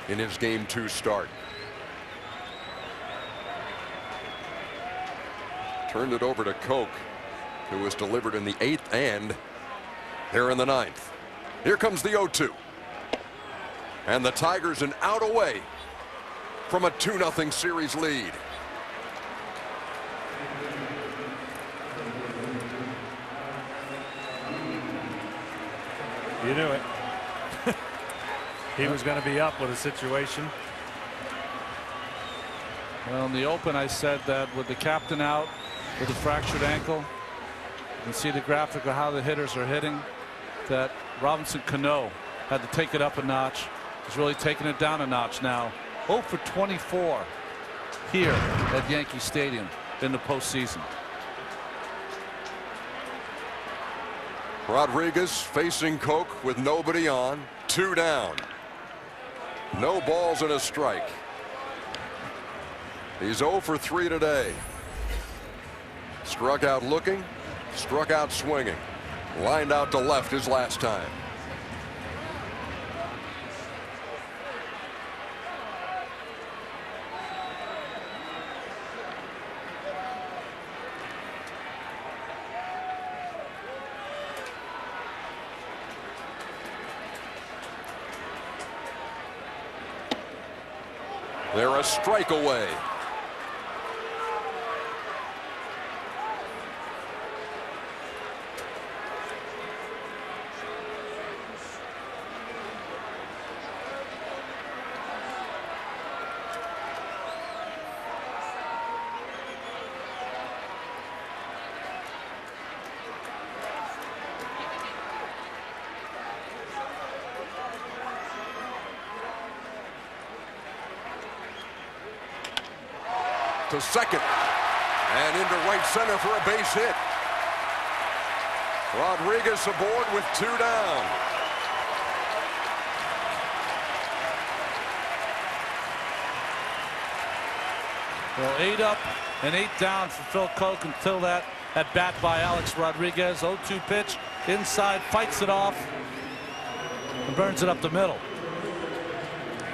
his game 2 start. Turned it over to Koch, who was delivered in the 8th and here in the 9th. Here comes the 0-2. And the Tigers an out away from a 2-0 series lead. You knew it. He was going to be up with a situation. Well, in the open, I said that with the captain out with a fractured ankle, you can see the graphic of how the hitters are hitting, that Robinson Cano had to take it up a notch. He's really taking it down a notch now. 0 for 24 here at Yankee Stadium in the postseason. Rodriguez facing Koch with nobody on, 2 down. No balls and a strike. He's 0 for 3 today. Struck out looking, struck out swinging. Lined out to left his last time. They're a strike away. To second and into right center for a base hit. Rodriguez aboard with 2 down. Well, 8 up and 8 down for Phil Koch until that at bat by Alex Rodriguez. 0-2 pitch inside, fights it off and burns it up the middle.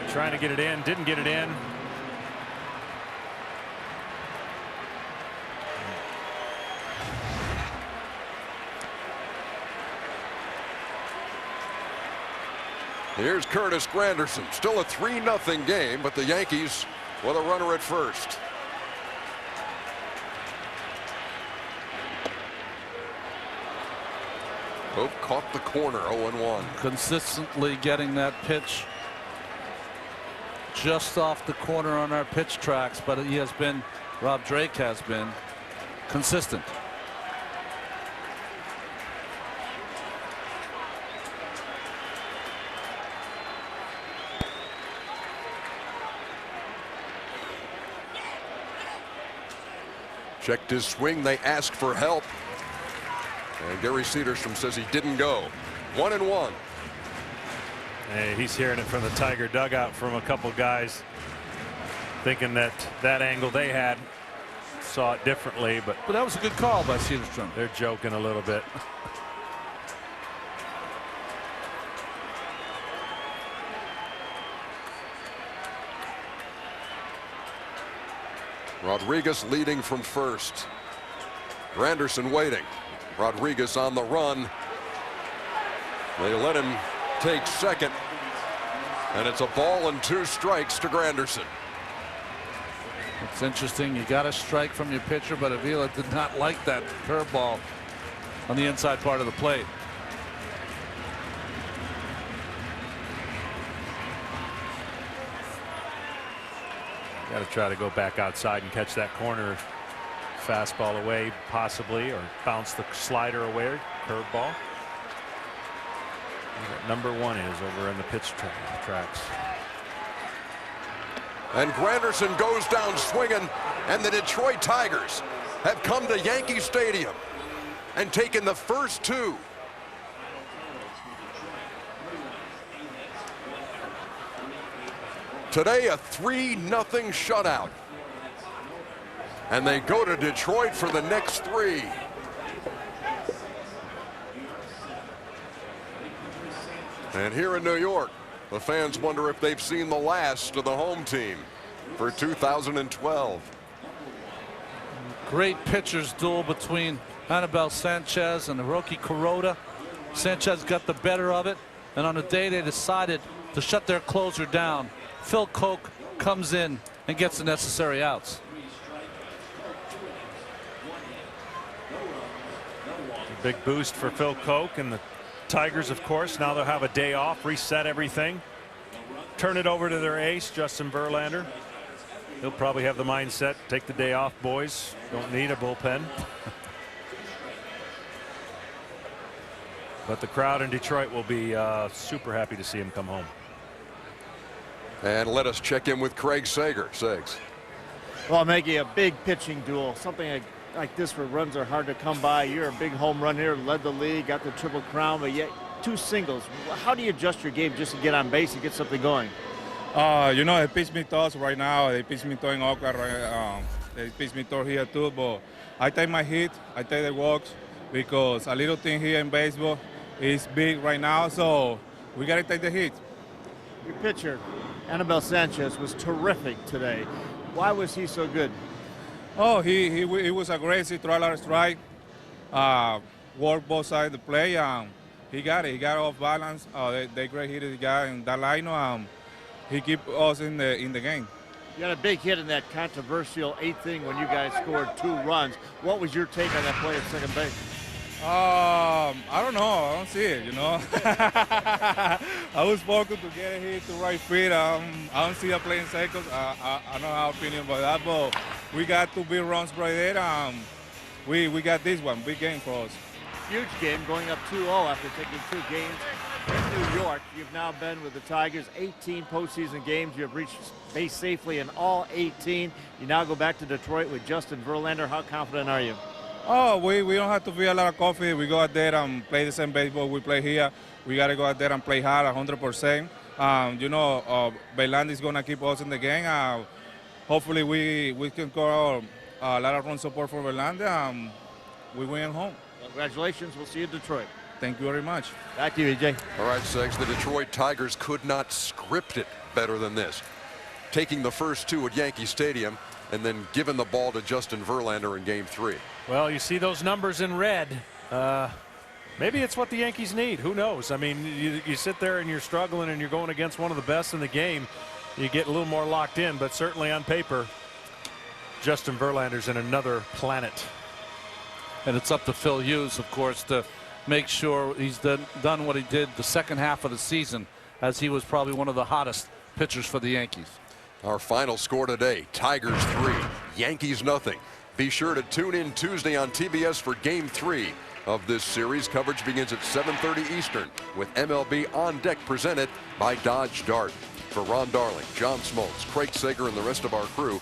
Trying to get it in, didn't get it in. Here's Curtis Granderson. Still a 3-0 game, but the Yankees with a runner at first. Hope caught the corner, 0-1. Consistently getting that pitch just off the corner on our pitch tracks, but he has been, Rob Drake has been consistent. Checked his swing. They asked for help. And Gary Cedarstrom says he didn't go. 1-1. Hey, he's hearing it from the Tiger dugout from a couple guys, thinking that angle they had saw it differently, but that was a good call by Cedarstrom. They're joking a little bit. Rodriguez leading from first. Granderson waiting. Rodriguez on the run. They let him take second. And it's a ball and 2 strikes to Granderson. It's interesting. You got a strike from your pitcher, but Avila did not like that curveball on the inside part of the plate. Got to try to go back outside and catch that corner fastball away, possibly, or bounce the slider away, curveball. Number 1 is over in the pitch tracks. And Granderson goes down swinging, and the Detroit Tigers have come to Yankee Stadium and taken the first 2. Today, a 3-0 shutout. And they go to Detroit for the next 3. And here in New York, the fans wonder if they've seen the last of the home team for 2012. Great pitchers duel between Anibal Sanchez and Hiroki Kuroda. Sanchez got the better of it, and on the day they decided to shut their closer down, Phil Koch comes in and gets the necessary outs. A big boost for Phil Koch and the Tigers, of course. Now they'll have a day off, reset everything, turn it over to their ace, Justin Verlander. He'll probably have the mindset, take the day off, boys. Don't need a bullpen. But the crowd in Detroit will be super happy to see him come home. And let us check in with Craig Sager. Segs. Well, Maggie, a big pitching duel, something like this where runs are hard to come by. You're a big home run here, led the league, got the Triple Crown, but yet 2 singles. How do you adjust your game just to get on base and get something going? You know, they pitch me toss right now. They pitch me in Oakland. They pitch me here too. But I take my hit. I take the walks because a little thing here in baseball is big right now. So we got to take the hit. Your pitcher, Anibal Sanchez, was terrific today. Why was he so good? Oh, he was aggressive, throw a lot of strike, work both sides of the play. He got it. He got off balance. They great hit the guy in that line. He keep us in the game. You had a big hit in that controversial 8th inning when you guys scored 2 runs. What was your take on that play at second base? I don't know. I don't see it, you know. I was focused to get a hit to right field. I don't see a play in seconds. I don't have opinion about that, but we got 2 big runs right there. We got this one, big game for us. Huge game, going up 2-0 after taking 2 games in New York. You've now been with the Tigers 18 postseason games. You have reached base safely in all 18. You now go back to Detroit with Justin Verlander. How confident are you? Oh, we don't have to be a lot of coffee. We go out there and play the same baseball we play here. We got to go out there and play hard 100%. You know, Verlander is going to keep us in the game. Hopefully we can score a lot of run support for Verlander. We win at home. Congratulations. We'll see you in Detroit. Thank you very much. Back to you, EJ. All right, Segs, the Detroit Tigers could not script it better than this. Taking the first 2 at Yankee Stadium and then giving the ball to Justin Verlander in Game 3. Well, you see those numbers in red. Maybe it's what the Yankees need. Who knows? I mean, you sit there and you're struggling and you're going against one of the best in the game. You get a little more locked in, but certainly on paper, Justin Verlander's in another planet. And it's up to Phil Hughes, of course, to make sure he's done what he did the second half of the season, as he was probably one of the hottest pitchers for the Yankees. Our final score today, Tigers 3, Yankees nothing. Be sure to tune in Tuesday on TBS for Game 3 of this series. Coverage begins at 7:30 Eastern with MLB On Deck presented by Dodge Dart. For Ron Darling, John Smoltz, Craig Sager, and the rest of our crew,